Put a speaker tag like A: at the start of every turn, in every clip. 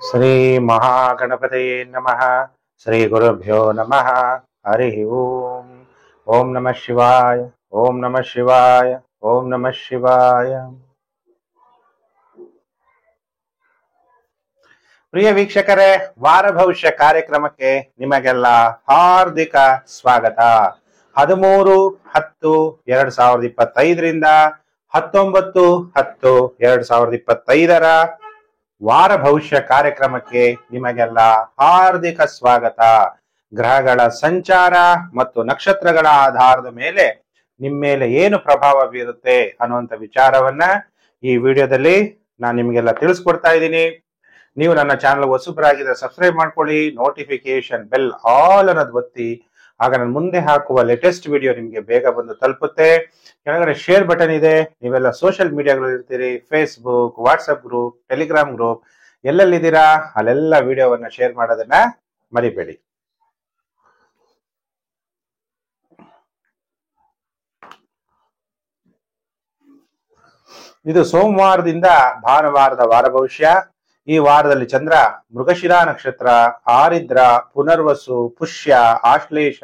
A: ಶ್ರೀ ಮಹಾಗಣಪತಯೇ ನಮಃ. ಶ್ರೀ ಗುರುಭ್ಯೋ ನಮಃ. ಹರಿ ಓಂ. ಓಂ ನಮಃ ಶಿವಾಯ. ಓಂ ನಮಃ ಶಿವಾಯ. ಓಂ ನಮಃ ಶಿವಾಯ. ಪ್ರಿಯ ವೀಕ್ಷಕರೇ, ವಾರ ಭವಿಷ್ಯ ಕಾರ್ಯಕ್ರಮಕ್ಕೆ ನಿಮಗೆಲ್ಲ ಹಾರ್ದಿಕ ಸ್ವಾಗತ. 13-10-2025 19-10-2025 ವಾರ ಭವಿಷ್ಯ ಕಾರ್ಯಕ್ರಮಕ್ಕೆ ನಿಮಗೆಲ್ಲ ಹಾರ್ದಿಕ ಸ್ವಾಗತ. ಗ್ರಹಗಳ ಸಂಚಾರ ಮತ್ತು ನಕ್ಷತ್ರಗಳ ಆಧಾರದ ಮೇಲೆ ನಿಮ್ಮ ಮೇಲೆ ಏನು ಪ್ರಭಾವ ಬೀರುತ್ತೆ ಅನ್ನುವಂಥ ವಿಚಾರವನ್ನ ಈ ವಿಡಿಯೋದಲ್ಲಿ ನಾನು ನಿಮಗೆಲ್ಲ ತಿಳಿಸ್ಕೊಡ್ತಾ ಇದ್ದೀನಿ. ನೀವು ನನ್ನ ಚಾನಲ್ ಹೊಸಬರಾಗಿದ್ರೆ ಸಬ್ಸ್ಕ್ರೈಬ್ ಮಾಡ್ಕೊಳ್ಳಿ, ನೋಟಿಫಿಕೇಶನ್ ಬೆಲ್ ಆಲ್ ಅನ್ನೋದು ಒತ್ತಿ. ಆಗ ನಾನು ಮುಂದೆ ಹಾಕುವ ಲೇಟೆಸ್ಟ್ ವಿಡಿಯೋ ನಿಮಗೆ ಬೇಗ ಬಂದು ತಲುಪುತ್ತೆ. ಕೆಳಗಡೆ ಶೇರ್ ಬಟನ್ ಇದೆ. ನೀವೆಲ್ಲ ಸೋಷಿಯಲ್ ಮೀಡಿಯಾಗಳು ಇರ್ತೀರಿ, Facebook, WhatsApp group, Telegram group, ಎಲ್ಲೆಲ್ಲಿದ್ದೀರಾ ಅಲ್ಲೆಲ್ಲ ವಿಡಿಯೋವನ್ನ ಶೇರ್ ಮಾಡೋದನ್ನ ಮರಿಬೇಡಿ. ಇದು ಸೋಮವಾರದಿಂದ ಭಾನುವಾರದ ವಾರ ಭವಿಷ್ಯ. ಈ ವಾರದಲ್ಲಿ ಚಂದ್ರ ಮೃಗಶಿರಾ ನಕ್ಷತ್ರ, ಆರಿದ್ರ, ಪುನರ್ವಸು, ಪುಷ್ಯ, ಆಶ್ಲೇಷ,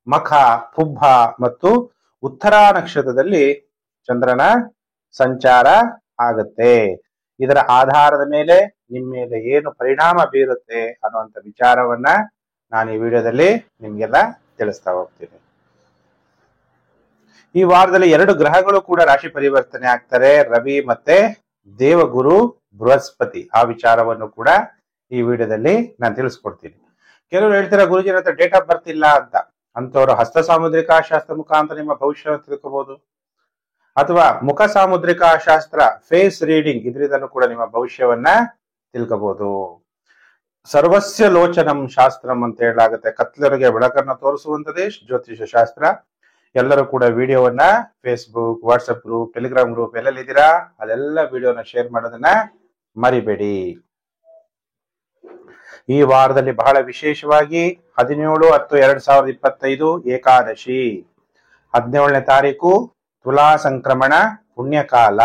A: ಮಖ, ಪುಬ್ಬ ಮತ್ತು ಉತ್ತರ ನಕ್ಷತ್ರದಲ್ಲಿ ಚಂದ್ರನ ಸಂಚಾರ ಆಗುತ್ತೆ. ಇದರ ಆಧಾರದ ಮೇಲೆ ನಿಮ್ಮ ಮೇಲೆ ಏನು ಪರಿಣಾಮ ಬೀರುತ್ತೆ ಅನ್ನುವಂಥ ವಿಚಾರವನ್ನ ನಾನು ಈ ವಿಡಿಯೋದಲ್ಲಿ ನಿಮ್ಗೆಲ್ಲ ತಿಳಿಸ್ತಾ ಹೋಗ್ತೀನಿ. ಈ ವಾರದಲ್ಲಿ 2 ಗ್ರಹಗಳು ಕೂಡ ರಾಶಿ ಪರಿವರ್ತನೆ ಆಗ್ತಾರೆ, ರವಿ ಮತ್ತೆ ದೇವಗುರು ಬೃಹಸ್ಪತಿ. ಆ ವಿಚಾರವನ್ನು ಕೂಡ ಈ ವಿಡಿಯೋದಲ್ಲಿ ನಾನು ತಿಳಿಸ್ಕೊಡ್ತೀನಿ. ಕೆಲವರು ಹೇಳ್ತೀರಾ ಗುರುಜಿ ಹತ್ರ ಡೇಟ್ ಆಫ್ ಬರ್ತ್ ಇಲ್ಲ ಅಂತ. ಅಂತವರು ಹಸ್ತ ಸಾಮುದ್ರಿಕಾ ಶಾಸ್ತ್ರ ಮುಖಾಂತರ ನಿಮ್ಮ ಭವಿಷ್ಯ ತಿಳ್ಕೋಬಹುದು, ಅಥವಾ ಮುಖ ಸಾಮುದ್ರಿಕಾ ಶಾಸ್ತ್ರ ಫೇಸ್ ರೀಡಿಂಗ್ ಇದರಿಂದಲೂ ಕೂಡ ನಿಮ್ಮ ಭವಿಷ್ಯವನ್ನ ತಿಳ್ಕೋಬಹುದು. ಸರ್ವಸ್ಯ ಲೋಚನಂ ಶಾಸ್ತ್ರಂ ಅಂತ ಹೇಳಲಾಗುತ್ತೆ. ಕತ್ಲರಿಗೆ ಬೆಳಕನ್ನು ತೋರಿಸುವಂತದೇ ಜ್ಯೋತಿಷ ಶಾಸ್ತ್ರ. ಎಲ್ಲರೂ ಕೂಡ ವಿಡಿಯೋವನ್ನ Facebook, WhatsApp group, Telegram group ಎಲ್ಲೆಲ್ಲಿದ್ದೀರಾ ಅಲ್ಲೆಲ್ಲ ವಿಡಿಯೋನ ಶೇರ್ ಮಾಡೋದನ್ನ ಮರಿಬೇಡಿ. ಈ ವಾರದಲ್ಲಿ ಬಹಳ ವಿಶೇಷವಾಗಿ 17-10-2025 ಏಕಾದಶಿ, 17ನೇ ತಾರೀಕು ತುಲಾ ಸಂಕ್ರಮಣ ಪುಣ್ಯಕಾಲ.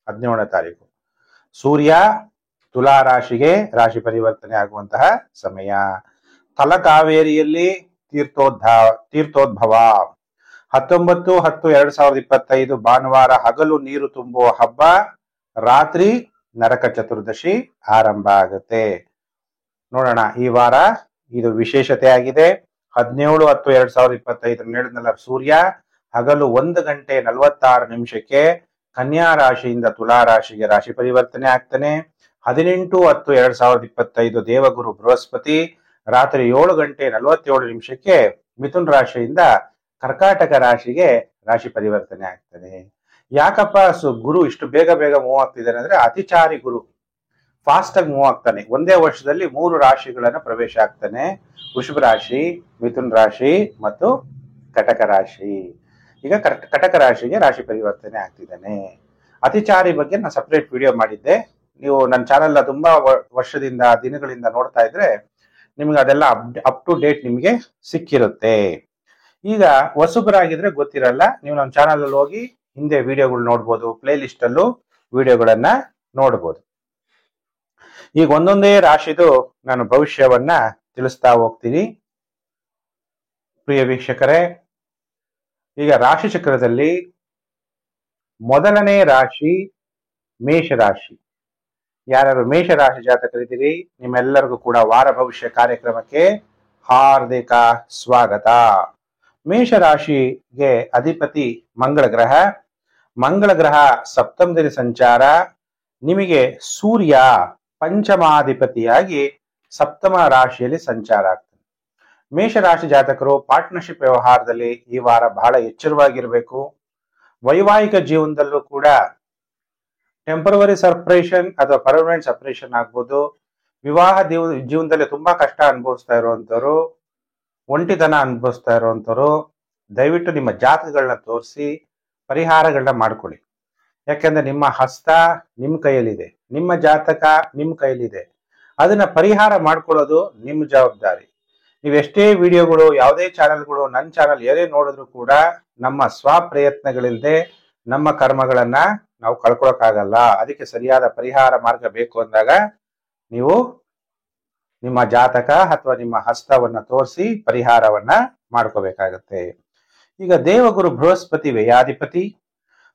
A: 17ನೇ ತಾರೀಕು ಸೂರ್ಯ ತುಲಾ ರಾಶಿಗೆ ರಾಶಿ ಪರಿವರ್ತನೆ ಆಗುವಂತಹ ಸಮಯ. ತಲಕಾವೇರಿಯಲ್ಲಿ ತೀರ್ಥೋದ್ಭವ. 19-10-2025 ಭಾನುವಾರ ಹಗಲು ನೀರು ತುಂಬುವ ಹಬ್ಬ, ರಾತ್ರಿ ನರಕ ಚತುರ್ದಶಿ ಆರಂಭ ಆಗುತ್ತೆ. ನೋಡೋಣ, ಈ ವಾರ ಇದು ವಿಶೇಷತೆ ಆಗಿದೆ. 17-10-2025 ಹೇಳಿದ್ನಲ್ಲ, ಸೂರ್ಯ ಹಗಲು 1:46 ಕನ್ಯಾ ರಾಶಿಯಿಂದ ತುಲಾ ರಾಶಿಗೆ ರಾಶಿ ಪರಿವರ್ತನೆ ಆಗ್ತಾನೆ. 18-10-2025 ದೇವಗುರು ಬೃಹಸ್ಪತಿ ರಾತ್ರಿ 7:47 ಮಿಥುನ್ ರಾಶಿಯಿಂದ ಕರ್ಕಾಟಕ ರಾಶಿಗೆ ರಾಶಿ ಪರಿವರ್ತನೆ ಆಗ್ತಾನೆ. ಯಾಕಪ್ಪ ಗುರು ಇಷ್ಟು ಬೇಗ ಮೂವ್ ಆಗ್ತಿದ್ದಾನೆ ಅಂದ್ರೆ, ಅತಿಚಾರಿ ಗುರು ಫಾಸ್ಟ್ ಆಗಿ ಮೂವ್ ಆಗ್ತಾನೆ. ಒಂದೇ ವರ್ಷದಲ್ಲಿ 3 ರಾಶಿಗಳನ್ನ ಪ್ರವೇಶ ಆಗ್ತಾನೆ. ವೃಷಭ ರಾಶಿ, ಮಿಥುನ್ ರಾಶಿ ಮತ್ತು ಕಟಕ ರಾಶಿ. ಈಗ ಕಟಕ ರಾಶಿಗೆ ರಾಶಿ ಪರಿವರ್ತನೆ ಆಗ್ತಿದ್ದಾನೆ. ಅತಿಚಾರಿ ಬಗ್ಗೆ ನಾನು ಸಪರೇಟ್ ವಿಡಿಯೋ ಮಾಡಿದ್ದೆ. ನೀವು ನನ್ನ ಚಾನೆಲ್ ತುಂಬಾ ವರ್ಷದಿಂದ ದಿನಗಳಿಂದ ನೋಡ್ತಾ ಇದ್ರೆ ನಿಮ್ಗೆ ಅದೆಲ್ಲ ಅಪ್ ಟು ಡೇಟ್ ನಿಮ್ಗೆ ಸಿಕ್ಕಿರುತ್ತೆ. ಈಗ ಹೊಸಬರಾಗಿದ್ರೆ ಗೊತ್ತಿರಲ್ಲ, ನೀವು ನನ್ನ ಚಾನಲ್ ಅಲ್ಲಿ ಹೋಗಿ ಹಿಂದೆ ವಿಡಿಯೋಗಳು ನೋಡ್ಬೋದು, ಪ್ಲೇ ಲಿಸ್ಟ್ ಅಲ್ಲೂ ವಿಡಿಯೋಗಳನ್ನ ನೋಡ್ಬೋದು. ಈಗ ಒಂದೊಂದೇ ರಾಶಿದು ನಾನು ಭವಿಷ್ಯವನ್ನ ತಿಳಿಸ್ತಾ ಹೋಗ್ತೀನಿ. ಪ್ರಿಯ ವೀಕ್ಷಕರೇ, ಈಗ ರಾಶಿ ಚಕ್ರದಲ್ಲಿ ಮೊದಲನೇ ರಾಶಿ ಮೇಷರಾಶಿ. ಯಾರ್ಯಾರು ಮೇಷರಾಶಿ ಜಾತಕರಿದ್ದೀರಿ ನಿಮ್ಮೆಲ್ಲರಿಗೂ ಕೂಡ ವಾರ ಭವಿಷ್ಯ ಕಾರ್ಯಕ್ರಮಕ್ಕೆ ಹಾರ್ದಿಕ ಸ್ವಾಗತ. ಮೇಷರಾಶಿಗೆ ಅಧಿಪತಿ ಮಂಗಳ ಗ್ರಹ. ಮಂಗಳ ಗ್ರಹ ಸಪ್ತಮದಲ್ಲಿ ಸಂಚಾರ. ನಿಮಗೆ ಸೂರ್ಯ ಪಂಚಮಾಧಿಪತಿಯಾಗಿ ಸಪ್ತಮ ರಾಶಿಯಲ್ಲಿ ಸಂಚಾರ ಆಗ್ತದೆ. ಮೇಷರಾಶಿ ಜಾತಕರು ಪಾರ್ಟ್ನರ್ಶಿಪ್ ವ್ಯವಹಾರದಲ್ಲಿ ಈ ವಾರ ಬಹಳ ಎಚ್ಚರವಾಗಿರಬೇಕು. ವೈವಾಹಿಕ ಜೀವನದಲ್ಲೂ ಕೂಡ ಟೆಂಪರವರಿ ಸೆಪರೇಷನ್ ಅಥವಾ ಪರ್ಮನೆಂಟ್ ಸೆಪರೇಷನ್ ಆಗ್ಬೋದು. ವಿವಾಹ ಜೀವನದಲ್ಲಿ ತುಂಬಾ ಕಷ್ಟ ಅನುಭವಿಸ್ತಾ ಇರುವಂತವ್ರು, ಒಂಟಿತನ ಅನುಭವಿಸ್ತಾ ಇರುವಂತವ್ರು ದಯವಿಟ್ಟು ನಿಮ್ಮ ಜಾತಕಗಳನ್ನ ತೋರಿಸಿ ಪರಿಹಾರಗಳನ್ನ ಮಾಡ್ಕೊಳ್ಳಿ. ಯಾಕೆಂದ್ರೆ ನಿಮ್ಮ ಹಸ್ತ ನಿಮ್ಮ ಕೈಯಲ್ಲಿದೆ, ನಿಮ್ಮ ಜಾತಕ ನಿಮ್ಮ ಕೈಯಲ್ಲಿದೆ. ಅದನ್ನ ಪರಿಹಾರ ಮಾಡ್ಕೊಳ್ಳೋದು ನಿಮ್ಮ ಜವಾಬ್ದಾರಿ. ನೀವೆಷ್ಟೇ ವಿಡಿಯೋಗಳು, ಯಾವುದೇ ಚಾನೆಲ್ಗಳು, ನನ್ನ ಚಾನೆಲ್ ಏನೇ ನೋಡಿದ್ರು ಕೂಡ ನಮ್ಮ ಸ್ವಪ್ರಯತ್ನಗಳಿಲ್ಲದೆ ನಮ್ಮ ಕರ್ಮಗಳನ್ನ ನಾವು ಕಳ್ಕೊಳಕ್ಕಾಗಲ್ಲ. ಅದಕ್ಕೆ ಸರಿಯಾದ ಪರಿಹಾರ ಮಾರ್ಗ ಬೇಕು ಅಂದಾಗ ನೀವು ನಿಮ್ಮ ಜಾತಕ ಅಥವಾ ನಿಮ್ಮ ಹಸ್ತವನ್ನ ತೋರಿಸಿ ಪರಿಹಾರವನ್ನ ಮಾಡ್ಕೋಬೇಕಾಗತ್ತೆ. ಈಗ ದೇವಗುರು ಬೃಹಸ್ಪತಿ ವ್ಯಯಾಧಿಪತಿ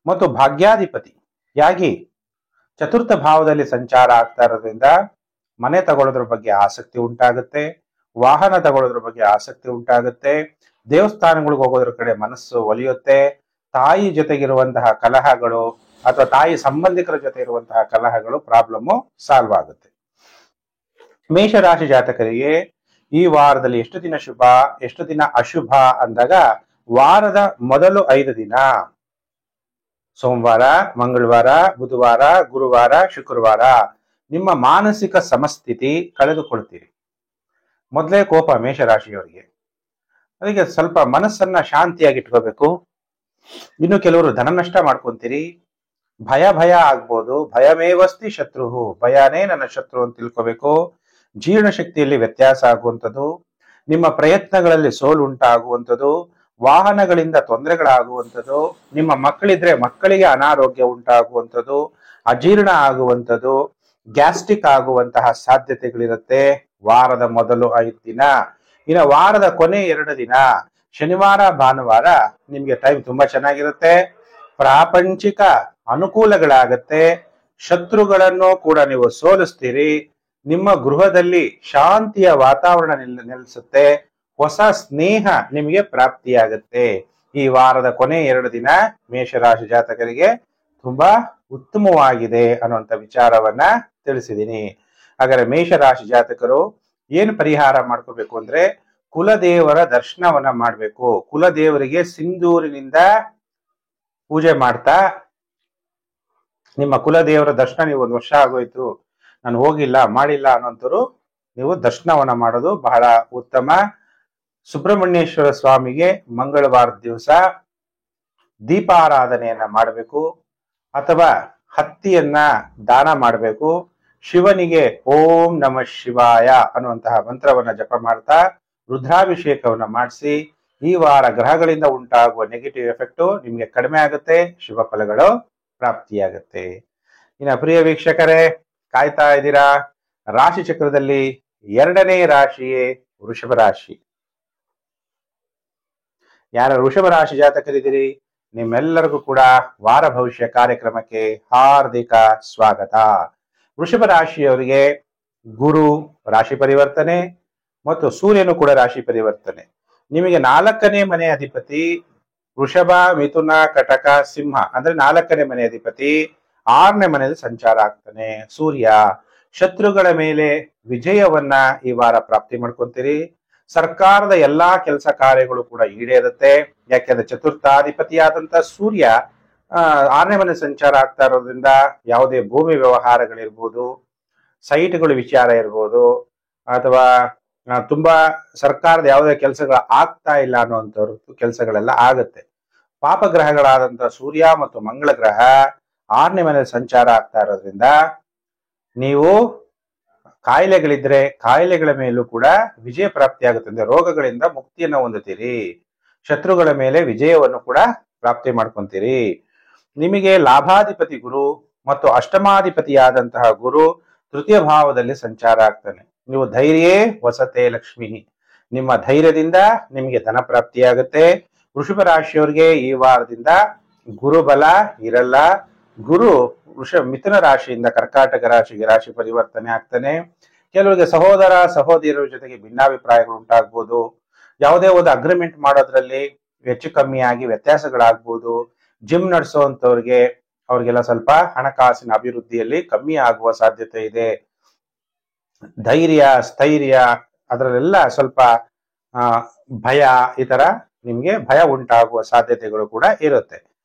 A: ಮತ್ತು ಭಾಗ್ಯಾಧಿಪತಿ ಯಾಗಿ ಚತುರ್ಥ ಭಾವದಲ್ಲಿ ಸಂಚಾರ ಆಗ್ತಾ ಇರೋದ್ರಿಂದ ಮನೆ ತಗೊಳ್ಳೋದ್ರ ಬಗ್ಗೆ ಆಸಕ್ತಿ ಉಂಟಾಗುತ್ತೆ, ವಾಹನ ತಗೊಳ್ಳೋದ್ರ ಬಗ್ಗೆ ಆಸಕ್ತಿ ಉಂಟಾಗುತ್ತೆ, ದೇವಸ್ಥಾನಗಳಿಗೆ ಹೋಗೋದ್ರ ಕಡೆ ಮನಸ್ಸು ಒಲಿಯುತ್ತೆ, ತಾಯಿ ಜೊತೆಗಿರುವಂತಹ ಕಲಹಗಳು ಅಥವಾ ತಾಯಿ ಸಂಬಂಧಿಕರ ಜೊತೆ ಇರುವಂತಹ ಕಲಹಗಳು ಪ್ರಾಬ್ಲಮ್ ಸಾಲ್ವ್ ಆಗುತ್ತೆ. ಮೇಷರಾಶಿ ಜಾತಕರಿಗೆ ಈ ವಾರದಲ್ಲಿ ಎಷ್ಟು ದಿನ ಶುಭ ಎಷ್ಟು ದಿನ ಅಶುಭ ಅಂದಾಗ ವಾರದ ಮೊದಲು 5 ದಿನ ಸೋಮವಾರ, ಮಂಗಳವಾರ, ಬುಧವಾರ, ಗುರುವಾರ, ಶುಕ್ರವಾರ ನಿಮ್ಮ ಮಾನಸಿಕ ಸಮಸ್ಥಿತಿ ಕಳೆದುಕೊಳ್ತೀರಿ. ಮೊದಲೇ ಕೋಪ ಮೇಷರಾಶಿಯವರಿಗೆ, ಅದಕ್ಕೆ ಸ್ವಲ್ಪ ಮನಸ್ಸನ್ನ ಶಾಂತಿಯಾಗಿ ಇಟ್ಕೋಬೇಕು. ಇನ್ನು ಕೆಲವರು ಧನ ನಷ್ಟ ಮಾಡ್ಕೊಂತೀರಿ, ಭಯ ಆಗ್ಬೋದು. ಭಯಮೇವಸ್ತಿ ಶತ್ರು, ಭಯನೇ ನನ್ನ ಶತ್ರು ಅಂತ ತಿಳ್ಕೋಬೇಕು. ಜೀರ್ಣ ಶಕ್ತಿಯಲ್ಲಿ ವ್ಯತ್ಯಾಸ ಆಗುವಂಥದ್ದು, ನಿಮ್ಮ ಪ್ರಯತ್ನಗಳಲ್ಲಿ ಸೋಲು ಉಂಟಾಗುವಂಥದ್ದು, ವಾಹನಗಳಿಂದ ತೊಂದರೆಗಳಾಗುವಂಥದ್ದು, ನಿಮ್ಮ ಮಕ್ಕಳಿದ್ರೆ ಮಕ್ಕಳಿಗೆ ಅನಾರೋಗ್ಯ ಉಂಟಾಗುವಂಥದ್ದು, ಅಜೀರ್ಣ ಆಗುವಂಥದ್ದು, ಗ್ಯಾಸ್ಟ್ರಿಕ್ ಆಗುವಂತಹ ಸಾಧ್ಯತೆಗಳಿರುತ್ತೆ ವಾರದ ಮೊದಲು 5 ದಿನ. ಇನ್ನು ವಾರದ ಕೊನೆ 2 ದಿನ ಶನಿವಾರ, ಭಾನುವಾರ ನಿಮ್ಗೆ ಟೈಮ್ ತುಂಬಾ ಚೆನ್ನಾಗಿರುತ್ತೆ. ಪ್ರಾಪಂಚಿಕ ಅನುಕೂಲಗಳಾಗತ್ತೆ, ಶತ್ರುಗಳನ್ನು ಕೂಡ ನೀವು ಸೋಲಿಸ್ತೀರಿ. ನಿಮ್ಮ ಗೃಹದಲ್ಲಿ ಶಾಂತಿಯ ವಾತಾವರಣ ನೆಲೆಸುತ್ತೆ, ಹೊಸ ಸ್ನೇಹ ನಿಮಗೆ ಪ್ರಾಪ್ತಿಯಾಗತ್ತೆ. ಈ ವಾರದ ಕೊನೆ 2 ದಿನ ಮೇಷರಾಶಿ ಜಾತಕರಿಗೆ ತುಂಬಾ ಉತ್ತಮವಾಗಿದೆ ಅನ್ನುವಂಥ ವಿಚಾರವನ್ನ ತಿಳಿಸಿದ್ದೀನಿ. ಹಾಗಾದ್ರೆ ಮೇಷರಾಶಿ ಜಾತಕರು ಏನು ಪರಿಹಾರ ಮಾಡ್ಕೋಬೇಕು ಅಂದ್ರೆ ಕುಲದೇವರ ದರ್ಶನವನ್ನ ಮಾಡ್ಬೇಕು. ಕುಲದೇವರಿಗೆ ಸಿಂಧೂರಿನಿಂದ ಪೂಜೆ ಮಾಡ್ತಾ, ನಿಮ್ಮ ಕುಲದೇವರ ದರ್ಶನ ನೀವು 1 ವರ್ಷ ಆಗೋಯ್ತು ನಾನು ಹೋಗಿಲ್ಲ ಮಾಡಿಲ್ಲ ಅನ್ನೋಂಥವ್ರು ನೀವು ದರ್ಶನವನ್ನ ಮಾಡೋದು ಬಹಳ ಉತ್ತಮ. ಸುಬ್ರಹ್ಮಣ್ಯೇಶ್ವರ ಸ್ವಾಮಿಗೆ ಮಂಗಳವಾರದ ದಿವಸ ದೀಪಾರಾಧನೆಯನ್ನ ಮಾಡಬೇಕು ಅಥವಾ ಹತ್ತಿಯನ್ನ ದಾನ ಮಾಡಬೇಕು. ಶಿವನಿಗೆ ಓಂ ನಮಃ ಶಿವಾಯ ಅನ್ನುವಂತಹ ಮಂತ್ರವನ್ನ ಜಪ ಮಾಡ್ತಾ ರುದ್ರಾಭಿಷೇಕವನ್ನ ಮಾಡಿಸಿ ಈ ವಾರ ಗ್ರಹಗಳಿಂದ ಉಂಟಾಗುವ ನೆಗೆಟಿವ್ ಎಫೆಕ್ಟ್ ನಿಮ್ಗೆ ಕಡಿಮೆ ಆಗುತ್ತೆ, ಶುಭ ಫಲಗಳು ಪ್ರಾಪ್ತಿಯಾಗುತ್ತೆ. ಇನ್ನು ಪ್ರಿಯ ವೀಕ್ಷಕರೇ, ಕಾಯ್ತಾ ಇದ್ದೀರಾ? ರಾಶಿ ಚಕ್ರದಲ್ಲಿ 2ನೇ ರಾಶಿಯೇ ವೃಷಭ ರಾಶಿ. ಯಾರ ವೃಷಭ ರಾಶಿ ಜಾತಕರಿದ್ದೀರಿ ನಿಮ್ಮೆಲ್ಲರಿಗೂ ಕೂಡ ವಾರ ಭವಿಷ್ಯ ಕಾರ್ಯಕ್ರಮಕ್ಕೆ ಹಾರ್ದಿಕ ಸ್ವಾಗತ. ವೃಷಭ ರಾಶಿಯವರಿಗೆ ಗುರು ರಾಶಿ ಪರಿವರ್ತನೆ ಮತ್ತು ಸೂರ್ಯನು ಕೂಡ ರಾಶಿ ಪರಿವರ್ತನೆ. ನಿಮಗೆ 4ನೇ ಮನೆ ಅಧಿಪತಿ ವೃಷಭ, ಮಿಥುನ, ಕಟಕ, ಸಿಂಹ ಅಂದ್ರೆ 4ನೇ ಮನೆ ಅಧಿಪತಿ 6ನೇ ಮನೆಯಲ್ಲಿ ಸಂಚಾರ ಆಗ್ತಾನೆ ಸೂರ್ಯ. ಶತ್ರುಗಳ ಮೇಲೆ ವಿಜಯವನ್ನ ಈ ವಾರ ಪ್ರಾಪ್ತಿ ಮಾಡ್ಕೊಂತೀರಿ. ಸರ್ಕಾರದ ಎಲ್ಲಾ ಕೆಲಸ ಕಾರ್ಯಗಳು ಕೂಡ ಈಡೇರುತ್ತೆ. ಯಾಕೆಂದ್ರೆ ಚತುರ್ಥಾಧಿಪತಿಯಾದಂತ ಸೂರ್ಯ 6ನೇ ಮನೆ ಸಂಚಾರ ಆಗ್ತಾ ಇರೋದ್ರಿಂದ ಯಾವುದೇ ಭೂಮಿ ವ್ಯವಹಾರಗಳಿರ್ಬೋದು, ಸೈಟ್ಗಳು ವಿಚಾರ ಇರ್ಬೋದು, ಅಥವಾ ತುಂಬಾ ಸರ್ಕಾರದ ಯಾವುದೇ ಕೆಲಸಗಳು ಆಗ್ತಾ ಇಲ್ಲ ಅನ್ನುವಂಥವ್ರು ಕೆಲಸಗಳೆಲ್ಲ ಆಗುತ್ತೆ. ಪಾಪಗ್ರಹಗಳಾದಂತ ಸೂರ್ಯ ಮತ್ತು ಮಂಗಳ ಗ್ರಹ 6ನೇ ಮನೆಯಲ್ಲಿ ಸಂಚಾರ ಆಗ್ತಾ ಇರೋದ್ರಿಂದ ನೀವು ಕಾಯಿಲೆಗಳಿದ್ರೆ ಕಾಯಿಲೆಗಳ ಮೇಲೂ ಕೂಡ ವಿಜಯ ಪ್ರಾಪ್ತಿ ಆಗುತ್ತೆ. ಅಂದ್ರೆ ರೋಗಗಳಿಂದ ಮುಕ್ತಿಯನ್ನು ಹೊಂದುತ್ತೀರಿ. ಶತ್ರುಗಳ ಮೇಲೆ ವಿಜಯವನ್ನು ಕೂಡ ಪ್ರಾಪ್ತಿ ಮಾಡ್ಕೊಂತೀರಿ. ನಿಮಗೆ ಲಾಭಾಧಿಪತಿ ಗುರು ಮತ್ತು ಅಷ್ಟಮಾಧಿಪತಿಯಾದಂತಹ ಗುರು 3ಯ ಭಾವದಲ್ಲಿ ಸಂಚಾರ ಆಗ್ತಾನೆ. ನೀವು ಧೈರ್ಯೇ ವಸತೆ ಲಕ್ಷ್ಮಿ, ನಿಮ್ಮ ಧೈರ್ಯದಿಂದ ನಿಮಗೆ ಧನ ಪ್ರಾಪ್ತಿಯಾಗುತ್ತೆ. ವೃಷಭ ರಾಶಿಯವರಿಗೆ ಈ ವಾರದಿಂದ ಗುರುಬಲ ಇರಲ್ಲ. ಗುರು ಮಿಥುನ ರಾಶಿಯಿಂದ ಕರ್ಕಾಟಕ ರಾಶಿಗೆ ರಾಶಿ ಪರಿವರ್ತನೆ ಆಗ್ತಾನೆ. ಕೆಲವರಿಗೆ ಸಹೋದರ ಸಹೋದರಿಯರ ಜೊತೆಗೆ ಭಿನ್ನಾಭಿಪ್ರಾಯಗಳು ಉಂಟಾಗ್ಬೋದು. ಯಾವುದೇ ಒಂದು ಅಗ್ರಿಮೆಂಟ್ ಮಾಡೋದ್ರಲ್ಲಿ ಹೆಚ್ಚು ಕಮ್ಮಿ ಆಗಿ ವ್ಯತ್ಯಾಸಗಳಾಗ್ಬೋದು. ಜಿಮ್ ನಡೆಸುವಂತವ್ರಿಗೆ ಅವ್ರಿಗೆಲ್ಲ ಸ್ವಲ್ಪ ಹಣಕಾಸಿನ ಅಭಿವೃದ್ಧಿಯಲ್ಲಿ ಕಮ್ಮಿ ಆಗುವ ಸಾಧ್ಯತೆ ಇದೆ. ಧೈರ್ಯ ಸ್ಥೈರ್ಯ ಅದರಲ್ಲೆಲ್ಲ ಸ್ವಲ್ಪ ಭಯ, ಈ ತರ ನಿಮ್ಗೆ ಭಯ ಉಂಟಾಗುವ ಸಾಧ್ಯತೆಗಳು ಕೂಡ ಇರುತ್ತೆ.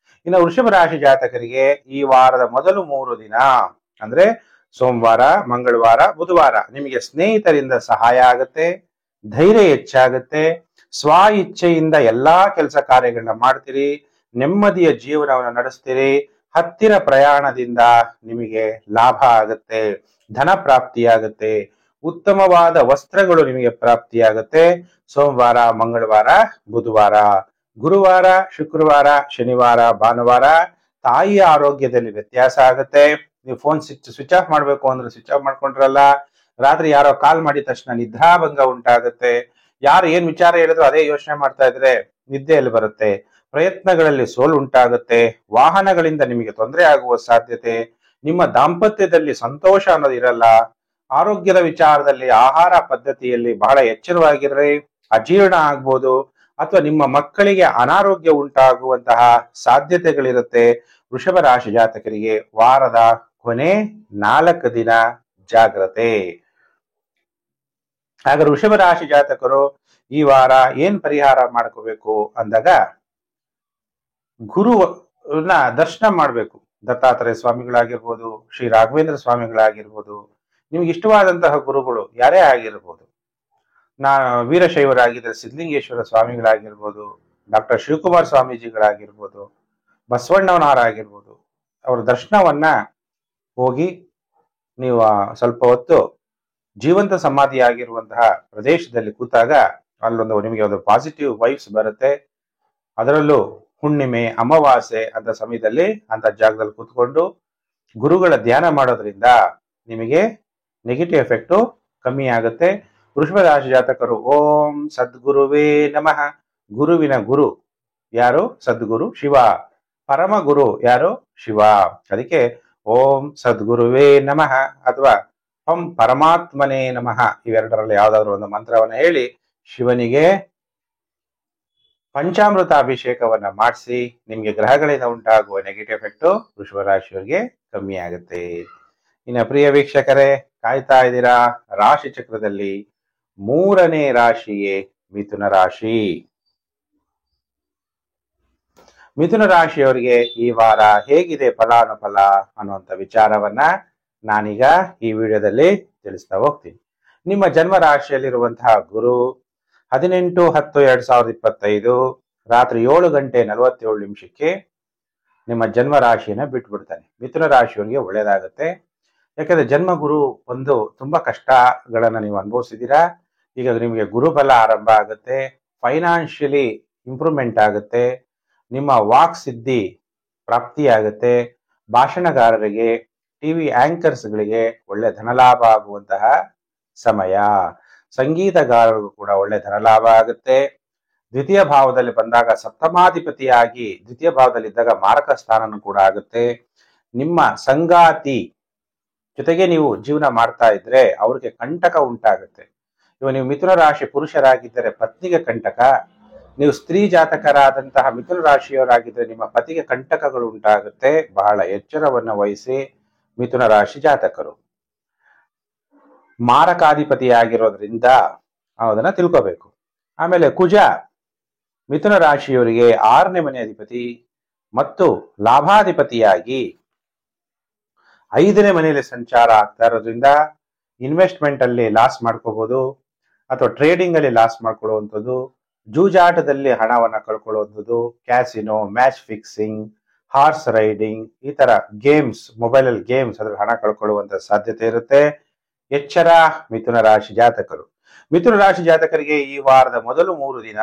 A: ಇನ್ನು ವೃಷಭ ರಾಶಿ ಜಾತಕರಿಗೆ ಈ ವಾರದ ಮೊದಲು 3 ದಿನ ಅಂದ್ರೆ ಸೋಮವಾರ, ಮಂಗಳವಾರ, ಬುಧವಾರ ನಿಮಗೆ ಸ್ನೇಹಿತರಿಂದ ಸಹಾಯ ಆಗುತ್ತೆ, ಧೈರ್ಯ ಹೆಚ್ಚಾಗುತ್ತೆ, ಸ್ವ ಇಚ್ಛೆಯಿಂದ ಎಲ್ಲಾ ಕೆಲಸ ಕಾರ್ಯಗಳನ್ನ ಮಾಡ್ತೀರಿ, ನೆಮ್ಮದಿಯ ಜೀವನವನ್ನು ನಡೆಸ್ತೀರಿ. ಹತ್ತಿರ ಪ್ರಯಾಣದಿಂದ ನಿಮಗೆ ಲಾಭ ಆಗುತ್ತೆ, ಧನ ಪ್ರಾಪ್ತಿಯಾಗುತ್ತೆ, ಉತ್ತಮವಾದ ವಸ್ತ್ರಗಳು ನಿಮಗೆ ಪ್ರಾಪ್ತಿಯಾಗುತ್ತೆ. ಸೋಮವಾರ, ಮಂಗಳವಾರ, ಬುಧವಾರ, ಗುರುವಾರ, ಶುಕ್ರವಾರ, ಶನಿವಾರ, ಭಾನುವಾರ ತಾಯಿಯ ಆರೋಗ್ಯದಲ್ಲಿ ವ್ಯತ್ಯಾಸ ಆಗುತ್ತೆ. ನೀವು ಫೋನ್ ಸ್ವಿಚ್ ಆಫ್ ಮಾಡ್ಬೇಕು ಅಂದ್ರೆ ಸ್ವಿಚ್ ಆಫ್ ಮಾಡ್ಕೊಂಡ್ರಲ್ಲ, ರಾತ್ರಿ ಯಾರೋ ಕಾಲ್ ಮಾಡಿದ ತಕ್ಷಣ ನಿದ್ರಾಭಂಗ ಉಂಟಾಗುತ್ತೆ. ಯಾರು ಏನ್ ವಿಚಾರ ಹೇಳಿದ್ರು ಅದೇ ಯೋಚನೆ ಮಾಡ್ತಾ ಇದ್ರೆ ನಿದ್ದೆಯಲ್ಲಿ ಬರುತ್ತೆ. ಪ್ರಯತ್ನಗಳಲ್ಲಿ ಸೋಲು ಉಂಟಾಗುತ್ತೆ. ವಾಹನಗಳಿಂದ ನಿಮಗೆ ತೊಂದರೆ ಆಗುವ ಸಾಧ್ಯತೆ. ನಿಮ್ಮ ದಾಂಪತ್ಯದಲ್ಲಿ ಸಂತೋಷ ಅನ್ನೋದು ಇರಲ್ಲ. ಆರೋಗ್ಯದ ವಿಚಾರದಲ್ಲಿ ಆಹಾರ ಪದ್ಧತಿಯಲ್ಲಿ ಬಹಳ ಎಚ್ಚರವಾಗಿರ್ರಿ. ಅಜೀರ್ಣ ಆಗ್ಬೋದು ಅಥವಾ ನಿಮ್ಮ ಮಕ್ಕಳಿಗೆ ಅನಾರೋಗ್ಯ ಉಂಟಾಗುವಂತಹ ಸಾಧ್ಯತೆಗಳಿರುತ್ತೆ. ವೃಷಭ ರಾಶಿ ಜಾತಕರಿಗೆ ವಾರದ ಕೊನೆ 4 ದಿನ ಜಾಗ್ರತೆ. ಹಾಗಾದ್ರೆ ವೃಷಭ ರಾಶಿ ಜಾತಕರು ಈ ವಾರ ಏನ್ ಪರಿಹಾರ ಮಾಡ್ಕೋಬೇಕು ಅಂದಾಗ ಗುರುನ ದರ್ಶನ ಮಾಡ್ಬೇಕು. ದತ್ತಾತ್ರೇಯ ಸ್ವಾಮಿಗಳಾಗಿರ್ಬೋದು, ಶ್ರೀ ರಾಘವೇಂದ್ರ ಸ್ವಾಮಿಗಳಾಗಿರ್ಬೋದು, ನಿಮ್ಗೆ ಇಷ್ಟವಾದಂತಹ ಗುರುಗಳು ಯಾರೇ ಆಗಿರ್ಬೋದು. ವೀರಶೈವರಾಗಿದ್ದರೆ ಸಿದ್ಧಲಿಂಗೇಶ್ವರ ಸ್ವಾಮಿಗಳಾಗಿರ್ಬೋದು, ಡಾಕ್ಟರ್ ಶಿವಕುಮಾರ್ ಸ್ವಾಮೀಜಿಗಳಾಗಿರ್ಬೋದು, ಬಸವಣ್ಣವನವರಾಗಿರ್ಬೋದು, ಅವರ ದರ್ಶನವನ್ನ ಹೋಗಿ ನೀವು ಸ್ವಲ್ಪ ಹೊತ್ತು ಜೀವಂತ ಸಮಾಧಿ ಆಗಿರುವಂತಹ ಪ್ರದೇಶದಲ್ಲಿ ಕೂತಾಗ ಅಲ್ಲೊಂದು ನಿಮಗೆ ಒಂದು ಪಾಸಿಟಿವ್ ವೈಬ್ಸ್ ಬರುತ್ತೆ. ಅದರಲ್ಲೂ ಹುಣ್ಣಿಮೆ, ಅಮಾವಾಸ್ಯೆ ಅಂತ ಸಮಯದಲ್ಲಿ ಅಂತ ಜಾಗದಲ್ಲಿ ಕೂತ್ಕೊಂಡು ಗುರುಗಳ ಧ್ಯಾನ ಮಾಡೋದ್ರಿಂದ ನಿಮಗೆ ನೆಗೆಟಿವ್ ಎಫೆಕ್ಟು ಕಮ್ಮಿ ಆಗುತ್ತೆ. ವೃಷಭ ರಾಶಿ ಜಾತಕರು ಓಂ ಸದ್ಗುರುವೇ ನಮಃ. ಗುರುವಿನ ಗುರು ಯಾರು? ಸದ್ಗುರು ಶಿವ. ಪರಮ ಗುರು ಯಾರು? ಶಿವ. ಅದಕ್ಕೆ ಓಂ ಸದ್ಗುರುವೇ ನಮಃ ಅಥವಾ ಓಂ ಪರಮಾತ್ಮನೇ ನಮಃ ಇವೆರಡರಲ್ಲಿ ಯಾವ್ದಾದ್ರು ಒಂದು ಮಂತ್ರವನ್ನ ಹೇಳಿ ಶಿವನಿಗೆ ಪಂಚಾಮೃತ ಅಭಿಷೇಕವನ್ನ ಮಾಡಿಸಿ ನಿಮ್ಗೆ ಗ್ರಹಗಳಿಂದ ಉಂಟಾಗುವ ನೆಗೆಟಿವ್ ಎಫೆಕ್ಟ್ ವೃಷಭ ರಾಶಿಯವರಿಗೆ ಕಮ್ಮಿ ಆಗುತ್ತೆ. ಇನ್ನು ಪ್ರಿಯ ವೀಕ್ಷಕರೇ, ಕಾಯ್ತಾ ಇದ್ದೀರಾ ರಾಶಿ ಚಕ್ರದಲ್ಲಿ 3ನೇ ರಾಶಿಯೇ ಮಿಥುನ ರಾಶಿ. ಮಿಥುನ ರಾಶಿಯವರಿಗೆ ಈ ವಾರ ಹೇಗಿದೆ ಫಲಾನುಫಲ ಅನ್ನುವಂಥ ವಿಚಾರವನ್ನ ನಾನೀಗ ಈ ವಿಡಿಯೋದಲ್ಲಿ ತಿಳಿಸ್ತಾ ಹೋಗ್ತೀನಿ. ನಿಮ್ಮ ಜನ್ಮ ರಾಶಿಯಲ್ಲಿರುವಂತಹ ಗುರು 18-10-2025 ರಾತ್ರಿ 7:47 ನಿಮ್ಮ ಜನ್ಮ ರಾಶಿಯನ್ನ ಬಿಟ್ಬಿಡ್ತಾನೆ. ಮಿಥುನ ರಾಶಿಯವರಿಗೆ ಒಳ್ಳೇದಾಗುತ್ತೆ. ಯಾಕಂದ್ರೆ ಜನ್ಮ ಗುರು ಒಂದು ತುಂಬಾ ಕಷ್ಟಗಳನ್ನ ನೀವು ಅನುಭವಿಸಿದ್ದೀರಾ. ಈಗ ನಿಮಗೆ ಗುರುಬಲ ಆರಂಭ ಆಗುತ್ತೆ. ಫೈನಾನ್ಷಿಯಲಿ ಇಂಪ್ರೂವ್ಮೆಂಟ್ ಆಗುತ್ತೆ. ನಿಮ್ಮ ವಾಕ್ ಸಿದ್ಧಿ ಪ್ರಾಪ್ತಿಯಾಗುತ್ತೆ. ಭಾಷಣಗಾರರಿಗೆ, ಟಿವಿ ಆಂಕರ್ಸ್ಗಳಿಗೆ ಒಳ್ಳೆ ಧನಲಾಭ ಆಗುವಂತಹ ಸಮಯ. ಸಂಗೀತಗಾರರಿಗೂ ಕೂಡ ಒಳ್ಳೆ ಧನಲಾಭ ಆಗುತ್ತೆ. ದ್ವಿತೀಯ ಭಾವದಲ್ಲಿ ಬಂದಾಗ ಸಪ್ತಮಾಧಿಪತಿಯಾಗಿ ದ್ವಿತೀಯ ಭಾವದಲ್ಲಿದ್ದಾಗ ಮಾರಕ ಸ್ಥಾನನೂ ಕೂಡ ಆಗುತ್ತೆ. ನಿಮ್ಮ ಸಂಗಾತಿ ಜೊತೆಗೆ ನೀವು ಜೀವನ ಮಾಡ್ತಾ ಇದ್ರೆ ಅವ್ರಿಗೆ ಕಂಟಕ ಉಂಟಾಗುತ್ತೆ. ಇವಾಗ ನೀವು ಮಿಥುನ ರಾಶಿ ಪುರುಷರಾಗಿದ್ದರೆ ಪತ್ನಿಗೆ ಕಂಟಕ, ನೀವು ಸ್ತ್ರೀ ಜಾತಕರಾದಂತಹ ಮಿಥುನ ರಾಶಿಯವರಾಗಿದ್ದರೆ ನಿಮ್ಮ ಪತಿಗೆ ಕಂಟಕಗಳು ಉಂಟಾಗುತ್ತೆ. ಬಹಳ ಎಚ್ಚರವನ್ನು ವಹಿಸಿ ಮಿಥುನ ರಾಶಿ ಜಾತಕರು. ಮಾರಕಾಧಿಪತಿಯಾಗಿರೋದ್ರಿಂದ ಅದನ್ನ ತಿಳ್ಕೋಬೇಕು. ಆಮೇಲೆ ಕುಜ ಮಿಥುನ ರಾಶಿಯವರಿಗೆ 6ನೇ ಮನೆ ಅಧಿಪತಿ ಮತ್ತು ಲಾಭಾಧಿಪತಿಯಾಗಿ 5ನೇ ಮನೆಯಲ್ಲಿ ಸಂಚಾರ ಆಗ್ತಾ ಇರೋದ್ರಿಂದ ಇನ್ವೆಸ್ಟ್ಮೆಂಟ್ ಅಲ್ಲಿ ಲಾಸ್ ಮಾಡ್ಕೋಬಹುದು ಅಥವಾ ಟ್ರೇಡಿಂಗ್ ಅಲ್ಲಿ ಲಾಸ್ ಮಾಡ್ಕೊಳ್ಳುವಂಥದ್ದು, ಜೂಜಾಟದಲ್ಲಿ ಹಣವನ್ನ ಕಳ್ಕೊಳ್ಳುವಂಥದ್ದು, casino, match fixing, horse riding, ಈ ತರ ಗೇಮ್ಸ್, ಮೊಬೈಲ್ ಅಲ್ಲಿ ಗೇಮ್ಸ್ ಅದ್ರಲ್ಲಿ ಹಣ ಕಳ್ಕೊಳ್ಳುವಂತ ಸಾಧ್ಯತೆ ಇರುತ್ತೆ. ಎಚ್ಚರ ಮಿಥುನ ರಾಶಿ ಜಾತಕರು. ಮಿಥುನ ರಾಶಿ ಜಾತಕರಿಗೆ ಈ ವಾರದ ಮೊದಲು 3 ದಿನ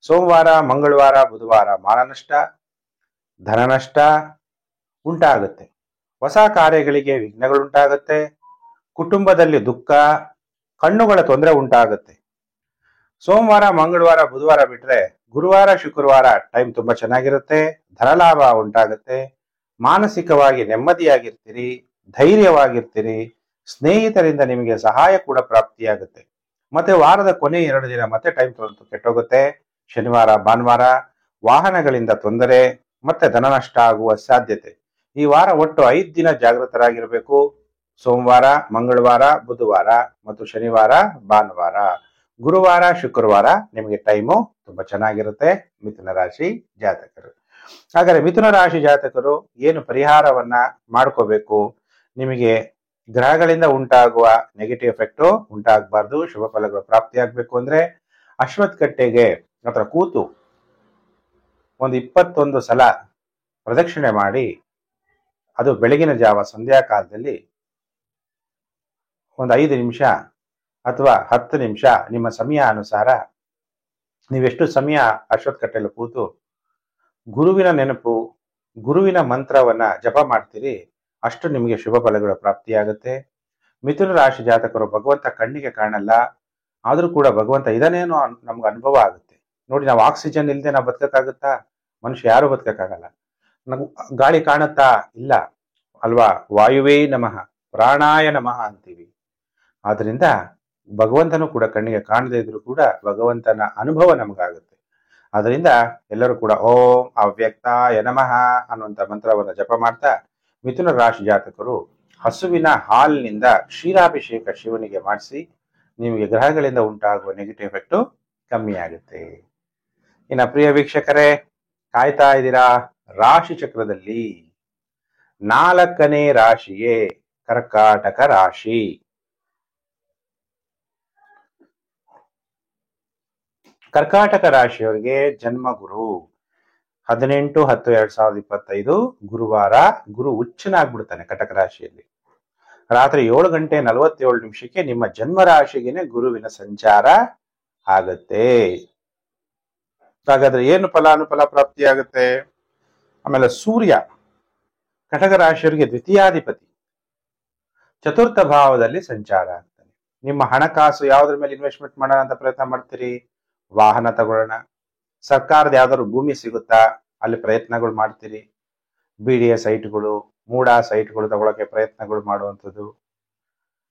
A: ಸೋಮವಾರ, ಮಂಗಳವಾರ, ಬುಧವಾರ ಮಾನನಷ್ಟ, ಧನನಷ್ಟ ಉಂಟಾಗುತ್ತೆ. ಹೊಸ ಕಾರ್ಯಗಳಿಗೆ ವಿಘ್ನಗಳುಂಟಾಗುತ್ತೆ. ಕುಟುಂಬದಲ್ಲಿ ದುಃಖ, ಕಣ್ಣುಗಳ ತೊಂದರೆ ಉಂಟಾಗುತ್ತೆ. ಸೋಮವಾರ, ಮಂಗಳವಾರ, ಬುಧವಾರ ಬಿಟ್ರೆ ಗುರುವಾರ, ಶುಕ್ರವಾರ ಟೈಮ್ ತುಂಬಾ ಚೆನ್ನಾಗಿರುತ್ತೆ. ಧನಲಾಭ ಉಂಟಾಗುತ್ತೆ. ಮಾನಸಿಕವಾಗಿ ನೆಮ್ಮದಿಯಾಗಿರ್ತೀರಿ, ಧೈರ್ಯವಾಗಿರ್ತೀರಿ. ಸ್ನೇಹಿತರಿಂದ ನಿಮಗೆ ಸಹಾಯ ಕೂಡ ಪ್ರಾಪ್ತಿಯಾಗುತ್ತೆ. ಮತ್ತೆ ವಾರದ ಕೊನೆ 2 ದಿನ ಮತ್ತೆ ಟೈಮ್ ಕೆಟ್ಟೋಗುತ್ತೆ. ಶನಿವಾರ, ಭಾನುವಾರ ವಾಹನಗಳಿಂದ ತೊಂದರೆ ಮತ್ತೆ ಧನನಷ್ಟ ಆಗುವ ಸಾಧ್ಯತೆ. ಈ ವಾರ ಒಟ್ಟು 5 ದಿನ ಜಾಗೃತರಾಗಿರಬೇಕು. ಸೋಮವಾರ, ಮಂಗಳವಾರ, ಬುಧವಾರ ಮತ್ತು ಶನಿವಾರ, ಭಾನುವಾರ. ಗುರುವಾರ, ಶುಕ್ರವಾರ ನಿಮಗೆ ಟೈಮು ತುಂಬಾ ಚೆನ್ನಾಗಿರುತ್ತೆ ಮಿಥುನ ರಾಶಿ ಜಾತಕರು. ಹಾಗಾದ್ರೆ ಮಿಥುನ ರಾಶಿ ಜಾತಕರು ಏನು ಪರಿಹಾರವನ್ನ ಮಾಡ್ಕೋಬೇಕು? ನಿಮಗೆ ಗ್ರಹಗಳಿಂದ ಉಂಟಾಗುವ ನೆಗೆಟಿವ್ ಎಫೆಕ್ಟ್ ಉಂಟಾಗಬಾರ್ದು, ಶುಭ ಫಲಗಳು ಪ್ರಾಪ್ತಿಯಾಗಬೇಕು ಅಂದ್ರೆ ಅಶ್ವತ್ಥ ಕಟ್ಟೆಗೆ ಹತ್ರ ಕೂತು ಒಂದು 21 ಸಲ ಪ್ರದಕ್ಷಿಣೆ ಮಾಡಿ, ಅದು ಬೆಳಗಿನ ಜಾವ ಸಂಧ್ಯಾ ಕಾಲದಲ್ಲಿ ಒಂದು 5 ನಿಮಿಷ ಅಥವಾ 10 ನಿಮಿಷ ನಿಮ್ಮ ಸಮಯ ಅನುಸಾರ ನೀವೆಷ್ಟು ಸಮಯ ಅಶ್ವತ್ಥ ಕಟ್ಟೆಯಲ್ಲಿ ಕೂತು ಗುರುವಿನ ನೆನಪು, ಗುರುವಿನ ಮಂತ್ರವನ್ನ ಜಪ ಮಾಡ್ತೀರಿ, ಅಷ್ಟು ನಿಮಗೆ ಶುಭ ಫಲಗಳ ಪ್ರಾಪ್ತಿಯಾಗುತ್ತೆ. ಮಿಥುನ ರಾಶಿ ಜಾತಕರು ಭಗವಂತ ಕಣ್ಣಿಗೆ ಕಾಣಲ್ಲ, ಆದ್ರೂ ಕೂಡ ಭಗವಂತ ಇದನ್ನೇನೋ ನಮ್ಗೆ ಅನುಭವ ಆಗುತ್ತೆ. ನೋಡಿ, ನಾವು ಆಕ್ಸಿಜನ್ ಇಲ್ಲದೆ ನಾವು ಬದುಕಕ್ಕಾಗುತ್ತಾ? ಮನುಷ್ಯ ಯಾರು ಬದುಕಕ್ಕಾಗಲ್ಲ. ನಮ್ಗೆ ಗಾಳಿ ಕಾಣುತ್ತಾ? ಇಲ್ಲ ಅಲ್ವಾ? ವಾಯುವೇ ನಮಃ ಪ್ರಾಣಾಯ ನಮಃ ಅಂತೀವಿ. ಆದ್ರಿಂದ ಭಗವಂತನು ಕೂಡ ಕಣ್ಣಿಗೆ ಕಾಣದೇ ಇದ್ರು ಕೂಡ ಭಗವಂತನ ಅನುಭವ ನಮಗಾಗುತ್ತೆ. ಅದರಿಂದ ಎಲ್ಲರೂ ಕೂಡ ಓಂ ಅವ್ಯಕ್ತಾಯ ನಮಃ ಅನ್ನುವಂಥ ಮಂತ್ರವನ್ನು ಜಪ ಮಾಡ್ತಾ ಮಿಥುನ ರಾಶಿ ಜಾತಕರು ಹಸುವಿನ ಹಾಲಿನಿಂದ ಕ್ಷೀರಾಭಿಷೇಕ ಶಿವನಿಗೆ ಮಾಡಿಸಿ ನಿಮಗೆ ಗ್ರಹಗಳಿಂದ ಉಂಟಾಗುವ ನೆಗೆಟಿವ್ ಎಫೆಕ್ಟು ಕಮ್ಮಿ ಆಗುತ್ತೆ. ಇನ್ನು ಪ್ರಿಯ ವೀಕ್ಷಕರೇ, ಕಾಯ್ತಾ ಇದ್ದೀರಾ? ರಾಶಿ ಚಕ್ರದಲ್ಲಿ 4ನೇ ರಾಶಿಯೇ ಕರ್ಕಾಟಕ ರಾಶಿ. ಕರ್ಕಾಟಕ ರಾಶಿಯವರಿಗೆ ಜನ್ಮಗುರು 18-10-2025 ಗುರುವಾರ ಗುರು ಉಚ್ಚನಾಗ್ಬಿಡ್ತಾನೆ ಕಟಕ ರಾಶಿಯಲ್ಲಿ. ರಾತ್ರಿ 7:47 ನಿಮ್ಮ ಜನ್ಮ ರಾಶಿಗೆನೆ ಗುರುವಿನ ಸಂಚಾರ ಆಗತ್ತೆ. ಹಾಗಾದ್ರೆ ಏನು ಫಲಾನುಫಲ ಪ್ರಾಪ್ತಿ ಆಗುತ್ತೆ? ಆಮೇಲೆ ಸೂರ್ಯ ಕಟಕ ರಾಶಿಯವರಿಗೆ ದ್ವಿತೀಯಾಧಿಪತಿ ಚತುರ್ಥ ಭಾವದಲ್ಲಿ ಸಂಚಾರ ಆಗ್ತಾನೆ. ನಿಮ್ಮ ಹಣಕಾಸು ಯಾವ್ದ್ರ ಮೇಲೆ ಇನ್ವೆಸ್ಟ್ಮೆಂಟ್ ಮಾಡೋಣ ಅಂತ ಪ್ರಯತ್ನ ಮಾಡ್ತೀರಿ? ವಾಹನ ತಗೊಳ್ಳೋಣ, ಸರ್ಕಾರದ ಯಾವ್ದಾದ್ರು ಭೂಮಿ ಸಿಗುತ್ತಾ ಅಲ್ಲಿ ಪ್ರಯತ್ನಗಳು ಮಾಡ್ತೀರಿ, BDA ಸೈಟ್ಗಳು, ಮೂಡಾ ಸೈಟ್ಗಳು ತಗೊಳಕ್ಕೆ ಪ್ರಯತ್ನಗಳು ಮಾಡುವಂಥದ್ದು,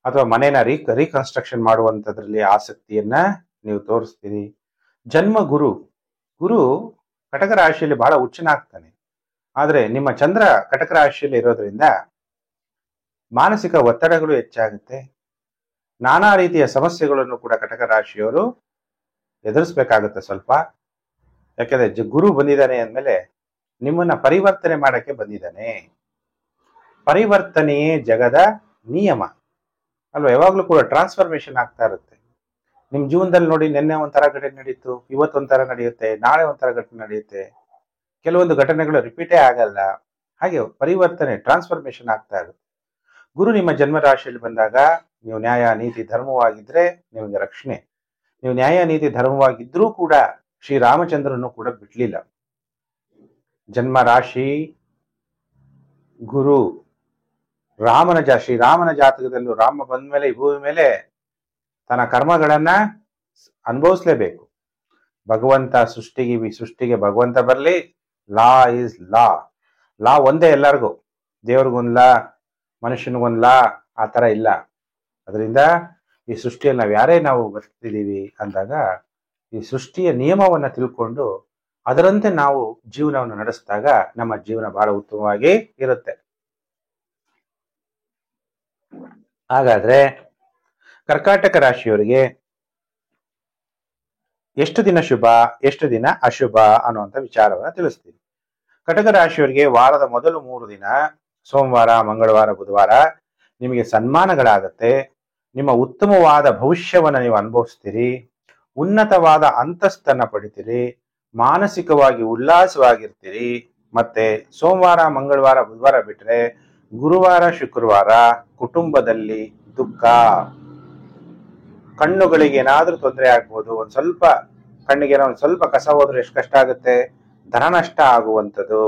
A: ಅಥವಾ ಮನೇನ ರೀಕನ್ಸ್ಟ್ರಕ್ಷನ್ ಮಾಡುವಂಥದ್ರಲ್ಲಿ ಆಸಕ್ತಿಯನ್ನ ನೀವು ತೋರಿಸ್ತೀರಿ. ಜನ್ಮ ಗುರು ಕಟಕ ರಾಶಿಯಲ್ಲಿ ಬಹಳ ಉಚ್ಚನಾಗ್ತಾನೆ. ಆದ್ರೆ ನಿಮ್ಮ ಚಂದ್ರ ಕಟಕ ರಾಶಿಯಲ್ಲಿ ಇರೋದ್ರಿಂದ ಮಾನಸಿಕ ಒತ್ತಡಗಳು ಹೆಚ್ಚಾಗುತ್ತೆ. ನಾನಾ ರೀತಿಯ ಸಮಸ್ಯೆಗಳನ್ನು ಕೂಡ ಕಟಕ ರಾಶಿಯವರು ಎದುರಿಸ್ಬೇಕಾಗುತ್ತೆ ಸ್ವಲ್ಪ. ಯಾಕಂದ್ರೆ ಗುರು ಬಂದಿದ್ದಾನೆ ಅಂದಮೇಲೆ ನಿಮ್ಮನ್ನ ಪರಿವರ್ತನೆ ಮಾಡಕ್ಕೆ ಬಂದಿದ್ದಾನೆ. ಪರಿವರ್ತನೆಯೇ ಜಗದ ನಿಯಮ ಅಲ್ವಾ? ಯಾವಾಗ್ಲೂ ಕೂಡ ಟ್ರಾನ್ಸ್ಫಾರ್ಮೇಶನ್ ಆಗ್ತಾ ಇರುತ್ತೆ. ನಿಮ್ ಜೀವನದಲ್ಲಿ ನೋಡಿ, ನಿನ್ನೆ ಒಂಥರ ಘಟನೆ ನಡೀತು, ಇವತ್ತೊಂಥರ ನಡೆಯುತ್ತೆ, ನಾಳೆ ಒಂಥರ ಘಟನೆ ನಡೆಯುತ್ತೆ. ಕೆಲವೊಂದು ಘಟನೆಗಳು ರಿಪೀಟೇ ಆಗಲ್ಲ. ಹಾಗೆ ಪರಿವರ್ತನೆ, ಟ್ರಾನ್ಸ್ಫಾರ್ಮೇಶನ್ ಆಗ್ತಾ ಇರುತ್ತೆ. ಗುರು ನಿಮ್ಮ ಜನ್ಮ ರಾಶಿಯಲ್ಲಿ ಬಂದಾಗ ನೀವು ನ್ಯಾಯ ನೀತಿ ಧರ್ಮವಾಗಿದ್ರೆ ನಿಮಗೆ ರಕ್ಷಣೆ. ನೀವು ನ್ಯಾಯ ನೀತಿ ಧರ್ಮವಾಗಿದ್ರೂ ಕೂಡ ಶ್ರೀರಾಮಚಂದ್ರನು ಕೂಡ ಬಿಡ್ಲಿಲ್ಲ. ಜನ್ಮ ರಾಶಿ ಗುರು ಶ್ರೀರಾಮನ ಜಾತಕದಲ್ಲೂ ರಾಮ ಬಂದ ಈ ಭೂಮಿ ಮೇಲೆ ತನ್ನ ಕರ್ಮಗಳನ್ನ ಅನುಭವಿಸ್ಲೇಬೇಕು. ಭಗವಂತ ಸೃಷ್ಟಿಗೆ ಭಗವಂತ ಬರಲಿ, ಲಾ ಇಸ್ ಲಾ ಒಂದೇ ಎಲ್ಲರಿಗೂ. ದೇವ್ರಿಗೊಂದ್ ಲಾ, ಮನುಷ್ಯನಿಗೊಂದ್ ಲಾ, ಆ ತರ ಇಲ್ಲ. ಅದರಿಂದ ಈ ಸೃಷ್ಟಿಯಲ್ಲಿ ನಾವು ಬರ್ತಿದ್ದೀವಿ ಅಂದಾಗ ಈ ಸೃಷ್ಟಿಯ ನಿಯಮವನ್ನ ತಿಳ್ಕೊಂಡು ಅದರಂತೆ ನಾವು ಜೀವನವನ್ನು ನಡೆಸಿದಾಗ ನಮ್ಮ ಜೀವನ ಬಹಳ ಉತ್ತಮವಾಗಿ ಇರುತ್ತೆ. ಹಾಗಾದ್ರೆ ಕರ್ಕಾಟಕ ರಾಶಿಯವರಿಗೆ ಎಷ್ಟು ದಿನ ಶುಭ, ಎಷ್ಟು ದಿನ ಅಶುಭ ಅನ್ನುವಂಥ ವಿಚಾರವನ್ನ ತಿಳಿಸ್ತೀನಿ. ಕಟಕ ರಾಶಿಯವರಿಗೆ ವಾರದ ಮೊದಲು 3 ದಿನ ಸೋಮವಾರ, ಮಂಗಳವಾರ, ಬುಧವಾರ ನಿಮಗೆ ಸನ್ಮಾನಗಳಾಗತ್ತೆ. ನಿಮ್ಮ ಉತ್ತಮವಾದ ಭವಿಷ್ಯವನ್ನ ನೀವು ಅನುಭವಿಸ್ತೀರಿ. ಉನ್ನತವಾದ ಅಂತಸ್ತನ್ನ ಪಡಿತೀರಿ. ಮಾನಸಿಕವಾಗಿ ಉಲ್ಲಾಸವಾಗಿರ್ತೀರಿ. ಮತ್ತೆ ಸೋಮವಾರ, ಮಂಗಳವಾರ, ಬುಧವಾರ ಬಿಟ್ರೆ ಗುರುವಾರ, ಶುಕ್ರವಾರ ಕುಟುಂಬದಲ್ಲಿ ದುಃಖ, ಕಣ್ಣುಗಳಿಗೆ ಏನಾದ್ರೂ ತೊಂದರೆ ಆಗ್ಬೋದು. ಒಂದ್ ಸ್ವಲ್ಪ ಕಣ್ಣಿಗೆ ಒಂದ್ ಸ್ವಲ್ಪ ಕಸ ಹೋದ್ರೆ ಎಷ್ಟು ಕಷ್ಟ ಆಗುತ್ತೆ, ಧನ ನಷ್ಟ ಆಗುವಂಥದ್ದು.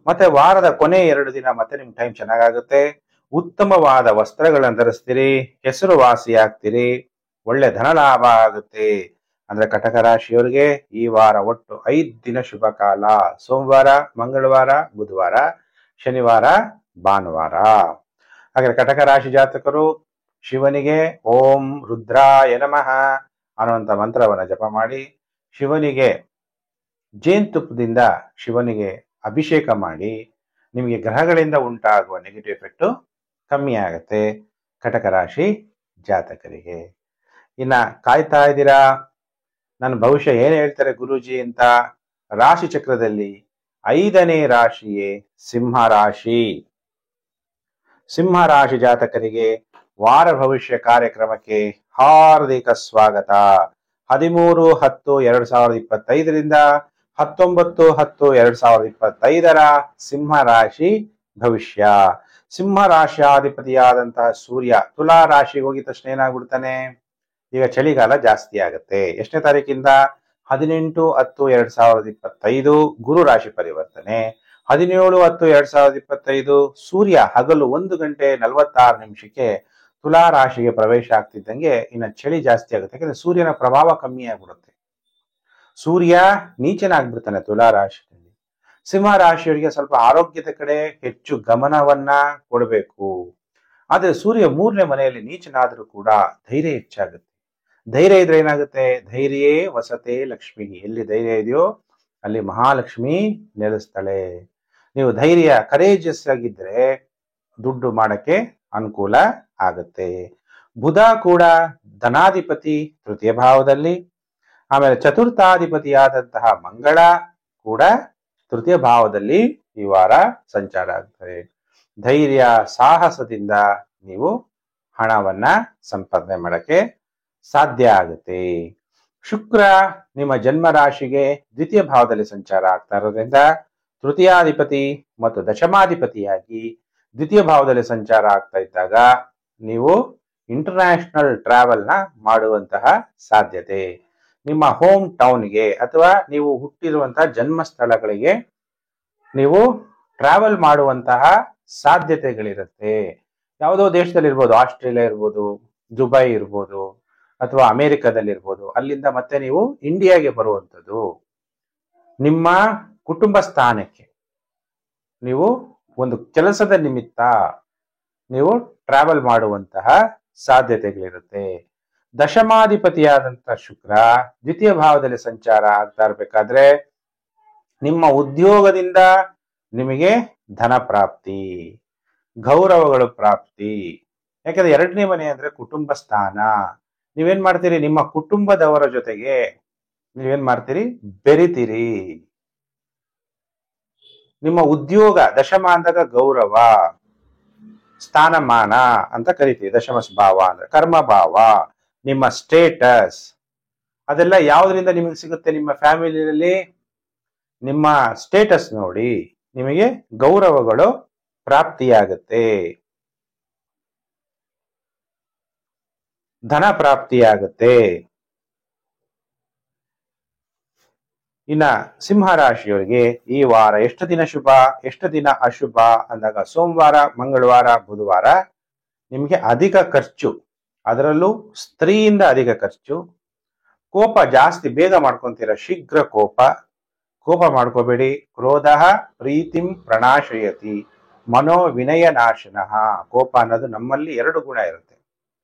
A: ಮತ್ತೆ ವಾರದ ಕೊನೆ 2 ದಿನ ಮತ್ತೆ ನಿಮ್ ಟೈಮ್ ಚೆನ್ನಾಗಾಗುತ್ತೆ. ಉತ್ತಮವಾದ ವಸ್ತ್ರಗಳನ್ನು ಧರಿಸ್ತೀರಿ, ಹೆಸರುವಾಸಿ ಆಗ್ತೀರಿ, ಒಳ್ಳೆ ಧನ ಲಾಭ ಆಗುತ್ತೆ. ಅಂದ್ರೆ ಕಟಕ ರಾಶಿಯವರಿಗೆ ಈ ವಾರ ಒಟ್ಟು 5 ದಿನ ಶುಭ ಕಾಲ. ಸೋಮವಾರ, ಮಂಗಳವಾರ, ಬುಧವಾರ, ಶನಿವಾರ, ಭಾನುವಾರ. ಹಾಗೆ ಕಟಕ ರಾಶಿ ಜಾತಕರು ಶಿವನಿಗೆ ಓಂ ರುದ್ರಾಯ ನಮಃ ಅನ್ನುವಂಥ ಮಂತ್ರವನ್ನ ಜಪ ಮಾಡಿ ಶಿವನಿಗೆ ಜೇನುತುಪ್ಪದಿಂದ ಶಿವನಿಗೆ ಅಭಿಷೇಕ ಮಾಡಿ ನಿಮಗೆ ಗ್ರಹಗಳಿಂದ ಉಂಟಾಗುವ ನೆಗೆಟಿವ್ ಎಫೆಕ್ಟ್ ಕಮ್ಮಿ ಆಗುತ್ತೆ ಕಟಕ ರಾಶಿ ಜಾತಕರಿಗೆ. ಇನ್ನ ಕಾಯ್ತಾ ಇದ್ದೀರಾ ನನ್ನ ಭವಿಷ್ಯ ಏನ್ ಹೇಳ್ತಾರೆ ಗುರೂಜಿ ಅಂತ? ರಾಶಿ ಚಕ್ರದಲ್ಲಿ 5ನೇ ರಾಶಿಯೇ ಸಿಂಹ ರಾಶಿ. ಸಿಂಹ ರಾಶಿ ಜಾತಕರಿಗೆ ವಾರ ಭವಿಷ್ಯ ಕಾರ್ಯಕ್ರಮಕ್ಕೆ ಹಾರ್ದಿಕ ಸ್ವಾಗತ. 13-10-2025 19-10-2025 ಸಿಂಹ ರಾಶಿ ಭವಿಷ್ಯ. ಸಿಂಹ ರಾಶಿಯಾಧಿಪತಿಯಾದಂತಹ ಸೂರ್ಯ ತುಲಾ ರಾಶಿಗೆ ಹೋಗಿದ ತಕ್ಷಣ ಏನಾಗ್ಬಿಡ್ತಾನೆ? ಈಗ ಚಳಿಗಾಲ ಜಾಸ್ತಿ ಆಗುತ್ತೆ. ಎಷ್ಟನೇ ತಾರೀಕಿಂದ? 18-10-2025 ಗುರು ರಾಶಿ ಪರಿವರ್ತನೆ. 17-10-2025 ಸೂರ್ಯ ಹಗಲು 1:46 ತುಲಾ ರಾಶಿಗೆ ಪ್ರವೇಶ ಆಗ್ತಿದ್ದಂಗೆ ಇನ್ನು ಚಳಿ ಜಾಸ್ತಿ ಆಗುತ್ತೆ. ಯಾಕಂದ್ರೆ ಸೂರ್ಯನ ಪ್ರಭಾವ ಕಮ್ಮಿ ಆಗ್ಬಿಡುತ್ತೆ. ಸೂರ್ಯ ನೀಚನಾಗ್ಬಿಡ್ತಾನೆ ತುಲಾ ರಾಶಿಯಲ್ಲಿ. ಸಿಂಹ ರಾಶಿಯವರಿಗೆ ಸ್ವಲ್ಪ ಆರೋಗ್ಯದ ಕಡೆ ಹೆಚ್ಚು ಗಮನವನ್ನ ಕೊಡಬೇಕು. ಆದ್ರೆ ಸೂರ್ಯ 3ನೇ ಮನೆಯಲ್ಲಿ ನೀಚನಾದ್ರೂ ಕೂಡ ಧೈರ್ಯ ಹೆಚ್ಚಾಗುತ್ತೆ. ಧೈರ್ಯ ಇದ್ರೆ ಏನಾಗುತ್ತೆ? ಧೈರ್ಯೇ ವಸತೆ ಲಕ್ಷ್ಮಿ. ಎಲ್ಲಿ ಧೈರ್ಯ ಇದೆಯೋ ಅಲ್ಲಿ ಮಹಾಲಕ್ಷ್ಮಿ ನೆಲೆಸ್ತಾಳೆ. ನೀವು ಧೈರ್ಯ ಕರೇಜಸ್ ಆಗಿದ್ರೆ ದುಡ್ಡು ಮಾಡಕ್ಕೆ ಅನುಕೂಲ ಆಗುತ್ತೆ. ಬುಧ ಕೂಡ ಧನಾಧಿಪತಿ ತೃತೀಯ ಭಾವದಲ್ಲಿ, ಆಮೇಲೆ ಚತುರ್ಥಾಧಿಪತಿಯಾದಂತಹ ಮಂಗಳ ಕೂಡ ತೃತೀಯ ಭಾವದಲ್ಲಿ ಈ ವಾರ ಸಂಚಾರ ಆಗ್ತದೆ. ಧೈರ್ಯ ಸಾಹಸದಿಂದ ನೀವು ಹಣವನ್ನ ಸಂಪಾದನೆ ಮಾಡಕ್ಕೆ ಸಾಧ್ಯ ಆಗುತ್ತೆ. ಶುಕ್ರ ನಿಮ್ಮ ಜನ್ಮ ರಾಶಿಗೆ ದ್ವಿತೀಯ ಭಾವದಲ್ಲಿ ಸಂಚಾರ ಆಗ್ತಾ ಇರೋದ್ರಿಂದ ತೃತೀಯಾಧಿಪತಿ ಮತ್ತು ದಶಮಾಧಿಪತಿಯಾಗಿ ದ್ವಿತೀಯ ಭಾವದಲ್ಲಿ ಸಂಚಾರ ಆಗ್ತಾ ಇದ್ದಾಗ ನೀವು ಇಂಟರ್ನ್ಯಾಷನಲ್ ಟ್ರಾವೆಲ್ನ ಮಾಡುವಂತಹ ಸಾಧ್ಯತೆ, ನಿಮ್ಮ ಹೋಮ್ ಟೌನ್ಗೆ ಅಥವಾ ನೀವು ಹುಟ್ಟಿರುವಂತಹ ಜನ್ಮ ಸ್ಥಳಗಳಿಗೆ ನೀವು ಟ್ರಾವೆಲ್ ಮಾಡುವಂತಹ ಸಾಧ್ಯತೆಗಳಿರುತ್ತೆ. ಯಾವುದೋ ದೇಶದಲ್ಲಿ ಇರ್ಬೋದು, ಆಸ್ಟ್ರೇಲಿಯಾ ಇರ್ಬೋದು, ದುಬೈ ಇರ್ಬೋದು, ಅಥವಾ ಅಮೆರಿಕದಲ್ಲಿ ಇರ್ಬೋದು. ಅಲ್ಲಿಂದ ಮತ್ತೆ ನೀವು ಇಂಡಿಯಾಗೆ ಬರುವಂಥದ್ದು, ನಿಮ್ಮ ಕುಟುಂಬ ಸ್ಥಾನಕ್ಕೆ ನೀವು ಒಂದು ಕೆಲಸದ ನಿಮಿತ್ತ ನೀವು ಟ್ರಾವೆಲ್ ಮಾಡುವಂತಹ ಸಾಧ್ಯತೆಗಳಿರುತ್ತೆ. ದಶಮಾಧಿಪತಿಯಾದಂತಹ ಶುಕ್ರ ದ್ವಿತೀಯ ಭಾವದಲ್ಲಿ ಸಂಚಾರ ಆಗ್ತಾ ಇರ್ಬೇಕಾದ್ರೆ ನಿಮ್ಮ ಉದ್ಯೋಗದಿಂದ ನಿಮಗೆ ಧನ ಪ್ರಾಪ್ತಿ, ಗೌರವಗಳು ಪ್ರಾಪ್ತಿ. ಯಾಕಂದ್ರೆ 2ನೇ ಮನೆ ಅಂದ್ರೆ ಕುಟುಂಬ ಸ್ಥಾನ. ನೀವೇನ್ ಮಾಡ್ತೀರಿ? ನಿಮ್ಮ ಕುಟುಂಬದವರ ಜೊತೆಗೆ ನೀವೇನ್ ಮಾಡ್ತೀರಿ? ಬೆರಿತೀರಿ. ನಿಮ್ಮ ಉದ್ಯೋಗ ದಶಮ ಅಂದಾಗ ಗೌರವ, ಸ್ಥಾನಮಾನ ಅಂತ ಕರಿತೀವಿ. ದಶಮ ಭಾವ ಅಂದ್ರೆ ಕರ್ಮ ಭಾವ, ನಿಮ್ಮ ಸ್ಟೇಟಸ್, ಅದೆಲ್ಲ ಯಾವುದರಿಂದ ನಿಮಗೆ ಸಿಗುತ್ತೆ? ನಿಮ್ಮ ಫ್ಯಾಮಿಲಿಯಲ್ಲಿ ನಿಮ್ಮ ಸ್ಟೇಟಸ್ ನೋಡಿ ನಿಮಗೆ ಗೌರವಗಳು ಪ್ರಾಪ್ತಿಯಾಗುತ್ತೆ, ಧನ ಪ್ರಾಪ್ತಿಯಾಗುತ್ತೆ. ಇನ್ನ ಸಿಂಹ ರಾಶಿಯವರಿಗೆ ಈ ವಾರ ಎಷ್ಟು ದಿನ ಶುಭ, ಎಷ್ಟು ದಿನ ಅಶುಭ ಅಂದಾಗ ಸೋಮವಾರ, ಮಂಗಳವಾರ, ಬುಧವಾರ ನಿಮಗೆ ಅಧಿಕ ಖರ್ಚು, ಅದರಲ್ಲೂ ಸ್ತ್ರೀಯಿಂದ ಅಧಿಕ ಖರ್ಚು. ಕೋಪ ಜಾಸ್ತಿ ಬೇಗ ಮಾಡ್ಕೊಂತೀರ, ಶೀಘ್ರ ಕೋಪ ಮಾಡ್ಕೋಬೇಡಿ. ಕ್ರೋಧ ಪ್ರೀತಿಂ ಪ್ರಣಾಶಯತಿ ಮನೋ ವಿನಯ ನಾಶನಃ. ಕೋಪ ಅನ್ನೋದು ನಮ್ಮಲ್ಲಿ 2 ಗುಣ ಇರುತ್ತೆ.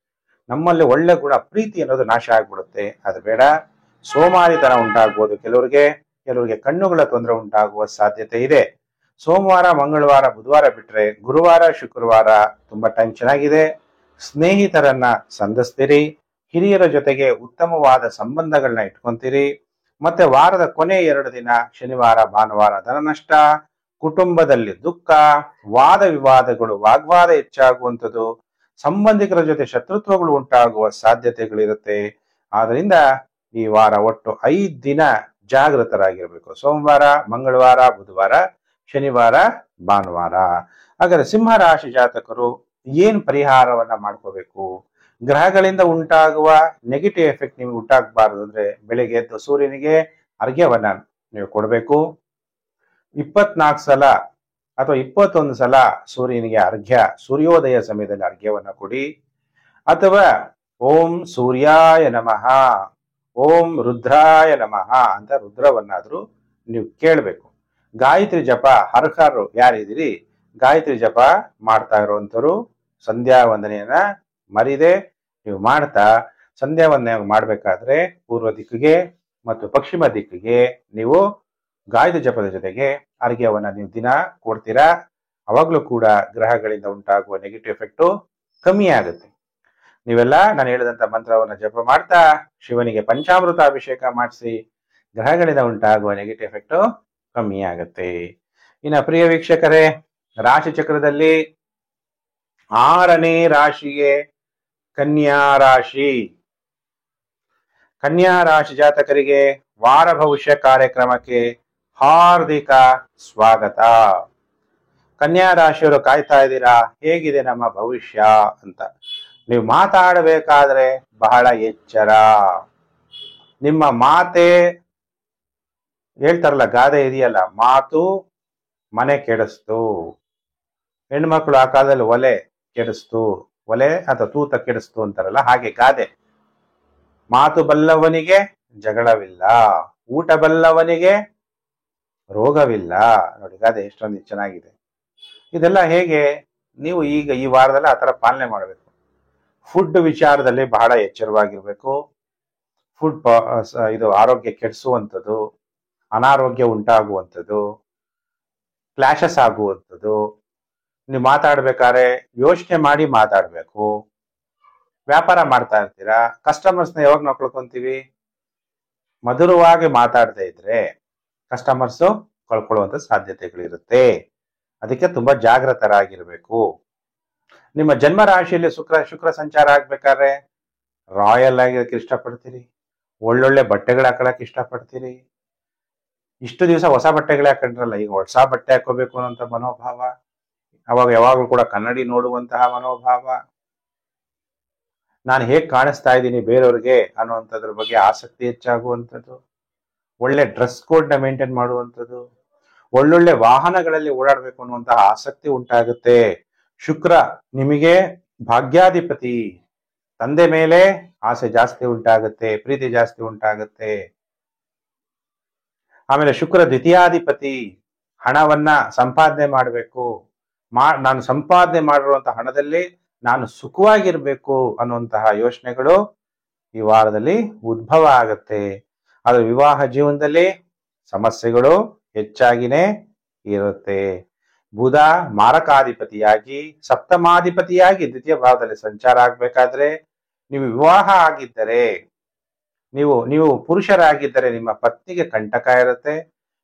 A: ನಮ್ಮಲ್ಲಿ ಒಳ್ಳೆ ಗುಣ ಪ್ರೀತಿ ಅನ್ನೋದು ನಾಶ ಆಗ್ಬಿಡುತ್ತೆ, ಅದು ಬೇಡ. ಸೋಮಾರಿತನ ಉಂಟಾಗ್ಬೋದು ಕೆಲವರಿಗೆ ಕಣ್ಣುಗಳ ತೊಂದರೆ ಉಂಟಾಗುವ ಸಾಧ್ಯತೆ ಇದೆ. ಸೋಮವಾರ, ಮಂಗಳವಾರ, ಬುಧವಾರ ಬಿಟ್ರೆ ಗುರುವಾರ, ಶುಕ್ರವಾರ ತುಂಬಾ ಟೈಮ್ ಚೆನ್ನಾಗಿದೆ. ಸ್ನೇಹಿತರನ್ನ ಸಂಧಿಸ್ತೀರಿ, ಹಿರಿಯರ ಜೊತೆಗೆ ಉತ್ತಮವಾದ ಸಂಬಂಧಗಳನ್ನ ಇಟ್ಕೊಂತೀರಿ. ಮತ್ತೆ ವಾರದ ಕೊನೆ 2 ದಿನ ಶನಿವಾರ, ಭಾನುವಾರ ಧನ ನಷ್ಟ, ಕುಟುಂಬದಲ್ಲಿ ದುಃಖ, ವಾದ ವಿವಾದಗಳು, ವಾಗ್ವಾದ ಹೆಚ್ಚಾಗುವಂಥದ್ದು, ಸಂಬಂಧಿಕರ ಜೊತೆ ಶತ್ರುತ್ವಗಳು ಉಂಟಾಗುವ ಸಾಧ್ಯತೆಗಳಿರುತ್ತೆ. ಆದ್ರಿಂದ ಈ ವಾರ ಒಟ್ಟು 5 ದಿನ ಜಾಗೃತರಾಗಿರ್ಬೇಕು. ಸೋಮವಾರ, ಮಂಗಳವಾರ, ಬುಧವಾರ, ಶನಿವಾರ, ಭಾನುವಾರ. ಹಾಗಾದ್ರೆ ಸಿಂಹ ರಾಶಿ ಜಾತಕರು ಏನ್ ಪರಿಹಾರವನ್ನ ಮಾಡ್ಕೋಬೇಕು? ಗ್ರಹಗಳಿಂದ ಉಂಟಾಗುವ ನೆಗೆಟಿವ್ ಎಫೆಕ್ಟ್ ನಿಮ್ಗೆ ಉಂಟಾಗಬಾರದು ಅಂದ್ರೆ ಬೆಳಿಗ್ಗೆ ಎದ್ದು ಸೂರ್ಯನಿಗೆ ಅರ್ಘ್ಯವನ್ನ ನೀವು ಕೊಡಬೇಕು. 24 ಸಲ ಅಥವಾ 21 ಸಲ ಸೂರ್ಯನಿಗೆ ಸೂರ್ಯೋದಯ ಸಮಯದಲ್ಲಿ ಅರ್ಘ್ಯವನ್ನ ಕೊಡಿ. ಅಥವಾ ಓಂ ಸೂರ್ಯಾಯ ನಮಃ, ಓಂ ರುದ್ರಾಯ ನಮಃ ಅಂತ ರುದ್ರವನ್ನಾದ್ರೂ ನೀವು ಕೇಳಬೇಕು. ಗಾಯತ್ರಿ ಜಪ ಹರ್ಹರು ಯಾರಿದ್ದೀರಿ, ಗಾಯತ್ರಿ ಜಪ ಮಾಡ್ತಾ ಇರುವಂತರು ಸಂಧ್ಯಾ ವಂದನೆಯನ್ನ ಮರಿದೆ ನೀವು ಮಾಡ್ತಾ, ಸಂಧ್ಯಾ ವಂದನೆ ಮಾಡ್ಬೇಕಾದ್ರೆ ಪೂರ್ವ ದಿಕ್ಕಿಗೆ ಮತ್ತು ಪಶ್ಚಿಮ ದಿಕ್ಕಿಗೆ ನೀವು ಗಾಯತ್ರಿ ಜಪದ ಜೊತೆಗೆ ಅರ್ಘ್ಯವನ್ನ ನೀವು ದಿನ ಕೊಡ್ತೀರಾ. ಅವಾಗ್ಲೂ ಕೂಡ ಗ್ರಹಗಳಿಂದ ಉಂಟಾಗುವ ನೆಗೆಟಿವ್ ಎಫೆಕ್ಟು ಕಮ್ಮಿ ಆಗುತ್ತೆ. ನೀವೆಲ್ಲ ನಾನು ಹೇಳಿದಂತ ಮಂತ್ರವನ್ನ ಜಪ ಮಾಡ್ತಾ ಶಿವನಿಗೆ ಪಂಚಾಮೃತ ಅಭಿಷೇಕ ಮಾಡಿಸಿ, ಗ್ರಹಗಳಿಂದ ಉಂಟಾಗುವ ನೆಗೆಟಿವ್ ಎಫೆಕ್ಟ್ ಕಮ್ಮಿ ಆಗುತ್ತೆ. ಇನ್ನು ಪ್ರಿಯ ವೀಕ್ಷಕರೇ, ರಾಶಿ ಚಕ್ರದಲ್ಲಿ 6ನೇ ರಾಶಿಗೆ ಕನ್ಯಾ ರಾಶಿ. ಕನ್ಯಾ ರಾಶಿ ಜಾತಕರಿಗೆ ವಾರ ಭವಿಷ್ಯ ಕಾರ್ಯಕ್ರಮಕ್ಕೆ ಹಾರ್ದಿಕ ಸ್ವಾಗತ. ಕನ್ಯಾ ರಾಶಿಯವರು ಕಾಯ್ತಾ ಇದ್ದೀರಾ ಹೇಗಿದೆ ನಮ್ಮ ಭವಿಷ್ಯ ಅಂತ. ನೀವು ಮಾತಾಡಬೇಕಾದ್ರೆ ಬಹಳ ಎಚ್ಚರ. ನಿಮ್ಮ ಮಾತೆ ಹೇಳ್ತಾರಲ್ಲ, ಗಾದೆ ಇದೆಯಲ್ಲ, ಮಾತು ಮನೆ ಕೆಡಿಸ್ತು, ಹೆಣ್ಮಕ್ಳು ಆ ಕಾಲದಲ್ಲಿ ಒಲೆ ಕೆಡಿಸ್ತು, ಒಲೆ ಅಥವಾ ತೂತ ಕೆಡಿಸ್ತು ಅಂತಾರಲ್ಲ, ಹಾಗೆ ಗಾದೆ. ಮಾತು ಬಲ್ಲವನಿಗೆ ಜಗಳವಿಲ್ಲ, ಊಟ ಬಲ್ಲವನಿಗೆ ರೋಗವಿಲ್ಲ. ನೋಡಿ ಗಾದೆ ಎಷ್ಟೊಂದು ಚೆನ್ನಾಗಿದೆ. ಇದೆಲ್ಲ ಹೇಗೆ ನೀವು ಈಗ ಈ ವಾರದಲ್ಲಿ ಆ ತರ ಪಾಲನೆ ಮಾಡಬೇಕು. ಫುಡ್ ವಿಚಾರದಲ್ಲಿ ಬಹಳ ಎಚ್ಚರವಾಗಿರ್ಬೇಕು. ಫುಡ್ ಇದು ಆರೋಗ್ಯ ಕೆಡಿಸುವಂಥದ್ದು, ಅನಾರೋಗ್ಯ ಉಂಟಾಗುವಂಥದ್ದು, ಕ್ಲಾಶಸ್ ಆಗುವಂಥದ್ದು. ನೀವು ಮಾತಾಡ್ಬೇಕಾದ್ರೆ ಯೋಚನೆ ಮಾಡಿ ಮಾತಾಡ್ಬೇಕು. ವ್ಯಾಪಾರ ಮಾಡ್ತಾ ಇರ್ತೀರಾ, ಕಸ್ಟಮರ್ಸ್ನ ಯಾವಾಗ ನಾವು ಕಳ್ಕೊಂತೀವಿ? ಮಧುರವಾಗಿ ಮಾತಾಡದೇ ಇದ್ರೆ ಕಸ್ಟಮರ್ಸು ಕಳ್ಕೊಳ್ಳುವಂತ ಸಾಧ್ಯತೆಗಳಿರುತ್ತೆ. ಅದಕ್ಕೆ ತುಂಬಾ ಜಾಗೃತರಾಗಿರ್ಬೇಕು. ನಿಮ್ಮ ಜನ್ಮ ರಾಶಿಯಲ್ಲಿ ಶುಕ್ರ ಸಂಚಾರ ಆಗ್ಬೇಕಾದ್ರೆ ರಾಯಲ್ ಆಗಿರೋಕೆ ಇಷ್ಟಪಡ್ತೀರಿ, ಒಳ್ಳೊಳ್ಳೆ ಬಟ್ಟೆಗಳು ಹಾಕೊಳಕ್ ಇಷ್ಟಪಡ್ತೀರಿ. ಇಷ್ಟು ದಿವಸ ಹೊಸ ಬಟ್ಟೆಗಳೇ ಹಾಕೊಂಡ್ರಲ್ಲ, ಈಗ ಹೊಸ ಬಟ್ಟೆ ಹಾಕೋಬೇಕು ಅನ್ನೋಂಥ ಮನೋಭಾವ, ಅವಾಗ ಯಾವಾಗಲೂ ಕೂಡ ಕನ್ನಡಿ ನೋಡುವಂತಹ ಮನೋಭಾವ, ನಾನು ಹೇಗೆ ಕಾಣಿಸ್ತಾ ಇದ್ದೀನಿ ಬೇರೆಯವ್ರಿಗೆ ಅನ್ನುವಂಥದ್ರ ಬಗ್ಗೆ ಆಸಕ್ತಿ ಹೆಚ್ಚಾಗುವಂಥದ್ದು, ಒಳ್ಳೆ ಡ್ರೆಸ್ ಕೋಡ್ ನ ಮೇಂಟೈನ್ ಮಾಡುವಂಥದ್ದು, ಒಳ್ಳೊಳ್ಳೆ ವಾಹನಗಳಲ್ಲಿ ಓಡಾಡಬೇಕು ಅನ್ನುವಂತಹ ಆಸಕ್ತಿ ಉಂಟಾಗುತ್ತೆ. ಶುಕ್ರ ನಿಮಗೆ ಭಾಗ್ಯಾಧಿಪತಿ, ತಂದೆ ಮೇಲೆ ಆಸೆ ಜಾಸ್ತಿ ಉಂಟಾಗುತ್ತೆ, ಪ್ರೀತಿ ಜಾಸ್ತಿ ಉಂಟಾಗುತ್ತೆ. ಆಮೇಲೆ ಶುಕ್ರ ದ್ವಿತೀಯಾಧಿಪತಿ, ಹಣವನ್ನ ಸಂಪಾದನೆ ಮಾಡಬೇಕು, ನಾನು ಸಂಪಾದನೆ ಮಾಡಿರುವಂತಹ ಹಣದಲ್ಲಿ ನಾನು ಸುಖವಾಗಿರ್ಬೇಕು ಅನ್ನುವಂತಹ ಯೋಚನೆಗಳು ಈ ವಾರದಲ್ಲಿ ಉದ್ಭವ ಆಗತ್ತೆ. ಆದ್ರೆ ವಿವಾಹ ಜೀವನದಲ್ಲಿ ಸಮಸ್ಯೆಗಳು ಹೆಚ್ಚಾಗಿನೇ ಇರುತ್ತೆ. ಬುಧ ಮಾರಕಾಧಿಪತಿಯಾಗಿ ಸಪ್ತಮಾಧಿಪತಿಯಾಗಿ ದ್ವಿತೀಯ ಭಾವದಲ್ಲಿ ಸಂಚಾರ ಆಗ್ಬೇಕಾದ್ರೆ, ನೀವು ವಿವಾಹ ಆಗಿದ್ದರೆ, ನೀವು ಪುರುಷರಾಗಿದ್ದರೆ ನಿಮ್ಮ ಪತ್ನಿಗೆ ಕಂಟಕ ಇರುತ್ತೆ.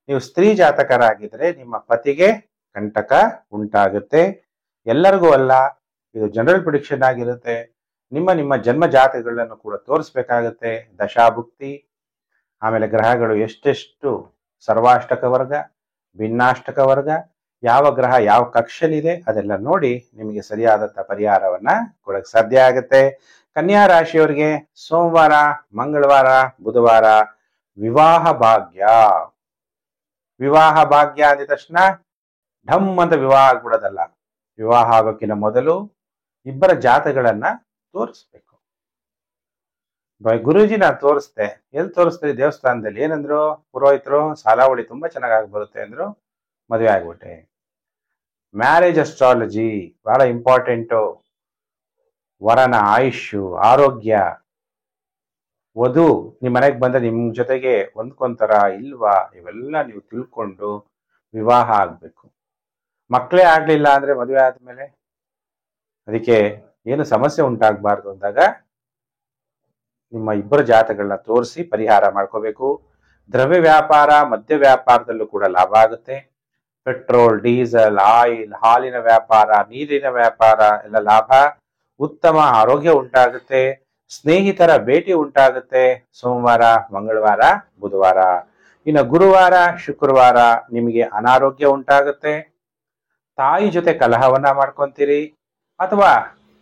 A: ನೀವು ಸ್ತ್ರೀ ಜಾತಕರಾಗಿದ್ದರೆ ನಿಮ್ಮ ಪತಿಗೆ ಕಂಟಕ ಉಂಟಾಗುತ್ತೆ. ಎಲ್ಲರಿಗೂ ಅಲ್ಲ, ಇದು ಜನರಲ್ ಪ್ರಿಡಿಕ್ಷನ್ ಆಗಿರುತ್ತೆ. ನಿಮ್ಮ ಜನ್ಮ ಜಾತಕಗಳನ್ನು ಕೂಡ ತೋರಿಸ್ಬೇಕಾಗತ್ತೆ. ದಶಾಭುಕ್ತಿ, ಆಮೇಲೆ ಗ್ರಹಗಳು ಎಷ್ಟೆಷ್ಟು ಸರ್ವಾಷ್ಟಕ ವರ್ಗ, ಭಿನ್ನಾಷ್ಟಕ ವರ್ಗ, ಯಾವ ಗ್ರಹ ಯಾವ ಕಕ್ಷೆಲಿದೆ ಅದೆಲ್ಲ ನೋಡಿ ನಿಮಗೆ ಸರಿಯಾದಂತ ಪರಿಹಾರವನ್ನ ಕೊಡಕ್ಕೆ ಸಾಧ್ಯ ಆಗುತ್ತೆ. ಕನ್ಯಾ ರಾಶಿಯವರಿಗೆ ಸೋಮವಾರ, ಮಂಗಳವಾರ, ಬುಧವಾರ ವಿವಾಹ ಭಾಗ್ಯ. ವಿವಾಹ ಭಾಗ್ಯ ಅಂದ ತಕ್ಷಣ ಢಮ್ ಅಂತ ವಿವಾಹ ಆಗ್ಬಿಡೋದಲ್ಲ. ವಿವಾಹ ಆಗೋಕ್ಕಿಂತ ಮೊದಲು ಇಬ್ಬರ ಜಾತಗಳನ್ನ ತೋರಿಸ್ಬೇಕು. ಗುರೂಜಿ ನಾನು ತೋರಿಸ್ದೆ. ಎಲ್ಲಿ ತೋರಿಸ್ತೀರಿ? ದೇವಸ್ಥಾನದಲ್ಲಿ. ಏನಂದ್ರು ಪುರೋಹಿತರು? ಸಾಲಾವಳಿ ತುಂಬಾ ಚೆನ್ನಾಗಿ ಬರುತ್ತೆ ಅಂದ್ರು, ಮದುವೆ ಆಗ್ಬಿಟ್ಟೆ. ಮ್ಯಾರೇಜ್ ಅಸ್ಟ್ರಾಲಜಿ ಬಹಳ ಇಂಪಾರ್ಟೆಂಟು. ವರನ ಆಯುಷ್ಯು, ಆರೋಗ್ಯ, ವಧು ನಿಮ್ ಮನೆಗೆ ಬಂದ್ರೆ ನಿಮ್ ಜೊತೆಗೆ ಹೊಂದ್ಕೊಂತಾರ ಇಲ್ವಾ ಇವೆಲ್ಲ ನೀವು ತಿಳ್ಕೊಂಡು ವಿವಾಹ ಆಗ್ಬೇಕು. ಮಕ್ಕಳೇ ಆಗ್ಲಿಲ್ಲ ಅಂದ್ರೆ ಮದುವೆ ಆದ್ಮೇಲೆ ಅದಕ್ಕೆ ಏನು ಸಮಸ್ಯೆ ಉಂಟಾಗಬಾರ್ದು ಅಂದಾಗ ನಿಮ್ಮ ಇಬ್ಬರ ಜಾತಗಳನ್ನ ತೋರಿಸಿ ಪರಿಹಾರ ಮಾಡ್ಕೋಬೇಕು. ದ್ರವ್ಯ ವ್ಯಾಪಾರ, ಮದ್ಯ ವ್ಯಾಪಾರದಲ್ಲೂ ಕೂಡ ಲಾಭ ಆಗುತ್ತೆ. ಪೆಟ್ರೋಲ್, ಡೀಸೆಲ್, ಆಯಿಲ್, ಹಾಲಿನ ವ್ಯಾಪಾರ, ನೀರಿನ ವ್ಯಾಪಾರ ಎಲ್ಲ ಲಾಭ. ಉತ್ತಮ ಆರೋಗ್ಯ ಉಂಟಾಗುತ್ತೆ. ಸ್ನೇಹಿತರ ಭೇಟಿ ಉಂಟಾಗುತ್ತೆ ಸೋಮವಾರ, ಮಂಗಳವಾರ, ಬುಧವಾರ. ಇನ್ನು ಗುರುವಾರ, ಶುಕ್ರವಾರ ನಿಮಗೆ ಅನಾರೋಗ್ಯ ಉಂಟಾಗುತ್ತೆ. ತಾಯಿ ಜೊತೆ ಕಲಹವನ್ನ ಮಾಡ್ಕೊಂತೀರಿ, ಅಥವಾ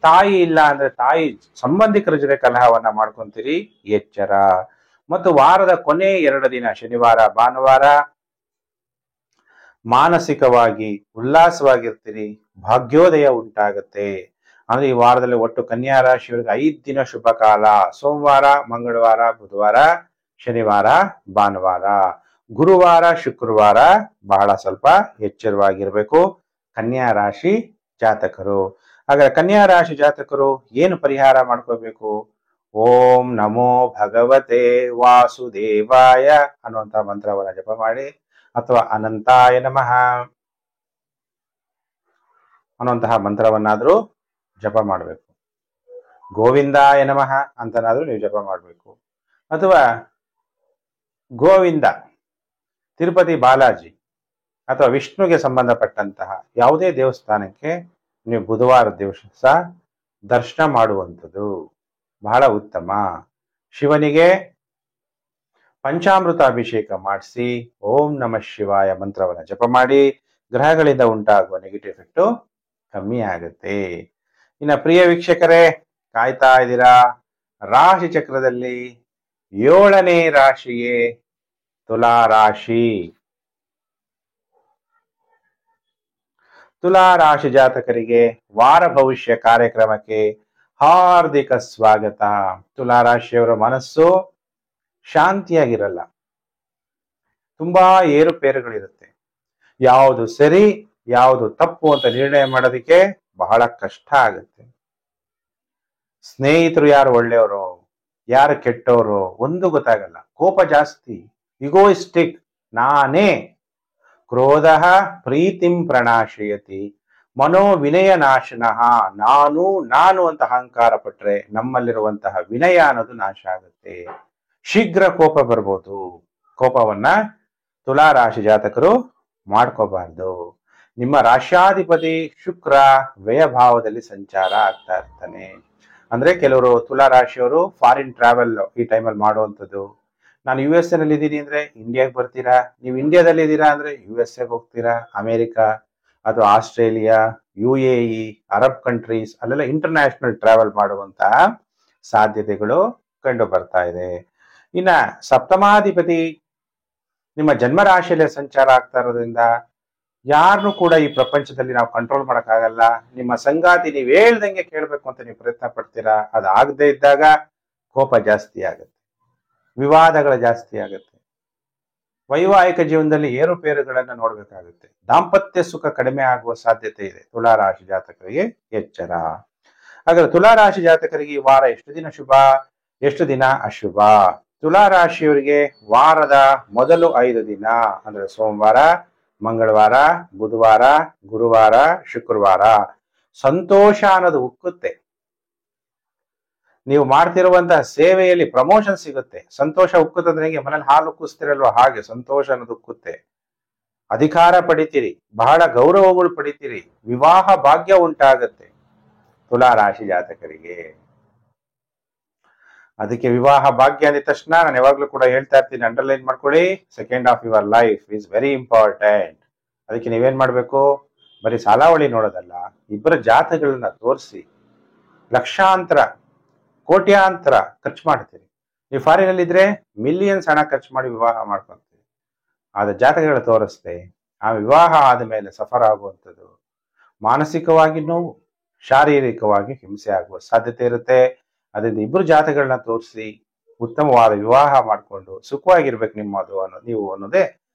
A: ತಾಯಿ ಇಲ್ಲ ಅಂದ್ರೆ ತಾಯಿ ಸಂಬಂಧಿಕರ ಜೊತೆ ಕಲಹವನ್ನ ಮಾಡ್ಕೊಂತೀರಿ, ಎಚ್ಚರ. ಮತ್ತು ವಾರದ ಕೊನೆ 2 ದಿನ ಶನಿವಾರ, ಭಾನುವಾರ ಮಾನಸಿಕವಾಗಿ ಉಲ್ಲಾಸವಾಗಿರ್ತೀರಿ, ಭಾಗ್ಯೋದಯ ಉಂಟಾಗುತ್ತೆ. ಅಂದ್ರೆ ಈ ವಾರದಲ್ಲಿ ಒಟ್ಟು ಕನ್ಯಾ ರಾಶಿಯವರಿಗೆ 5 ದಿನ ಶುಭ ಕಾಲ. ಸೋಮವಾರ, ಮಂಗಳವಾರ, ಬುಧವಾರ, ಶನಿವಾರ, ಭಾನುವಾರ. ಗುರುವಾರ, ಶುಕ್ರವಾರ ಬಹಳ ಸ್ವಲ್ಪ ಎಚ್ಚರವಾಗಿರ್ಬೇಕು ಕನ್ಯಾ ರಾಶಿ ಜಾತಕರು. ಹಾಗಾದ್ರೆ ಕನ್ಯಾ ರಾಶಿ ಜಾತಕರು ಏನು ಪರಿಹಾರ ಮಾಡ್ಕೋಬೇಕು? ಓಂ ನಮೋ ಭಗವತೆ ವಾಸುದೇವಾಯ ಅನ್ನುವಂತ ಮಂತ್ರವನ್ನ ಜಪ ಮಾಡಿ, ಅಥವಾ ಅನಂತಾಯ ನಮಃ ಅನ್ನುವಂತಹ ಮಂತ್ರವನ್ನಾದ್ರೂ ಜಪ ಮಾಡಬೇಕು. ಗೋವಿಂದಾಯ ನಮಃ ಅಂತನಾದ್ರೂ ನೀವು ಜಪ ಮಾಡಬೇಕು. ಅಥವಾ ಗೋವಿಂದ, ತಿರುಪತಿ ಬಾಲಾಜಿ ಅಥವಾ ವಿಷ್ಣುಗೆ ಸಂಬಂಧಪಟ್ಟಂತಹ ಯಾವುದೇ ದೇವಸ್ಥಾನಕ್ಕೆ ನೀವು ಬುಧವಾರ ದಿವಸ ದರ್ಶನ ಮಾಡುವಂಥದ್ದು ಬಹಳ ಉತ್ತಮ. ಶಿವನಿಗೆ ಪಂಚಾಮೃತ ಅಭಿಷೇಕ ಮಾಡಿಸಿ ಓಂ ನಮಃ ಶಿವಾಯ ಮಂತ್ರವನ್ನ ಜಪ ಮಾಡಿ, ಗ್ರಹಗಳಿಂದ ಉಂಟಾಗುವ ನೆಗೆಟಿವ್ ಎಫೆಕ್ಟು ಕಮ್ಮಿ ಆಗುತ್ತೆ. ಇನ್ನು ಪ್ರಿಯ ವೀಕ್ಷಕರೇ, ಕಾಯ್ತಾ ಇದ್ದೀರಾ? ರಾಶಿ ಚಕ್ರದಲ್ಲಿ 7ನೇ ರಾಶಿಯೇ ತುಲಾ ರಾಶಿ. ತುಲಾ ರಾಶಿ ಜಾತಕರಿಗೆ ವಾರ ಭವಿಷ್ಯ ಕಾರ್ಯಕ್ರಮಕ್ಕೆ ಹಾರ್ದಿಕ ಸ್ವಾಗತ. ತುಲಾ ರಾಶಿಯವರ ಮನಸ್ಸು ಶಾಂತಿಯಾಗಿರಲ್ಲ, ತುಂಬಾ ಏರುಪೇರುಗಳಿರುತ್ತೆ. ಯಾವುದು ಸರಿ ಯಾವುದು ತಪ್ಪು ಅಂತ ನಿರ್ಣಯ ಮಾಡೋದಕ್ಕೆ ಬಹಳ ಕಷ್ಟ ಆಗುತ್ತೆ. ಸ್ನೇಹಿತರು ಯಾರು ಒಳ್ಳೆಯವರು ಯಾರು ಕೆಟ್ಟವರು ಒಂದು ಗೊತ್ತಾಗಲ್ಲ. ಕೋಪ ಜಾಸ್ತಿ, ಇಗೋಯಿಸ್ಟಿಕ್, ನಾನೇ. ಕ್ರೋಧ ಪ್ರೀತಿಂ ಪ್ರಣಾಶಯತಿ, ಮನೋವಿನಯ ನಾಶನಃ. ನಾನು ನಾನು ಅಂತ ಅಹಂಕಾರ ಪಟ್ರೆ ನಮ್ಮಲ್ಲಿರುವಂತಹ ವಿನಯ ಅನ್ನೋದು ನಾಶ ಆಗುತ್ತೆ. ಶೀಘ್ರ ಕೋಪ ಬರ್ಬೋದು. ಕೋಪವನ್ನ ತುಲಾ ರಾಶಿ ಜಾತಕರು ಮಾಡ್ಕೋಬಾರ್ದು. ನಿಮ್ಮ ರಾಶ್ಯಾಧಿಪತಿ ಶುಕ್ರ ವ್ಯಯಭಾವದಲ್ಲಿ ಸಂಚಾರ ಆಗ್ತಾ ಇರ್ತಾನೆ. ಅಂದ್ರೆ ಕೆಲವರು ತುಲಾ ರಾಶಿಯವರು ಫಾರಿನ್ ಟ್ರಾವೆಲ್ ಈ ಟೈಮಲ್ಲಿ ಮಾಡುವಂಥದ್ದು. ನಾನು ಯು ಎಸ್ ನಲ್ಲಿ ಇದ್ದೀನಿ ಅಂದ್ರೆ ಇಂಡಿಯಾಗೆ ಬರ್ತೀರಾ, ನೀವು ಇಂಡಿಯಾದಲ್ಲಿ ಇದ್ದೀರಾ ಅಂದ್ರೆ ಯು ಎಸ್ ಎಗೆ ಹೋಗ್ತೀರಾ, ಅಮೆರಿಕಾ ಅಥವಾ ಆಸ್ಟ್ರೇಲಿಯಾ, UAE, ಅರಬ್ ಕಂಟ್ರೀಸ್, ಅಲ್ಲೆಲ್ಲ ಇಂಟರ್ನ್ಯಾಷನಲ್ ಟ್ರಾವೆಲ್ ಮಾಡುವಂತಹ ಸಾಧ್ಯತೆಗಳು ಕಂಡು ಬರ್ತಾ ಇದೆ. ಇನ್ನ ಸಪ್ತಮಾಧಿಪತಿ ನಿಮ್ಮ ಜನ್ಮ ರಾಶಿಯಲ್ಲಿ ಸಂಚಾರ ಆಗ್ತಾ ಇರೋದ್ರಿಂದ ಯಾರನ್ನು ಕೂಡ ಈ ಪ್ರಪಂಚದಲ್ಲಿ ನಾವು ಕಂಟ್ರೋಲ್ ಮಾಡೋಕ್ಕಾಗಲ್ಲ. ನಿಮ್ಮ ಸಂಗಾತಿ ನೀವು ಹೇಳ್ದಂಗೆ ಕೇಳಬೇಕು ಅಂತ ನೀವು ಪ್ರಯತ್ನ ಪಡ್ತೀರಾ, ಅದಾಗದೇ ಇದ್ದಾಗ ಕೋಪ ಜಾಸ್ತಿ ಆಗುತ್ತೆ, ವಿವಾದಗಳು ಜಾಸ್ತಿ ಆಗುತ್ತೆ. ವೈವಾಹಿಕ ಜೀವನದಲ್ಲಿ ಏರುಪೇರುಗಳನ್ನು ನೋಡ್ಬೇಕಾಗುತ್ತೆ. ದಾಂಪತ್ಯ ಸುಖ ಕಡಿಮೆ ಆಗುವ ಸಾಧ್ಯತೆ ಇದೆ. ತುಲಾ ರಾಶಿ ಜಾತಕರಿಗೆ ಎಚ್ಚರ. ಹಾಗಾದ್ರೆ ತುಲಾ ರಾಶಿ ಜಾತಕರಿಗೆ ಈ ವಾರ ಎಷ್ಟು ದಿನ ಶುಭ, ಎಷ್ಟು ದಿನ ಅಶುಭ? ತುಲಾ ರಾಶಿಯವರಿಗೆ ವಾರದ ಮೊದಲು 5 ದಿನ ಅಂದ್ರೆ ಸೋಮವಾರ, ಮಂಗಳವಾರ, ಬುಧವಾರ, ಗುರುವಾರ, ಶುಕ್ರವಾರ ಸಂತೋಷ ಅನ್ನೋದು ಉಕ್ಕುತ್ತೆ. ನೀವು ಮಾಡ್ತಿರುವಂತಹ ಸೇವೆಯಲ್ಲಿ ಪ್ರಮೋಷನ್ ಸಿಗುತ್ತೆ. ಸಂತೋಷ ಉಕ್ಕುತ್ತಂದ್ರೆ ಹೇಗೆ ಮನೇಲಿ ಹಾಲು ಉಕ್ಕಿಸ್ತಿರಲ್ವ, ಹಾಗೆ ಸಂತೋಷ ಅನ್ನೋದು ಉಕ್ಕುತ್ತೆ. ಅಧಿಕಾರ ಪಡಿತೀರಿ, ಬಹಳ ಗೌರವಗಳು ಪಡಿತೀರಿ, ವಿವಾಹ ಭಾಗ್ಯ ಉಂಟಾಗತ್ತೆ ತುಲಾ ರಾಶಿ ಜಾತಕರಿಗೆ. ಅದಕ್ಕೆ ವಿವಾಹ ಭಾಗ್ಯ ಅಂದ ತಕ್ಷಣ ನಾನು ಯಾವಾಗ್ಲೂ ಕೂಡ ಹೇಳ್ತಾ ಇರ್ತೀನಿ, ಅಂಡರ್ಲೈನ್ ಮಾಡ್ಕೊಳ್ಳಿ, second half your life is very important. ಅದಕ್ಕೆ ನೀವೇನ್ ಮಾಡ್ಬೇಕು, ಬರೀ ಸಾಲಾವಳಿ ನೋಡೋದಲ್ಲ, ಇಬ್ಬರ ಜಾತಕಗಳನ್ನ ತೋರಿಸಿ ಲಕ್ಷಾಂತರ ಕೋಟ್ಯಾಂತರ ಖರ್ಚು ಮಾಡ್ತೀರಿ. ನೀವು ಫಾರಿನಲ್ಲಿ ಇದ್ರೆ ಮಿಲಿಯನ್ಸ್ ಹಣ ಖರ್ಚು ಮಾಡಿ ವಿವಾಹ ಮಾಡ್ಕೊಂತೀರಿ. ಆದ ಜಾತಕಗಳು ತೋರಿಸ್ತೆ ಆ ವಿವಾಹ ಆದ ಮೇಲೆ ಸಫರ್ ಆಗುವಂಥದ್ದು, ಮಾನಸಿಕವಾಗಿ ನೋವು, ಶಾರೀರಿಕವಾಗಿ ಹಿಂಸೆ ಆಗುವ ಸಾಧ್ಯತೆ ಇರುತ್ತೆ. ಅದರಿಂದ ಇಬ್ಬರು ಜಾತಕಗಳನ್ನ ತೋರಿಸಿ ಉತ್ತಮವಾದ ವಿವಾಹ ಮಾಡಿಕೊಂಡು ಸುಖವಾಗಿರ್ಬೇಕು ನೀವು ಅನ್ನೋದೇ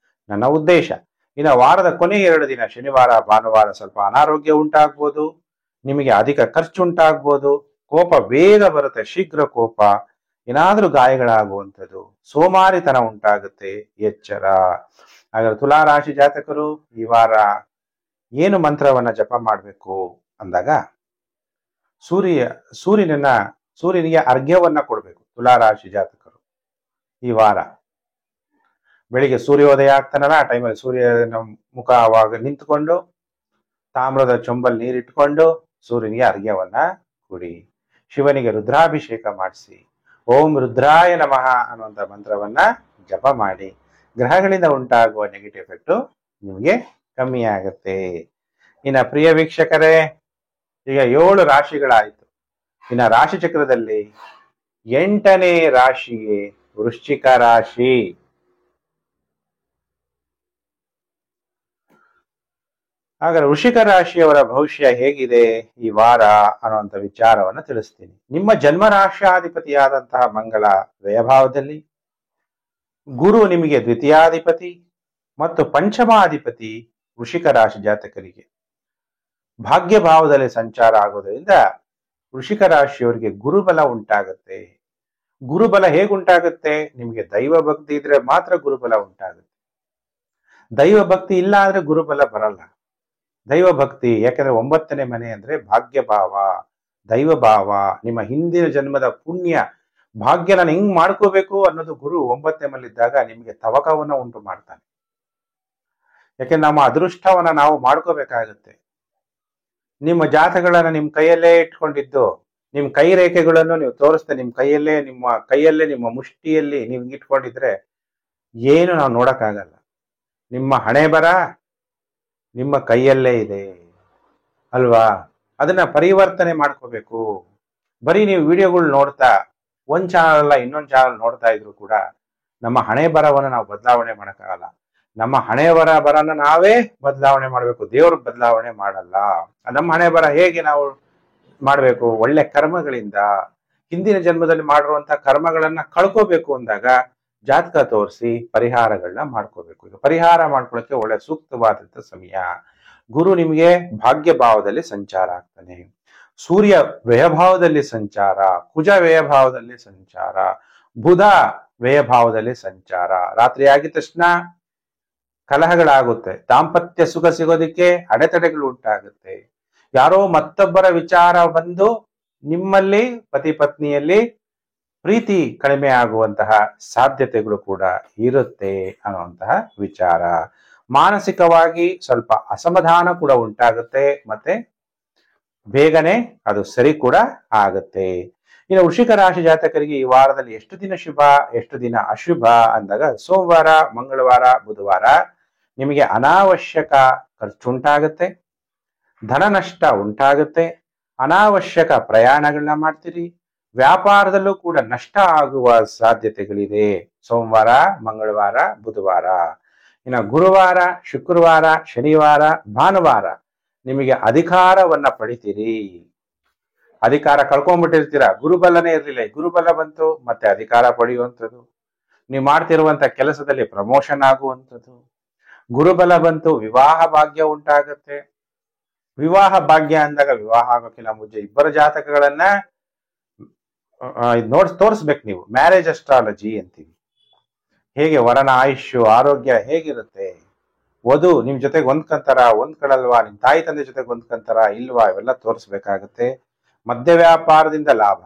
A: ನನ್ನ ಉದ್ದೇಶ. ಇನ್ನು ವಾರದ ಕೊನೆ 2 ದಿನ ಶನಿವಾರ ಭಾನುವಾರ ಸ್ವಲ್ಪ ಅನಾರೋಗ್ಯ ಉಂಟಾಗ್ಬೋದು, ನಿಮಗೆ ಅಧಿಕ ಖರ್ಚು ಉಂಟಾಗ್ಬೋದು, ಕೋಪ ಬೇಗ ಬರುತ್ತೆ, ಶೀಘ್ರ ಕೋಪ, ಏನಾದ್ರೂ ಗಾಯಗಳಾಗುವಂಥದ್ದು, ಸೋಮಾರಿತನ ಉಂಟಾಗುತ್ತೆ, ಎಚ್ಚರ. ಹಾಗಾದ್ರೆ ತುಲಾ ರಾಶಿ ಜಾತಕರು ಈ ವಾರ ಏನು ಮಂತ್ರವನ್ನ ಜಪ ಮಾಡಬೇಕು ಅಂದಾಗ ಸೂರ್ಯನಿಗೆ ಅರ್ಘ್ಯವನ್ನ ಕೊಡಬೇಕು. ತುಲಾ ರಾಶಿ ಜಾತಕರು ಈ ವಾರ ಬೆಳಿಗ್ಗೆ ಸೂರ್ಯೋದಯ ಆಗ್ತಾನಲ್ಲ, ಆ ಟೈಮಲ್ಲಿ ಸೂರ್ಯನ ಮುಖ ಆವಾಗ ನಿಂತ್ಕೊಂಡು ತಾಮ್ರದ ಚೊಂಬಲ್ ನೀರಿಟ್ಕೊಂಡು ಸೂರ್ಯನಿಗೆ ಅರ್ಘ್ಯವನ್ನ ಕೊಡಿ. ಶಿವನಿಗೆ ರುದ್ರಾಭಿಷೇಕ ಮಾಡಿಸಿ ಓಂ ರುದ್ರಾಯ ನಮಃ ಅನ್ನುವಂಥ ಮಂತ್ರವನ್ನ ಜಪ ಮಾಡಿ. ಗ್ರಹಗಳಿಂದ ಉಂಟಾಗುವ ನೆಗೆಟಿವ್ ಎಫೆಕ್ಟ್ ನಿಮಗೆ ಕಮ್ಮಿ ಆಗುತ್ತೆ. ಇನ್ನ ಪ್ರಿಯ ವೀಕ್ಷಕರೇ, ಈಗ 7 ರಾಶಿಗಳಾಯಿತು. ಇನ್ನ ರಾಶಿ ಚಕ್ರದಲ್ಲಿ 8ನೇ ರಾಶಿಗೆ ವೃಶ್ಚಿಕ ರಾಶಿ. ಹಾಗಾದ್ರೆ ವೃಶ್ಚಿಕ ರಾಶಿಯವರ ಭವಿಷ್ಯ ಹೇಗಿದೆ ಈ ವಾರ ಅನ್ನುವಂಥ ವಿಚಾರವನ್ನು ತಿಳಿಸ್ತೀನಿ. ನಿಮ್ಮ ಜನ್ಮ ರಾಶಿಯಾಧಿಪತಿಯಾದಂತಹ ಮಂಗಳ ವ್ಯಯಭಾವದಲ್ಲಿ, ಗುರು ನಿಮಗೆ ದ್ವಿತೀಯಾಧಿಪತಿ ಮತ್ತು ಪಂಚಮಾಧಿಪತಿ ವೃಶ್ಚಿಕ ರಾಶಿ ಜಾತಕರಿಗೆ ಭಾಗ್ಯ ಭಾವದಲ್ಲಿ ಸಂಚಾರ ಆಗೋದ್ರಿಂದ ವೃಶ್ಚಿಕ ರಾಶಿಯವರಿಗೆ ಗುರುಬಲ ಉಂಟಾಗುತ್ತೆ. ಗುರುಬಲ ಹೇಗುಂಟಾಗುತ್ತೆ? ನಿಮಗೆ ದೈವ ಭಕ್ತಿ ಇದ್ರೆ ಮಾತ್ರ ಗುರುಬಲ ಉಂಟಾಗುತ್ತೆ. ದೈವ ಭಕ್ತಿ ಇಲ್ಲ ಅಂದ್ರೆ ಗುರುಬಲ ಬರಲ್ಲ. ದೈವ ಭಕ್ತಿ ಯಾಕಂದ್ರೆ 9ನೇ ಮನೆ ಅಂದ್ರೆ ಭಾಗ್ಯ ಭಾವ, ದೈವ ಭಾವ, ನಿಮ್ಮ ಹಿಂದಿನ ಜನ್ಮದ ಪುಣ್ಯ ಭಾಗ್ಯ ನಾನು ಹೆಂಗ್ ಮಾಡ್ಕೋಬೇಕು ಅನ್ನೋದು ಗುರು 9ನೇ ಮನೆಯಲ್ಲಿದ್ದಾಗ ನಿಮಗೆ ತವಕವನ್ನ ಉಂಟು ಮಾಡ್ತಾನೆ. ಯಾಕೆಂದ್ರೆ ನಮ್ಮ ಅದೃಷ್ಟವನ್ನ ನಾವು ಮಾಡ್ಕೋಬೇಕಾಗತ್ತೆ. ನಿಮ್ಮ ಜಾತಗಳನ್ನ ನಿಮ್ಮ ಕೈಯಲ್ಲೇ ಇಟ್ಕೊಂಡಿದ್ದು, ನಿಮ್ಮ ಕೈ ರೇಖೆಗಳನ್ನು ನೀವು ತೋರಿಸ್ತೆ ನಿಮ್ಮ ಕೈಯಲ್ಲೇ ನಿಮ್ಮ ಮುಷ್ಟಿಯಲ್ಲಿ ನೀವು ಇಟ್ಕೊಂಡಿದ್ರೆ ಏನು ನಾವು ನೋಡಕ್ಕಾಗಲ್ಲ. ನಿಮ್ಮ ಹಣೆ ಬರ ನಿಮ್ಮ ಕೈಯಲ್ಲೇ ಇದೆ ಅಲ್ವಾ? ಅದನ್ನ ಪರಿವರ್ತನೆ ಮಾಡ್ಕೋಬೇಕು. ಬರೀ ನೀವು ವಿಡಿಯೋಗಳು ನೋಡ್ತಾ ಒಂದ್ ಚಾನಲ್ ಅಲ್ಲ ಇನ್ನೊಂದು ಚಾನಲ್ ನೋಡ್ತಾ ಇದ್ರು ಕೂಡ ನಮ್ಮ ಹಣೆ ಬರವನ್ನು ನಾವು ಬದಲಾವಣೆ ಮಾಡೋಕ್ಕಾಗಲ್ಲ. ನಮ್ಮ ಹಣೆ ಬರನ ನಾವೇ ಬದಲಾವಣೆ ಮಾಡಬೇಕು, ದೇವರು ಬದಲಾವಣೆ ಮಾಡಲ್ಲ. ನಮ್ಮ ಹಣೆ ಬರ ಹೇಗೆ ನಾವು ಮಾಡಬೇಕು? ಒಳ್ಳೆ ಕರ್ಮಗಳಿಂದ, ಹಿಂದಿನ ಜನ್ಮದಲ್ಲಿ ಮಾಡಿರುವಂತಹ ಕರ್ಮಗಳನ್ನ ಕಳ್ಕೋಬೇಕು ಅಂದಾಗ ಜಾತಕ ತೋರಿಸಿ ಪರಿಹಾರಗಳನ್ನ ಮಾಡ್ಕೋಬೇಕು. ಈಗ ಪರಿಹಾರ ಮಾಡ್ಕೊಳ್ಳೋಕೆ ಒಳ್ಳೆ ಸೂಕ್ತವಾದಂತ ಸಮಯ. ಗುರು ನಿಮಗೆ ಭಾಗ್ಯ ಭಾವದಲ್ಲಿ ಸಂಚಾರ ಆಗ್ತಾನೆ, ಸೂರ್ಯ ವ್ಯಯಭಾವದಲ್ಲಿ ಸಂಚಾರ, ಕುಜ ವ್ಯಯಭಾವದಲ್ಲಿ ಸಂಚಾರ, ಬುಧ ವ್ಯಯಭಾವದಲ್ಲಿ ಸಂಚಾರ. ರಾತ್ರಿ ಆಗಿದ ತಕ್ಷಣ ಕಲಹಗಳಾಗುತ್ತೆ, ದಾಂಪತ್ಯ ಸುಖ ಸಿಗೋದಿಕ್ಕೆ ಅಡೆತಡೆಗಳು ಉಂಟಾಗುತ್ತೆ, ಯಾರೋ ಮತ್ತೊಬ್ಬರ ವಿಚಾರ ಬಂದು ನಿಮ್ಮಲ್ಲಿ ಪತಿ ಪತ್ನಿಯಲ್ಲಿ ಪ್ರೀತಿ ಕಡಿಮೆ ಆಗುವಂತಹ ಸಾಧ್ಯತೆಗಳು ಕೂಡ ಇರುತ್ತೆ ಅನ್ನುವಂತಹ ವಿಚಾರ. ಮಾನಸಿಕವಾಗಿ ಸ್ವಲ್ಪ ಅಸಮಾಧಾನ ಕೂಡ ಉಂಟಾಗುತ್ತೆ, ಮತ್ತೆ ಬೇಗನೆ ಅದು ಸರಿ ಕೂಡ ಆಗುತ್ತೆ. ಇನ್ನು ವೃಶ್ಚಿಕ ರಾಶಿ ಜಾತಕರಿಗೆ ಈ ವಾರದಲ್ಲಿ ಎಷ್ಟು ದಿನ ಶುಭ, ಎಷ್ಟು ದಿನ ಅಶುಭ ಅಂದಾಗ, ಸೋಮವಾರ, ಮಂಗಳವಾರ, ಬುಧವಾರ ನಿಮಗೆ ಅನಾವಶ್ಯಕ ಖರ್ಚುಂಟಾಗುತ್ತೆ, ಧನ ನಷ್ಟ ಉಂಟಾಗುತ್ತೆ, ಅನಾವಶ್ಯಕ ಪ್ರಯಾಣಗಳನ್ನ ಮಾಡ್ತೀರಿ, ವ್ಯಾಪಾರದಲ್ಲೂ ಕೂಡ ನಷ್ಟ ಆಗುವ ಸಾಧ್ಯತೆಗಳಿದೆ ಸೋಮವಾರ, ಮಂಗಳವಾರ, ಬುಧವಾರ. ಇನ್ನು ಗುರುವಾರ, ಶುಕ್ರವಾರ, ಶನಿವಾರ, ಭಾನುವಾರ ನಿಮಗೆ ಅಧಿಕಾರವನ್ನ ಪಡಿತೀರಿ. ಅಧಿಕಾರ ಕಳ್ಕೊಂಡ್ಬಿಟ್ಟಿರ್ತೀರಾ, ಗುರುಬಲನೇ ಇರಲಿಲ್ಲ, ಗುರುಬಲ ಬಂತು, ಮತ್ತೆ ಅಧಿಕಾರ ಪಡೆಯುವಂಥದ್ದು, ನೀವು ಮಾಡ್ತಿರುವಂತ ಕೆಲಸದಲ್ಲಿ ಪ್ರಮೋಷನ್ ಆಗುವಂಥದ್ದು, ಗುರುಬಲ ಬಂತು, ವಿವಾಹ ಭಾಗ್ಯ ಉಂಟಾಗತ್ತೆ. ವಿವಾಹ ಭಾಗ್ಯ ಅಂದಾಗ ವಿವಾಹ ಆಗೋಕ್ಕಿಂತ ಮುಂಚೆ ಇಬ್ಬರ ಜಾತಕಗಳನ್ನ ತೋರಿಸ್ಬೇಕು ನೀವು. ಮ್ಯಾರೇಜ್ ಅಸ್ಟ್ರಾಲಜಿ ಅಂತೀವಿ. ಹೇಗೆ ವರನ ಆಯುಷ್ಯು, ಆರೋಗ್ಯ ಹೇಗಿರುತ್ತೆ, ವಧು ನಿಮ್ ಜೊತೆಗೆ ಹೊಂದ್ಕಂತಾರ, ಹೊಂದ್ಕೊಳಲ್ವಾ, ನಿಮ್ ತಾಯಿ ತಂದೆ ಜೊತೆಗೆ ಹೊಂದ್ಕಂತಾರ ಇಲ್ವಾ, ಇವೆಲ್ಲ ತೋರಿಸ್ಬೇಕಾಗತ್ತೆ. ಮದ್ಯ ವ್ಯಾಪಾರದಿಂದ ಲಾಭ,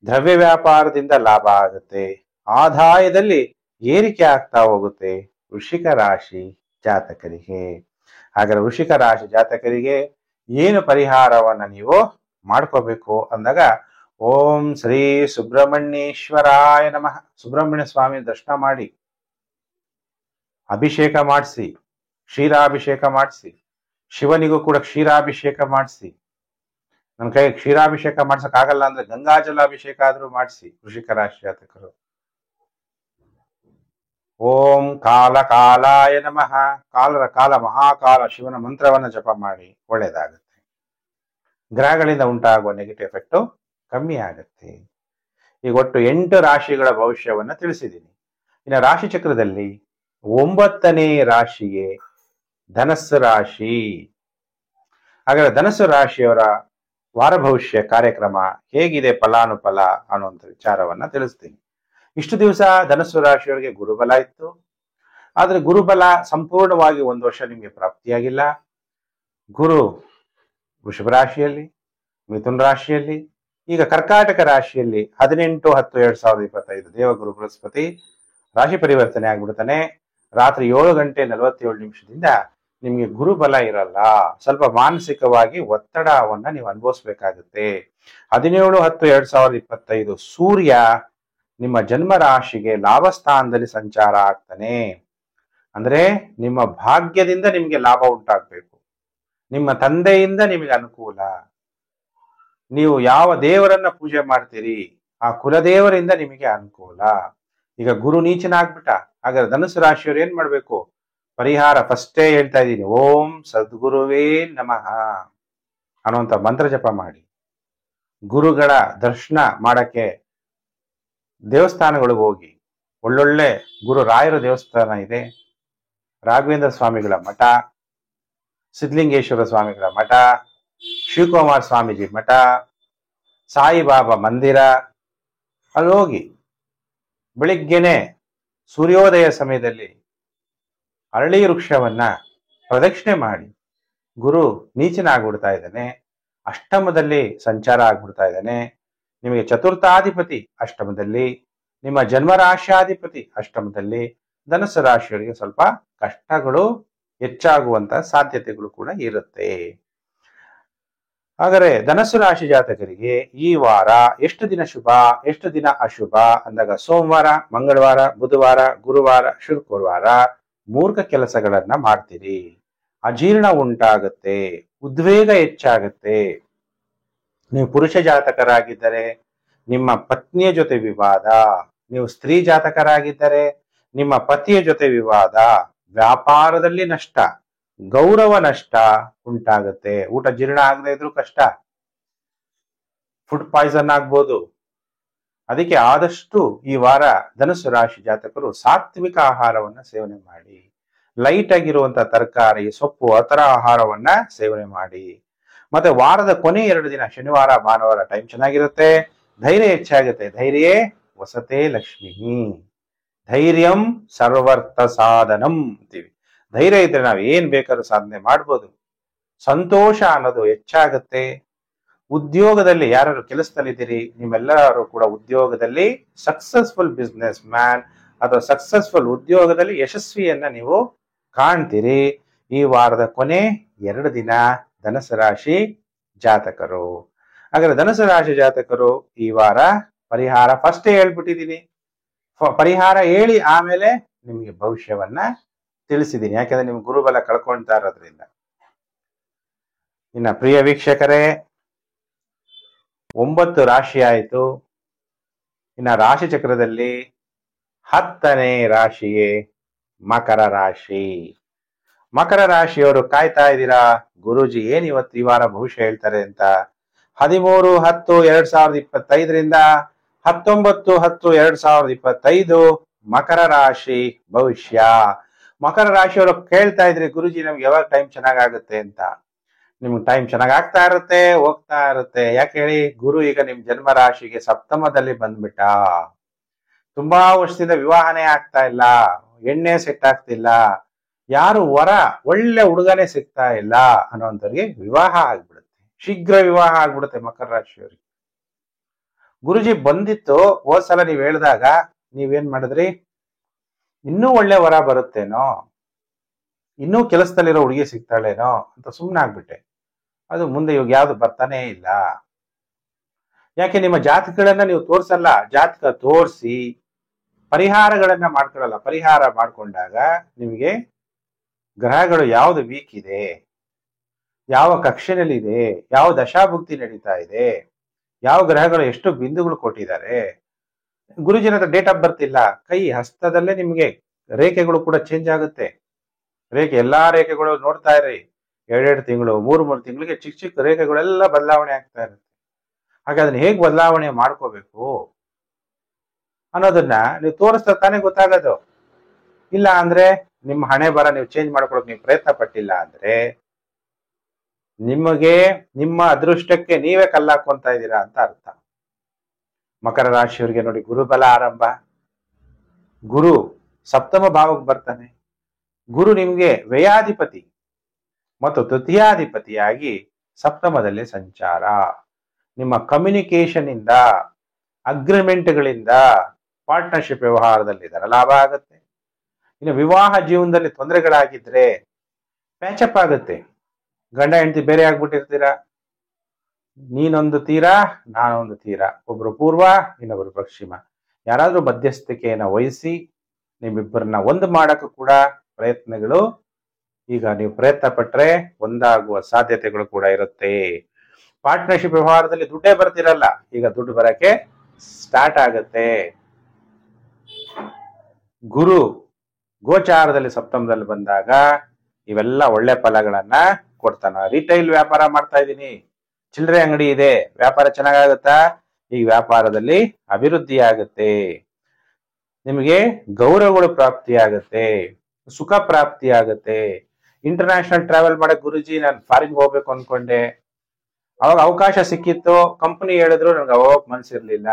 A: ದ್ರವ್ಯ ವ್ಯಾಪಾರದಿಂದ ಲಾಭ ಆಗುತ್ತೆ, ಆದಾಯದಲ್ಲಿ ಏರಿಕೆ ಆಗ್ತಾ ಹೋಗುತ್ತೆ ವೃಶ್ಚಿಕ ರಾಶಿ ಜಾತಕರಿಗೆ. ಹಾಗಾದ್ರೆ ವೃಶ್ಚಿಕ ರಾಶಿ ಜಾತಕರಿಗೆ ಏನು ಪರಿಹಾರವನ್ನ ನೀವು ಮಾಡ್ಕೋಬೇಕು ಅಂದಾಗ, ಓಂ ಶ್ರೀ ಸುಬ್ರಹ್ಮಣ್ಯೇಶ್ವರಾಯ ನಮಃ. ಸುಬ್ರಹ್ಮಣ್ಯ ಸ್ವಾಮಿ ದರ್ಶನ ಮಾಡಿ, ಅಭಿಷೇಕ ಮಾಡಿಸಿ, ಕ್ಷೀರಾಭಿಷೇಕ ಮಾಡಿಸಿ, ಶಿವನಿಗೂ ಕೂಡ ಕ್ಷೀರಾಭಿಷೇಕ ಮಾಡಿಸಿ. ನನ್ನ ಕೈ ಕ್ಷೀರಾಭಿಷೇಕ ಮಾಡ್ಸಕ್ ಆಗಲ್ಲ ಅಂದ್ರೆ ಗಂಗಾಜಲಾಭಿಷೇಕ ಆದ್ರೂ ಮಾಡಿಸಿ ವೃಶ್ಚಿಕ ರಾಶಿ ಜಾತಕರು. ಓಂ ಕಾಲ ಕಾಲಾಯ ನಮಃ. ಕಾಲರ ಕಾಲ ಮಹಾಕಾಲ ಶಿವನ ಮಂತ್ರವನ್ನ ಜಪ ಮಾಡಿ, ಒಳ್ಳೇದಾಗುತ್ತೆ. ಗ್ರಹಗಳಿಂದ ಉಂಟಾಗುವ ನೆಗೆಟಿವ್ ಎಫೆಕ್ಟ್ ಕಮ್ಮಿ ಆಗುತ್ತೆ. ಈಗ ಒಟ್ಟು 8 ರಾಶಿಗಳ ಭವಿಷ್ಯವನ್ನ ತಿಳಿಸಿದ್ದೀನಿ. ಇನ್ನು ರಾಶಿ ಚಕ್ರದಲ್ಲಿ 9ನೇ ರಾಶಿಗೆ ಧನಸ್ಸು ರಾಶಿ. ಹಾಗಾದ್ರೆ ಧನಸ್ಸು ರಾಶಿಯವರ ವಾರ ಭವಿಷ್ಯ ಕಾರ್ಯಕ್ರಮ ಹೇಗಿದೆ, ಫಲಾನುಫಲ ಅನ್ನುವಂಥ ವಿಚಾರವನ್ನ ತಿಳಿಸ್ತೀನಿ. ಇಷ್ಟು ದಿವಸ ಧನಸ್ಸು ರಾಶಿಯವರಿಗೆ ಗುರುಬಲ ಇತ್ತು, ಆದ್ರೆ ಗುರುಬಲ ಸಂಪೂರ್ಣವಾಗಿ 1 ವರ್ಷ ನಿಮಗೆ ಪ್ರಾಪ್ತಿಯಾಗಿಲ್ಲ. ಗುರು ವೃಷಭ ರಾಶಿಯಲ್ಲಿ, ಮಿಥುನ ರಾಶಿಯಲ್ಲಿ, ಈಗ ಕರ್ಕಾಟಕ ರಾಶಿಯಲ್ಲಿ 18-10-2025 ದೇವಗುರು ಬೃಹಸ್ಪತಿ ರಾಶಿ ಪರಿವರ್ತನೆ ಆಗ್ಬಿಡ್ತಾನೆ. ರಾತ್ರಿ 7:47 ನಿಮ್ಗೆ ಗುರುಬಲ ಇರಲ್ಲ, ಸ್ವಲ್ಪ ಮಾನಸಿಕವಾಗಿ ಒತ್ತಡವನ್ನ ನೀವು ಅನುಭವಿಸ್ಬೇಕಾಗುತ್ತೆ. 17-10-2025 ಸೂರ್ಯ ನಿಮ್ಮ ಜನ್ಮ ರಾಶಿಗೆ ಲಾಭಸ್ಥಾನದಲ್ಲಿ ಸಂಚಾರ ಆಗ್ತಾನೆ. ಅಂದ್ರೆ ನಿಮ್ಮ ಭಾಗ್ಯದಿಂದ ನಿಮ್ಗೆ ಲಾಭ ಉಂಟಾಗ್ಬೇಕು, ನಿಮ್ಮ ತಂದೆಯಿಂದ ನಿಮಗೆ ಅನುಕೂಲ, ನೀವು ಯಾವ ದೇವರನ್ನ ಪೂಜೆ ಮಾಡ್ತೀರಿ ಆ ಕುಲದೇವರಿಂದ ನಿಮಗೆ ಅನುಕೂಲ. ಈಗ ಗುರು ನೀಚನಾಗ್ಬಿಟ್ಟ, ಹಾಗಾದ್ರೆ ಧನುಸು ರಾಶಿಯವರು ಏನ್ ಮಾಡ್ಬೇಕು? ಪರಿಹಾರ ಫಸ್ಟೇ ಹೇಳ್ತಾ ಇದ್ದೀನಿ, ಓಂ ಸದ್ಗುರುವೇ ನಮಃ ಅನ್ನುವಂಥ ಮಂತ್ರ ಜಪ ಮಾಡಿ. ಗುರುಗಳ ದರ್ಶನ ಮಾಡಕ್ಕೆ ದೇವಸ್ಥಾನಗಳಿಗೆ ಹೋಗಿ, ಒಳ್ಳೊಳ್ಳೆ ಗುರು ರಾಯರ ದೇವಸ್ಥಾನ ಇದೆ, ರಾಘವೇಂದ್ರ ಸ್ವಾಮಿಗಳ ಮಠ, ಸಿದ್ಧಲಿಂಗೇಶ್ವರ ಸ್ವಾಮಿಗಳ ಮಠ, ಶಿವಕುಮಾರ ಸ್ವಾಮೀಜಿ ಮಠ, ಸಾಯಿಬಾಬಾ ಮಂದಿರ, ಅಲ್ಲಿ ಹೋಗಿ ಬೆಳಿಗ್ಗೆನೆ ಸೂರ್ಯೋದಯ ಸಮಯದಲ್ಲಿ ಅರಳಿ ವೃಕ್ಷವನ್ನ ಪ್ರದಕ್ಷಿಣೆ ಮಾಡಿ. ಗುರು ನೀಚನಾಗ್ಬಿಡ್ತಾ ಇದ್ದಾನೆ, ಅಷ್ಟಮದಲ್ಲಿ ಸಂಚಾರ ಆಗ್ಬಿಡ್ತಾ ಇದ್ದಾನೆ, ನಿಮಗೆ ಚತುರ್ಥಾಧಿಪತಿ ಅಷ್ಟಮದಲ್ಲಿ, ನಿಮ್ಮ ಜನ್ಮರಾಶಿಯಾಧಿಪತಿ ಅಷ್ಟಮದಲ್ಲಿ. ಧನುಸ್ಸು ರಾಶಿಯವರಿಗೆ ಸ್ವಲ್ಪ ಕಷ್ಟಗಳು ಹೆಚ್ಚಾಗುವಂತ ಸಾಧ್ಯತೆಗಳು ಕೂಡ ಇರುತ್ತೆ. ಹಾಗಾದ್ರೆ ಧನಸ್ಸು ರಾಶಿ ಜಾತಕರಿಗೆ ಈ ವಾರ ಎಷ್ಟು ದಿನ ಶುಭ, ಎಷ್ಟು ದಿನ ಅಶುಭ ಅಂದಾಗ, ಸೋಮವಾರ, ಮಂಗಳವಾರ, ಬುಧವಾರ, ಗುರುವಾರ, ಶುಕ್ರವಾರ ಮೂರ್ಖ ಕೆಲಸಗಳನ್ನ ಮಾಡ್ತೀರಿ, ಅಜೀರ್ಣ ಉಂಟಾಗುತ್ತೆ, ಉದ್ವೇಗ ಹೆಚ್ಚಾಗುತ್ತೆ. ನೀವು ಪುರುಷ ಜಾತಕರಾಗಿದ್ದರೆ ನಿಮ್ಮ ಪತ್ನಿಯ ಜೊತೆ ವಿವಾದ, ನೀವು ಸ್ತ್ರೀ ಜಾತಕರಾಗಿದ್ದರೆ ನಿಮ್ಮ ಪತಿಯ ಜೊತೆ ವಿವಾದ, ವ್ಯಾಪಾರದಲ್ಲಿ ನಷ್ಟ, ಗೌರವ ನಷ್ಟ ಉಂಟಾಗುತ್ತೆ. ಊಟ ಜೀರ್ಣ ಆಗದೆ ಇದ್ರೂ ಕಷ್ಟ, ಫುಡ್ ಪಾಯ್ಸನ್ ಆಗ್ಬೋದು. ಅದಕ್ಕೆ ಆದಷ್ಟು ಈ ವಾರ ಧನುಸ್ಸು ರಾಶಿ ಜಾತಕರು ಸಾತ್ವಿಕ ಆಹಾರವನ್ನ ಸೇವನೆ ಮಾಡಿ, ಲೈಟ್ ಆಗಿರುವಂತಹ ತರಕಾರಿ, ಸೊಪ್ಪು ಆ ತರ ಆಹಾರವನ್ನ ಸೇವನೆ ಮಾಡಿ. ಮತ್ತೆ ವಾರದ ಕೊನೆ 2 ದಿನ ಶನಿವಾರ ಭಾನುವಾರ ಟೈಮ್ ಚೆನ್ನಾಗಿರುತ್ತೆ. ಧೈರ್ಯ ಹೆಚ್ಚಾಗುತ್ತೆ. ಧೈರ್ಯೇ ವಸತೆ ಲಕ್ಷ್ಮಿ, ಧೈರ್ಯಂ ಸರ್ವರ್ಥ ಸಾಧನಂ ಅಂತೀವಿ. ಧೈರ್ಯ ಇದ್ರೆ ನಾವು ಏನ್ ಬೇಕಾದ್ರೂ ಸಾಧನೆ ಮಾಡ್ಬೋದು. ಸಂತೋಷ ಅನ್ನೋದು ಹೆಚ್ಚಾಗುತ್ತೆ. ಉದ್ಯೋಗದಲ್ಲಿ ಯಾರು ಕೆಲಸದಲ್ಲಿದ್ದೀರಿ, ನಿಮ್ಮೆಲ್ಲರೂ ಕೂಡ ಉದ್ಯೋಗದಲ್ಲಿ ಸಕ್ಸಸ್ಫುಲ್ ಬಿಸ್ನೆಸ್ ಮ್ಯಾನ್ ಅಥವಾ ಸಕ್ಸಸ್ಫುಲ್ ಉದ್ಯೋಗದಲ್ಲಿ ಯಶಸ್ವಿಯನ್ನ ನೀವು ಕಾಣ್ತೀರಿ. ಈ ವಾರದ ಕೊನೆ 2 ದಿನ ಧನುಸು ರಾಶಿ ಜಾತಕರು. ಹಾಗಾದ್ರೆ ಧನುಸು ರಾಶಿ ಜಾತಕರು ಈ ವಾರ ಪರಿಹಾರ ಫಸ್ಟೇ ಹೇಳ್ಬಿಟ್ಟಿದ್ದೀನಿ. ಪರಿಹಾರ ಹೇಳಿ ಆಮೇಲೆ ನಿಮ್ಗೆ ಭವಿಷ್ಯವನ್ನ ತಿಳಿಸಿದ್ದೀನಿ, ಯಾಕಂದ್ರೆ ನಿಮ್ಗೆ ಗುರುಬಲ ಕಳ್ಕೊಳ್ತಾ ಇರೋದ್ರಿಂದ. ಇನ್ನ ಪ್ರಿಯ ವೀಕ್ಷಕರೇ, 9 ರಾಶಿ ಆಯಿತು. ಇನ್ನ ರಾಶಿ ಚಕ್ರದಲ್ಲಿ 10ನೇ ರಾಶಿಯೇ ಮಕರ ರಾಶಿ. ಮಕರ ರಾಶಿಯವರು ಕಾಯ್ತಾ ಇದ್ದೀರಾ, ಗುರೂಜಿ ಏನ್ ಇವತ್ತು ಈ ವಾರ ಭವಿಷ್ಯ ಹೇಳ್ತಾರೆ ಅಂತ. 13-10-2025 19-10-2025 ಮಕರ ರಾಶಿ ಭವಿಷ್ಯ. ಮಕರ ರಾಶಿಯವರು ಕೇಳ್ತಾ ಇದ್ರಿ, ಗುರುಜಿ ನಮ್ಗೆ ಯಾವಾಗ ಟೈಮ್ ಚೆನ್ನಾಗಾಗುತ್ತೆ ಅಂತ. ನಿಮ್ಗೆ ಟೈಮ್ ಚೆನ್ನಾಗ್ ಆಗ್ತಾ ಇರುತ್ತೆ, ಹೋಗ್ತಾ ಇರುತ್ತೆ. ಯಾಕೆ ಹೇಳಿ, ಗುರು ಈಗ ನಿಮ್ ಜನ್ಮ ರಾಶಿಗೆ ಸಪ್ತಮದಲ್ಲಿ ಬಂದ್ಬಿಟ್ಟ. ತುಂಬಾ ವರ್ಷದಿಂದ ವಿವಾಹನೇ ಆಗ್ತಾ ಇಲ್ಲ, ಎಣ್ಣೆ ಸೆಟ್ ಆಗ್ತಿಲ್ಲ, ಯಾರು ಒಳ್ಳೆ ಹುಡುಗನೇ ಸಿಗ್ತಾ ಇಲ್ಲ ಅನ್ನೋಂಥವ್ರಿಗೆ ವಿವಾಹ ಆಗ್ಬಿಡುತ್ತೆ, ಶೀಘ್ರ ವಿವಾಹ ಆಗ್ಬಿಡುತ್ತೆ ಮಕರ ರಾಶಿಯವರಿಗೆ. ಗುರುಜಿ ಬಂದಿತ್ತು ಹೋದ್ಸಲ ನೀವ್ ಹೇಳಿದಾಗ ನೀವೇನ್ ಮಾಡಿದ್ರಿ, ಇನ್ನೂ ಒಳ್ಳೆ ವರ ಬರುತ್ತೇನೋ, ಇನ್ನೂ ಕೆಲಸದಲ್ಲಿರೋ ಹುಡುಗಿ ಸಿಗ್ತಾಳೇನೋ ಅಂತ ಸುಮ್ಮನೆ ಆಗ್ಬಿಟ್ಟೆ. ಅದು ಮುಂದೆ ಇವಾಗ ಯಾವ್ದು ಬರ್ತಾನೇ ಇಲ್ಲ. ಯಾಕೆ, ನಿಮ್ಮ ಜಾತಕಗಳನ್ನ ನೀವು ತೋರ್ಸಲ್ಲ. ಜಾತಕ ತೋರಿಸಿ ಪರಿಹಾರಗಳನ್ನ ಮಾಡ್ಕೊಳ್ಳಲ್ಲ. ಪರಿಹಾರ ಮಾಡ್ಕೊಂಡಾಗ ನಿಮಗೆ ಗ್ರಹಗಳು ಯಾವ್ದು ವೀಕ್ ಇದೆ, ಯಾವ ಕಕ್ಷೆನಲ್ಲಿದೆ, ಯಾವ ದಶಾಭುಕ್ತಿ ನಡೀತಾ ಇದೆ, ಯಾವ ಗ್ರಹಗಳು ಎಷ್ಟು ಬಿಂದುಗಳು ಕೊಟ್ಟಿದ್ದಾರೆ. ಗುರುಜಿನ ಹತ್ರ ಡೇಟ್ ಆಫ್ ಬರ್ತ್ ಇಲ್ಲ, ಕೈ ಹಸ್ತದಲ್ಲೇ ನಿಮ್ಗೆ ರೇಖೆಗಳು ಕೂಡ ಚೇಂಜ್ ಆಗುತ್ತೆ. ಎಲ್ಲಾ ರೇಖೆಗಳು ನೋಡ್ತಾ ಇರಿ, 2 ತಿಂಗಳು 3 ತಿಂಗಳಿಗೆ ಚಿಕ್ಕ ಚಿಕ್ಕ ರೇಖೆಗಳೆಲ್ಲ ಬದಲಾವಣೆ ಆಗ್ತಾ ಇರುತ್ತೆ. ಹಾಗೆ ಅದನ್ನ ಹೇಗ್ ಬದಲಾವಣೆ ಮಾಡ್ಕೋಬೇಕು ಅನ್ನೋದನ್ನ ನೀವು ತೋರಿಸ್ತಾ ತಾನೇ ಗೊತ್ತಾಗೋದು. ಇಲ್ಲ ಅಂದ್ರೆ ನಿಮ್ಮ ಹಣೆ ಬರ ನೀವು ಚೇಂಜ್ ಮಾಡ್ಕೊಳಕ್ ನೀವು ಪ್ರಯತ್ನ ಪಟ್ಟಿಲ್ಲ ಅಂದ್ರೆ ನಿಮಗೆ ನಿಮ್ಮ ಅದೃಷ್ಟಕ್ಕೆ ನೀವೇ ಕಲ್ಲಾಕೊಂತ ಇದ್ದೀರಾ ಅಂತ ಅರ್ಥ. ಮಕರ ರಾಶಿಯವರಿಗೆ ನೋಡಿ, ಗುರುಬಲ ಆರಂಭ. ಗುರು ಸಪ್ತಮ ಭಾವಕ್ಕೆ ಬರ್ತಾನೆ. ಗುರು ನಿಮ್ಗೆ ವ್ಯಯಾಧಿಪತಿ ಮತ್ತು ತೃತೀಯಾಧಿಪತಿಯಾಗಿ ಸಪ್ತಮದಲ್ಲಿ ಸಂಚಾರ. ನಿಮ್ಮ ಕಮ್ಯುನಿಕೇಶನ್ ಇಂದ, ಅಗ್ರಿಮೆಂಟ್ಗಳಿಂದ, ಪಾರ್ಟ್ನರ್ಶಿಪ್ ವ್ಯವಹಾರದಲ್ಲಿ ಇದರ ಲಾಭ ಆಗುತ್ತೆ. ಇನ್ನು ವಿವಾಹ ಜೀವನದಲ್ಲಿ ತೊಂದರೆಗಳಾಗಿದ್ರೆ ಪ್ಯಾಚಪ್ ಆಗುತ್ತೆ. ಗಂಡ ಹೆಂಡತಿ ಬೇರೆ ಆಗ್ಬಿಟ್ಟಿರ್ತೀರಾ, ನೀನೊಂದು ತೀರಾ ನಾನೊಂದು ತೀರಾ, ಒಬ್ರು ಪೂರ್ವ ಇನ್ನೊಬ್ರು ಪಶ್ಚಿಮ. ಯಾರಾದ್ರೂ ಮಧ್ಯಸ್ಥಿಕೆಯನ್ನು ವಹಿಸಿ ನಿಮ್ಮಿಬ್ಬರನ್ನ ಒಂದು ಮಾಡಕ್ಕೂ ಕೂಡ ಪ್ರಯತ್ನಗಳು, ಈಗ ನೀವು ಪ್ರಯತ್ನ ಪಟ್ರೆ ಒಂದಾಗುವ ಸಾಧ್ಯತೆಗಳು ಕೂಡ ಇರುತ್ತೆ. ಪಾರ್ಟ್ನರ್ಶಿಪ್ ವ್ಯವಹಾರದಲ್ಲಿ ದುಡ್ಡೇ ಬರ್ತಿರಲ್ಲ, ಈಗ ದುಡ್ಡು ಬರಕ್ಕೆ ಸ್ಟಾರ್ಟ್ ಆಗತ್ತೆ. ಗುರು ಗೋಚಾರದಲ್ಲಿ ಸಪ್ತಮದಲ್ಲಿ ಬಂದಾಗ ಇವೆಲ್ಲ ಒಳ್ಳೆ ಫಲಗಳನ್ನ ಕೊಡ್ತಾನ. ರಿಟೈಲ್ ವ್ಯಾಪಾರ ಮಾಡ್ತಾ ಇದ್ದೀನಿ, ಚಿಲ್ಲರೆ ಅಂಗಡಿ ಇದೆ, ವ್ಯಾಪಾರ ಚೆನ್ನಾಗಾಗುತ್ತಾ, ಈ ವ್ಯಾಪಾರದಲ್ಲಿ ಅಭಿವೃದ್ಧಿ ಆಗುತ್ತೆ. ನಿಮಗೆ ಗೌರವಗಳು ಪ್ರಾಪ್ತಿ ಆಗುತ್ತೆ, ಸುಖ ಪ್ರಾಪ್ತಿ ಆಗುತ್ತೆ. ಇಂಟರ್ನ್ಯಾಷನಲ್ ಟ್ರಾವೆಲ್ ಮಾಡಕ್ ಗುರುಜಿ ನಾನು ಫಾರಿನ್ ಹೋಗ್ಬೇಕು ಅನ್ಕೊಂಡೆ, ಅವಾಗ ಅವಕಾಶ ಸಿಕ್ಕಿತ್ತು, ಕಂಪನಿ ಹೇಳಿದ್ರು, ನನ್ಗೆ ಅವಾಗ ಮನ್ಸಿರ್ಲಿಲ್ಲ.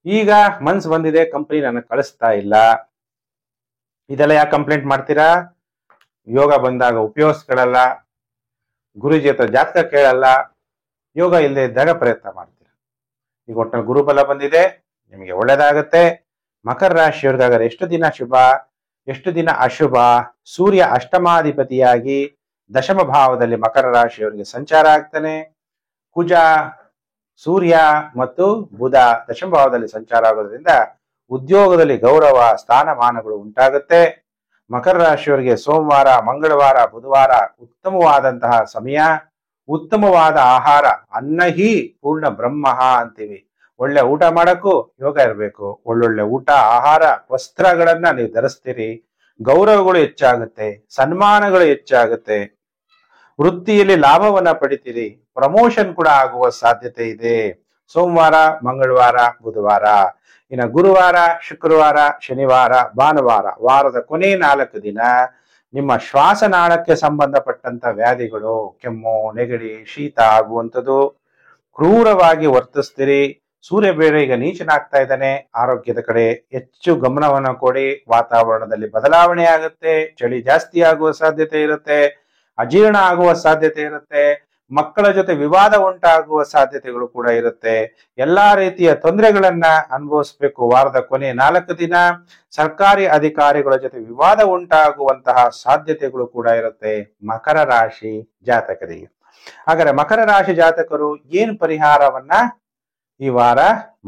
A: ಈಗ ಮನ್ಸು ಬಂದಿದೆ, ಕಂಪನಿ ನನಗೆ ಕಳಿಸ್ತಾ ಇಲ್ಲ. ಇದೆಲ್ಲ ಯಾಕೆ ಕಂಪ್ಲೇಂಟ್ ಮಾಡ್ತೀರಾ? ಯೋಗ ಬಂದಾಗ ಉಪಯೋಗಿಸ್ಕೊಳ್ಳಲ್ಲ, ಗುರುಜಿ ಹತ್ರ ಜಾತಕ ಕೇಳಲ್ಲ, ಯೋಗ ಇಲ್ಲದೆ ಇದ್ದಾಗ ಪ್ರಯತ್ನ ಮಾಡ್ತೀರಾ. ಈಗ ಒಟ್ಟಿನಲ್ಲಿ ಗುರುಬಲ ಬಂದಿದೆ, ನಿಮಗೆ ಒಳ್ಳೇದಾಗತ್ತೆ. ಮಕರ ರಾಶಿಯವ್ರಿಗಾದ್ರೆ ಎಷ್ಟು ದಿನ ಶುಭ, ಎಷ್ಟು ದಿನ ಅಶುಭ? ಸೂರ್ಯ ಅಷ್ಟಮಾಧಿಪತಿಯಾಗಿ ದಶಮ ಭಾವದಲ್ಲಿ ಮಕರ ರಾಶಿಯವರಿಗೆ ಸಂಚಾರ ಆಗ್ತಾನೆ. ಕುಜ, ಸೂರ್ಯ ಮತ್ತು ಬುಧ ದಶಮ ಭಾವದಲ್ಲಿ ಸಂಚಾರ ಆಗೋದ್ರಿಂದ ಉದ್ಯೋಗದಲ್ಲಿ ಗೌರವ ಸ್ಥಾನಮಾನಗಳು ಉಂಟಾಗುತ್ತೆ. ಮಕರ ರಾಶಿಯವರಿಗೆ ಸೋಮವಾರ, ಮಂಗಳವಾರ, ಬುಧವಾರ ಉತ್ತಮವಾದಂತಹ ಸಮಯ. ಉತ್ತಮವಾದ ಆಹಾರ, ಅನ್ನ ಹಿ ಪೂರ್ಣ ಬ್ರಹ್ಮ ಅಂತೀವಿ. ಒಳ್ಳೆ ಊಟ ಮಾಡಕ್ಕೂ ಯೋಗ ಇರಬೇಕು. ಒಳ್ಳೊಳ್ಳೆ ಊಟ, ಆಹಾರ, ವಸ್ತ್ರಗಳನ್ನ ನೀವು ಧರಿಸ್ತೀರಿ. ಗೌರವಗಳು ಹೆಚ್ಚಾಗುತ್ತೆ, ಸನ್ಮಾನಗಳು ಹೆಚ್ಚಾಗುತ್ತೆ, ವೃತ್ತಿಯಲ್ಲಿ ಲಾಭವನ್ನ ಪಡಿತೀರಿ, ಪ್ರಮೋಷನ್ ಕೂಡ ಆಗುವ ಸಾಧ್ಯತೆ ಇದೆ. ಸೋಮವಾರ, ಮಂಗಳವಾರ, ಬುಧವಾರ. ಇನ್ನು ಗುರುವಾರ, ಶುಕ್ರವಾರ, ಶನಿವಾರ, ಭಾನುವಾರ, ವಾರದ ಕೊನೆ 4 ದಿನ ನಿಮ್ಮ ಶ್ವಾಸನಾಳಕ್ಕೆ ಸಂಬಂಧಪಟ್ಟಂತ ವ್ಯಾಧಿಗಳು, ಕೆಮ್ಮು, ನೆಗಡಿ, ಶೀತ ಆಗುವಂಥದ್ದು, ಕ್ರೂರವಾಗಿ ವರ್ತಿಸ್ತೀರಿ. ಸೂರ್ಯ ಬೇರೆ ಈಗ ನೀಚನಾಗ್ತಾ ಇದ್ದಾನೆ. ಆರೋಗ್ಯದ ಕಡೆ ಹೆಚ್ಚು ಗಮನವನ್ನು ಕೊಡಿ. ವಾತಾವರಣದಲ್ಲಿ ಬದಲಾವಣೆ ಆಗುತ್ತೆ, ಚಳಿ ಜಾಸ್ತಿ ಆಗುವ ಸಾಧ್ಯತೆ ಇರುತ್ತೆ, ಅಜೀರ್ಣ ಆಗುವ ಸಾಧ್ಯತೆ ಇರುತ್ತೆ, ಮಕ್ಕಳ ಜೊತೆ ವಿವಾದ ಉಂಟಾಗುವ ಸಾಧ್ಯತೆಗಳು ಕೂಡ ಇರುತ್ತೆ. ಎಲ್ಲಾ ರೀತಿಯ ತೊಂದರೆಗಳನ್ನ ಅನುಭವಿಸ್ಬೇಕು. ವಾರದ ಕೊನೆ 4 ದಿನ ಸರ್ಕಾರಿ ಅಧಿಕಾರಿಗಳ ಜೊತೆ ವಿವಾದ ಉಂಟಾಗುವಂತಹ ಸಾಧ್ಯತೆಗಳು ಕೂಡ ಇರುತ್ತೆ ಮಕರ ರಾಶಿ ಜಾತಕರಿಗೆ. ಹಾಗಾದ್ರೆ ಮಕರ ರಾಶಿ ಜಾತಕರು ಏನ್ ಪರಿಹಾರವನ್ನ ಈ ವಾರ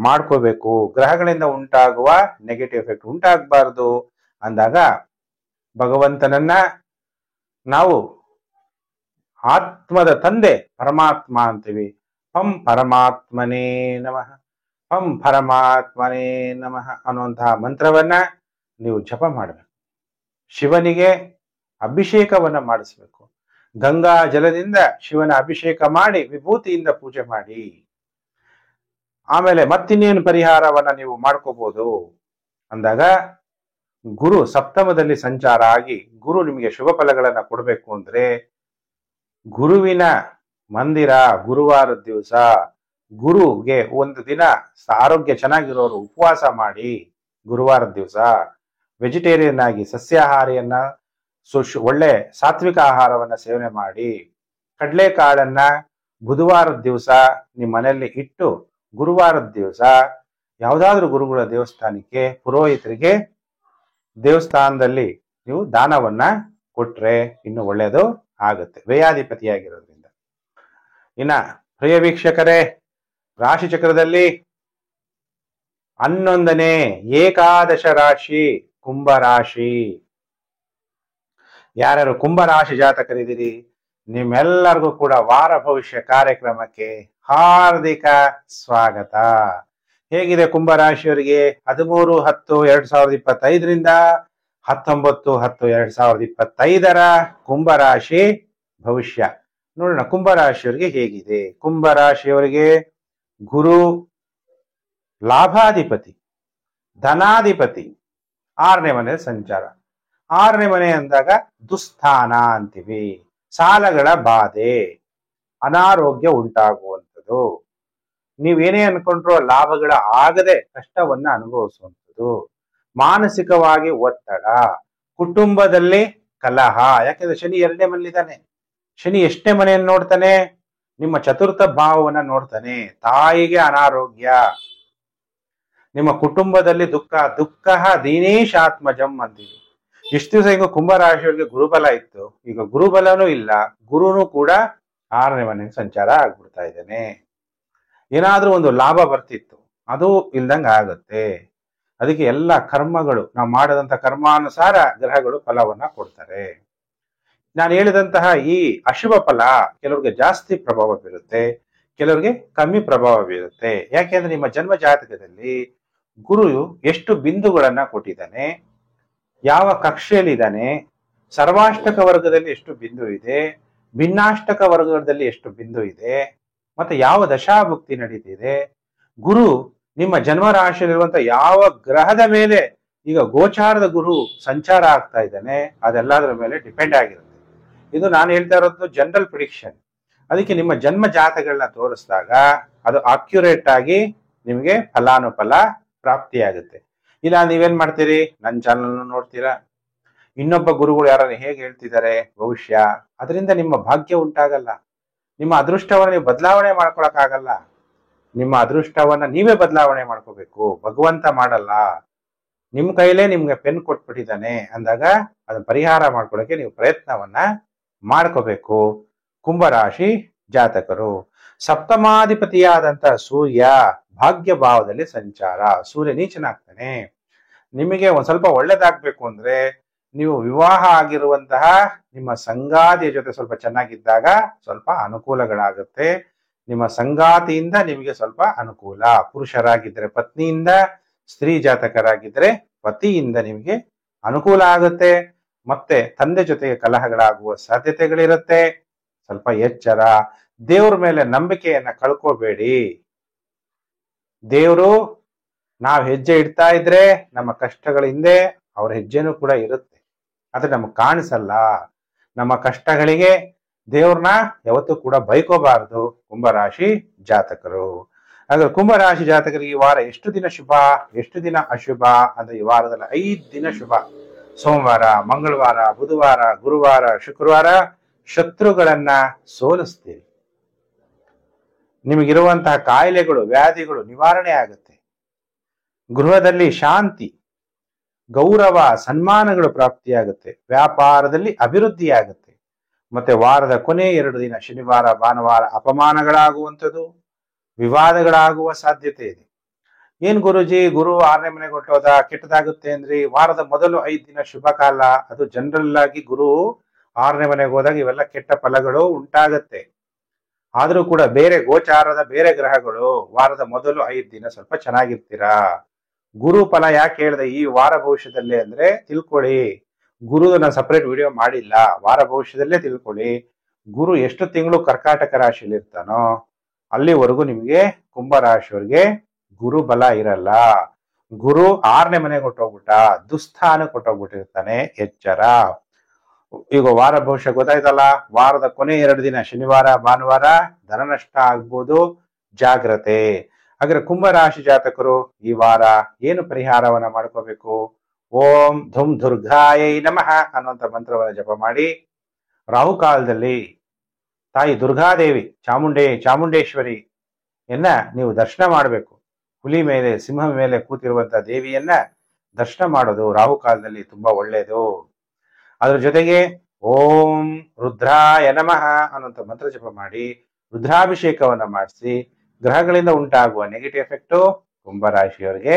A: ಮಾಡ್ಕೋಬೇಕು? ಗ್ರಹಗಳಿಂದ ಉಂಟಾಗುವ ನೆಗೆಟಿವ್ ಎಫೆಕ್ಟ್ ಉಂಟಾಗಬಾರ್ದು ಅಂದಾಗ ಭಗವಂತನನ್ನ ನಾವು ಆತ್ಮದ ತಂದೆ ಪರಮಾತ್ಮ ಅಂತೀವಿ. ಪಂ ಪರಮಾತ್ಮನೇ ನಮಃ, ಪಂ ಪರಮಾತ್ಮನೇ ನಮಃ ಅನ್ನುವಂತಹ ಮಂತ್ರವನ್ನ ನೀವು ಜಪ ಮಾಡಬೇಕು. ಶಿವನಿಗೆ ಅಭಿಷೇಕವನ್ನ ಮಾಡಿಸ್ಬೇಕು. ಗಂಗಾ ಜಲದಿಂದ ಶಿವನ ಅಭಿಷೇಕ ಮಾಡಿ ವಿಭೂತಿಯಿಂದ ಪೂಜೆ ಮಾಡಿ. ಆಮೇಲೆ ಮತ್ತಿನ್ನೇನು ಪರಿಹಾರವನ್ನ ನೀವು ಮಾಡ್ಕೋಬಹುದು ಅಂದಾಗ, ಗುರು ಸಪ್ತಮದಲ್ಲಿ ಸಂಚಾರ ಆಗಿ ಗುರು ನಿಮಗೆ ಶುಭ ಫಲಗಳನ್ನ ಕೊಡಬೇಕು ಅಂದ್ರೆ ಗುರುವಿನ ಮಂದಿರ ಗುರುವಾರದ ದಿವಸ ಗುರುಗೆ ಒಂದು ದಿನ ಆರೋಗ್ಯ ಚೆನ್ನಾಗಿರೋರು ಉಪವಾಸ ಮಾಡಿ ಗುರುವಾರದ ದಿವಸ ವೆಜಿಟೇರಿಯನ್ ಆಗಿ ಸಸ್ಯಾಹಾರಿಯನ್ನ ಒಳ್ಳೆ ಸಾತ್ವಿಕ ಆಹಾರವನ್ನ ಸೇವನೆ ಮಾಡಿ ಕಡಲೆಕಾಳನ್ನ ಬುಧವಾರದ ದಿವಸ ನಿಮ್ಮ ಮನೆಯಲ್ಲಿ ಇಟ್ಟು ಗುರುವಾರದ ದಿವಸ ಯಾವುದಾದ್ರೂ ಗುರುಗಳ ದೇವಸ್ಥಾನಕ್ಕೆ ಪುರೋಹಿತರಿಗೆ ದೇವಸ್ಥಾನದಲ್ಲಿ ನೀವು ದಾನವನ್ನ ಕೊಟ್ರೆ ಇನ್ನು ಒಳ್ಳೆಯದು ಆಗುತ್ತೆ, ವ್ಯಯಾಧಿಪತಿಯಾಗಿರೋದ್ರಿಂದ. ಇನ್ನ ಪ್ರಿಯ ವೀಕ್ಷಕರೇ, ರಾಶಿ ಚಕ್ರದಲ್ಲಿ 11ನೇ ಏಕಾದಶ ರಾಶಿ ಕುಂಭರಾಶಿ. ಯಾರ್ಯಾರು ಕುಂಭರಾಶಿ ಜಾತಕರಿದ್ದೀರಿ ನಿಮ್ಮೆಲ್ಲರಿಗೂ ಕೂಡ ವಾರ ಭವಿಷ್ಯ ಕಾರ್ಯಕ್ರಮಕ್ಕೆ ಹಾರ್ದಿಕ ಸ್ವಾಗತ. ಹೇಗಿದೆ ಕುಂಭರಾಶಿಯವರಿಗೆ 13-10-2025ರಿಂದ 19-10-2025 ಕುಂಭರಾಶಿ ಭವಿಷ್ಯ ನೋಡೋಣ. ಕುಂಭರಾಶಿಯವರಿಗೆ ಹೇಗಿದೆ? ಕುಂಭರಾಶಿಯವರಿಗೆ ಗುರು ಲಾಭಾಧಿಪತಿ, ಧನಾಧಿಪತಿ, 6ನೇ ಮನೆ ಸಂಚಾರ. 6ನೇ ಮನೆ ಅಂದಾಗ ದುಸ್ಥಾನ ಅಂತೀವಿ. ಸಾಲಗಳ ಬಾಧೆ, ಅನಾರೋಗ್ಯ ಉಂಟಾಗುವಂಥದ್ದು, ನೀವೇನೇ ಅನ್ಕೊಂಡ್ರೋ ಲಾಭಗಳ ಆಗದೆ ಕಷ್ಟವನ್ನ ಅನುಭವಿಸುವಂಥದ್ದು, ಮಾನಸಿಕವಾಗಿ ಒತ್ತಡ, ಕುಟುಂಬದಲ್ಲಿ ಕಲಹ. ಯಾಕೆಂದ್ರೆ ಶನಿ 2ನೇ ಮನೆಯಲ್ಲಿದ್ದಾನೆ. ಶನಿ ಎಷ್ಟನೇ ಮನೆಯನ್ನು ನೋಡ್ತಾನೆ? ನಿಮ್ಮ ಚತುರ್ಥ ಭಾವವನ್ನ ನೋಡ್ತಾನೆ. ತಾಯಿಗೆ ಅನಾರೋಗ್ಯ, ನಿಮ್ಮ ಕುಟುಂಬದಲ್ಲಿ ದುಃಖ. ದುಃಖ ದೀನೇಶಾತ್ಮಜಂ ಅಂತೀವಿ. ಇಷ್ಟು ದಿವಸ ಈಗ ಕುಂಭರಾಶಿಯವರಿಗೆ ಗುರುಬಲ ಇತ್ತು, ಈಗ ಗುರುಬಲನೂ ಇಲ್ಲ. ಗುರುನು ಕೂಡ 6ನೇ ಮನೆಗೆ ಸಂಚಾರ ಆಗ್ಬಿಡ್ತಾ ಇದ್ದಾನೆ. ಏನಾದ್ರೂ ಒಂದು ಲಾಭ ಬರ್ತಿತ್ತು, ಅದು ಇಲ್ದಂಗ ಆಗುತ್ತೆ. ಅದಕ್ಕೆ ಎಲ್ಲ ಕರ್ಮಗಳು, ನಾವು ಮಾಡದಂತ ಕರ್ಮಾನುಸಾರ ಗ್ರಹಗಳು ಫಲವನ್ನ ಕೊಡ್ತಾರೆ. ನಾನು ಹೇಳಿದಂತಹ ಈ ಅಶುಭ ಫಲ ಕೆಲವ್ರಿಗೆ ಜಾಸ್ತಿ ಪ್ರಭಾವ ಬೀರುತ್ತೆ, ಕೆಲವರಿಗೆ ಕಮ್ಮಿ ಪ್ರಭಾವ ಬೀರುತ್ತೆ. ಯಾಕೆಂದ್ರೆ ನಿಮ್ಮ ಜನ್ಮ ಜಾತಕದಲ್ಲಿ ಗುರು ಎಷ್ಟು ಬಿಂದುಗಳನ್ನ ಕೊಟ್ಟಿದ್ದಾನೆ, ಯಾವ ಕಕ್ಷೆಯಲ್ಲಿದ್ದಾನೆ, ಸರ್ವಾಷ್ಟಕ ವರ್ಗದಲ್ಲಿ ಎಷ್ಟು ಬಿಂದು ಇದೆ, ಭಿನ್ನಾಷ್ಟಕ ವರ್ಗದಲ್ಲಿ ಎಷ್ಟು ಬಿಂದು ಇದೆ, ಮತ್ತೆ ಯಾವ ದಶಾಭುಕ್ತಿ ನಡೀತಿದೆ, ಗುರು ನಿಮ್ಮ ಜನ್ಮ ರಾಶಿಯಲ್ಲಿರುವಂತ ಯಾವ ಗ್ರಹದ ಮೇಲೆ ಈಗ ಗೋಚಾರದ ಗುರು ಸಂಚಾರ ಆಗ್ತಾ ಇದ್ದಾನೆ, ಅದೆಲ್ಲದರ ಮೇಲೆ ಡಿಪೆಂಡ್ ಆಗಿರುತ್ತೆ. ಇದು ನಾನು ಹೇಳ್ತಾ ಇರೋದು ಜನರಲ್ ಪ್ರಿಡಿಕ್ಷನ್. ಅದಕ್ಕೆ ನಿಮ್ಮ ಜನ್ಮ ಜಾತಗಳನ್ನ ತೋರಿಸಿದಾಗ ಅದು ಅಕ್ಯುರೇಟ್ ಆಗಿ ನಿಮಗೆ ಫಲಾನುಫಲ ಪ್ರಾಪ್ತಿಯಾಗುತ್ತೆ. ಇಲ್ಲ ನೀವೇನ್ ಮಾಡ್ತೀರಿ, ನನ್ನ ಚಾನಲ್ ನೋಡ್ತೀರಾ, ಇನ್ನೊಬ್ಬ ಗುರುಗಳು ಯಾರನ್ನ ಹೇಗೆ ಹೇಳ್ತಿದ್ದಾರೆ ಭವಿಷ್ಯ, ಅದರಿಂದ ನಿಮ್ಮ ಭಾಗ್ಯ ಉಂಟಾಗಲ್ಲ. ನಿಮ್ಮ ಅದೃಷ್ಟವನ್ನ ನೀವು ಬದಲಾವಣೆ ಮಾಡ್ಕೊಳಕ್ಕಾಗಲ್ಲ. ನಿಮ್ಮ ಅದೃಷ್ಟವನ್ನ ನೀವೇ ಬದಲಾವಣೆ ಮಾಡ್ಕೋಬೇಕು, ಭಗವಂತ ಮಾಡಲ್ಲ. ನಿಮ್ ಕೈಲೇ ನಿಮ್ಗೆ ಪೆನ್ ಕೊಟ್ಬಿಟ್ಟಿದ್ದಾನೆ ಅಂದಾಗ ಅದನ್ನ ಪರಿಹಾರ ಮಾಡ್ಕೊಳಕ್ಕೆ ನೀವು ಪ್ರಯತ್ನವನ್ನ ಮಾಡ್ಕೋಬೇಕು. ಕುಂಭರಾಶಿ ಜಾತಕರು, ಸಪ್ತಮಾಧಿಪತಿಯಾದಂತ ಸೂರ್ಯ ಭಾಗ್ಯ ಭಾವದಲ್ಲಿ ಸಂಚಾರ. ಸೂರ್ಯ ನೀಚನಾಗ್ತಾನೆ. ನಿಮಗೆ ಒಂದ್ ಸ್ವಲ್ಪ ಒಳ್ಳೇದಾಗ್ಬೇಕು ಅಂದ್ರೆ ನೀವು ವಿವಾಹ ಆಗಿರುವಂತಹ ನಿಮ್ಮ ಸಂಗಾತಿಯ ಜೊತೆ ಸ್ವಲ್ಪ ಚೆನ್ನಾಗಿದ್ದಾಗ ಸ್ವಲ್ಪ ಅನುಕೂಲಗಳಾಗುತ್ತೆ. ನಿಮ್ಮ ಸಂಗಾತಿಯಿಂದ ನಿಮಗೆ ಸ್ವಲ್ಪ ಅನುಕೂಲ. ಪುರುಷರಾಗಿದ್ದರೆ ಪತ್ನಿಯಿಂದ, ಸ್ತ್ರೀ ಜಾತಕರಾಗಿದ್ದರೆ ಪತಿಯಿಂದ ನಿಮಗೆ ಅನುಕೂಲ ಆಗುತ್ತೆ. ಮತ್ತೆ ತಂದೆ ಜೊತೆಗೆ ಕಲಹಗಳಾಗುವ ಸಾಧ್ಯತೆಗಳಿರುತ್ತೆ. ಸ್ವಲ್ಪ ಎಚ್ಚರ. ದೇವ್ರ ಮೇಲೆ ನಂಬಿಕೆಯನ್ನ ಕಳ್ಕೋಬೇಡಿ. ದೇವರು ನಾವು ಹೆಜ್ಜೆ ಇಡ್ತಾ ಇದ್ರೆ ನಮ್ಮ ಕಷ್ಟಗಳ ಹಿಂದೆ ಅವ್ರ ಹೆಜ್ಜೆನೂ ಕೂಡ ಇರುತ್ತೆ. ಆದ್ರೆ ನಮಗ್ ಕಾಣಿಸಲ್ಲ. ನಮ್ಮ ಕಷ್ಟಗಳಿಗೆ ದೇವ್ರನ್ನ ಯಾವತ್ತೂ ಕೂಡ ಬೈಕೋಬಾರದು ಕುಂಭರಾಶಿ ಜಾತಕರು. ಹಾಗಾದ್ರೆ ಕುಂಭರಾಶಿ ಜಾತಕರಿಗೆ ಈ ವಾರ ಎಷ್ಟು ದಿನ ಶುಭ, ಎಷ್ಟು ದಿನ ಅಶುಭ ಅಂದ್ರೆ ಈ ವಾರದಲ್ಲಿ 5 ದಿನ ಶುಭ. ಸೋಮವಾರ, ಮಂಗಳವಾರ, ಬುಧವಾರ, ಗುರುವಾರ, ಶುಕ್ರವಾರ ಶತ್ರುಗಳನ್ನ ಸೋಲಿಸ್ತೀರಿ. ನಿಮಗಿರುವಂತಹ ಕಾಯಿಲೆಗಳು, ವ್ಯಾಧಿಗಳು ನಿವಾರಣೆ ಆಗುತ್ತೆ. ಗೃಹದಲ್ಲಿ ಶಾಂತಿ, ಗೌರವ, ಸನ್ಮಾನಗಳು ಪ್ರಾಪ್ತಿಯಾಗುತ್ತೆ. ವ್ಯಾಪಾರದಲ್ಲಿ ಅಭಿವೃದ್ಧಿ ಆಗುತ್ತೆ. ಮತ್ತೆ ವಾರದ ಕೊನೆ 2 ದಿನ ಶನಿವಾರ, ಭಾನುವಾರ ಅಪಮಾನಗಳಾಗುವಂಥದ್ದು, ವಿವಾದಗಳಾಗುವ ಸಾಧ್ಯತೆ ಇದೆ. ಏನ್ ಗುರುಜಿ, ಗುರು 6ನೇ ಮನೆಗೆ ಹೊರಟೋದ, ಕೆಟ್ಟದಾಗುತ್ತೆ ಅಂದ್ರಿ. ವಾರದ ಮೊದಲು 5 ದಿನ ಶುಭ ಕಾಲ. ಅದು ಜನರಲ್ ಆಗಿ ಗುರು 6ನೇ ಮನೆಗೆ ಹೋದಾಗ ಇವೆಲ್ಲ ಕೆಟ್ಟ ಫಲಗಳು ಉಂಟಾಗತ್ತೆ. ಆದ್ರೂ ಕೂಡ ಬೇರೆ ಗೋಚಾರದ ಬೇರೆ ಗ್ರಹಗಳು ವಾರದ ಮೊದಲು 5 ದಿನ ಸ್ವಲ್ಪ ಚೆನ್ನಾಗಿರ್ತೀರಾ. ಗುರು ಫಲ ಯಾಕೆ ಹೇಳಿದೆ ಈ ವಾರ ಭವಿಷ್ಯದಲ್ಲೇ ಅಂದ್ರೆ ತಿಳ್ಕೊಳ್ಳಿ. ಗುರು ನಾನು ಸಪರೇಟ್ ವಿಡಿಯೋ ಮಾಡಿಲ್ಲ, ವಾರ ಭವಿಷ್ಯದಲ್ಲೇ ತಿಳ್ಕೊಳ್ಳಿ. ಗುರು ಎಷ್ಟು ತಿಂಗಳು ಕರ್ಕಾಟಕ ರಾಶಿಯಲ್ಲಿ ಇರ್ತಾನೋ ಅಲ್ಲಿವರೆಗೂ ನಿಮಗೆ ಕುಂಭರಾಶಿಯವರಿಗೆ ಗುರು ಬಲ ಇರಲ್ಲ. ಗುರು 6ನೇ ಮನೆಗೆ ಕೊಟ್ಟೋಗ್ಬಿಟ್ಟ, ದುಸ್ಥಾನ ಕೊಟ್ಟೋಗ್ಬಿಟ್ಟಿರ್ತಾನೆ. ಎಚ್ಚರ. ಈಗ ವಾರ ಭವಿಷ್ಯ ಗೊತ್ತಾಯ್ತಲ್ಲ. ವಾರದ ಕೊನೆ 2 ದಿನ ಶನಿವಾರ, ಭಾನುವಾರ ಧನ ನಷ್ಟ ಆಗ್ಬೋದು, ಜಾಗ್ರತೆ. ಹಾಗಾದ್ರೆ ಕುಂಭರಾಶಿ ಜಾತಕರು ಈ ವಾರ ಏನು ಪರಿಹಾರವನ್ನ ಮಾಡ್ಕೋಬೇಕು? ಓಂ ಧುಮ್ ದುರ್ಗಾಯೈ ನಮಃ ಅನ್ನುವಂಥ ಮಂತ್ರವನ್ನ ಜಪ ಮಾಡಿ, ರಾಹುಕಾಲದಲ್ಲಿ ತಾಯಿ ದುರ್ಗಾದೇವಿ ಚಾಮುಂಡೇಶ್ವರಿ ನೀವು ದರ್ಶನ ಮಾಡಬೇಕು. ಹುಲಿ ಮೇಲೆ, ಸಿಂಹ ಮೇಲೆ ಕೂತಿರುವಂತಹ ದೇವಿಯನ್ನ ದರ್ಶನ ಮಾಡೋದು ರಾಹುಕಾಲದಲ್ಲಿ ತುಂಬಾ ಒಳ್ಳೆಯದು. ಅದ್ರ ಜೊತೆಗೆ ಓಂ ರುದ್ರಾಯ ನಮಃ ಅನ್ನುವಂಥ ಮಂತ್ರ ಜಪ ಮಾಡಿ ರುದ್ರಾಭಿಷೇಕವನ್ನ ಮಾಡಿಸಿ ಗ್ರಹಗಳಿಂದ ಉಂಟಾಗುವ ನೆಗೆಟಿವ್ ಎಫೆಕ್ಟು ಕುಂಭರಾಶಿಯವರಿಗೆ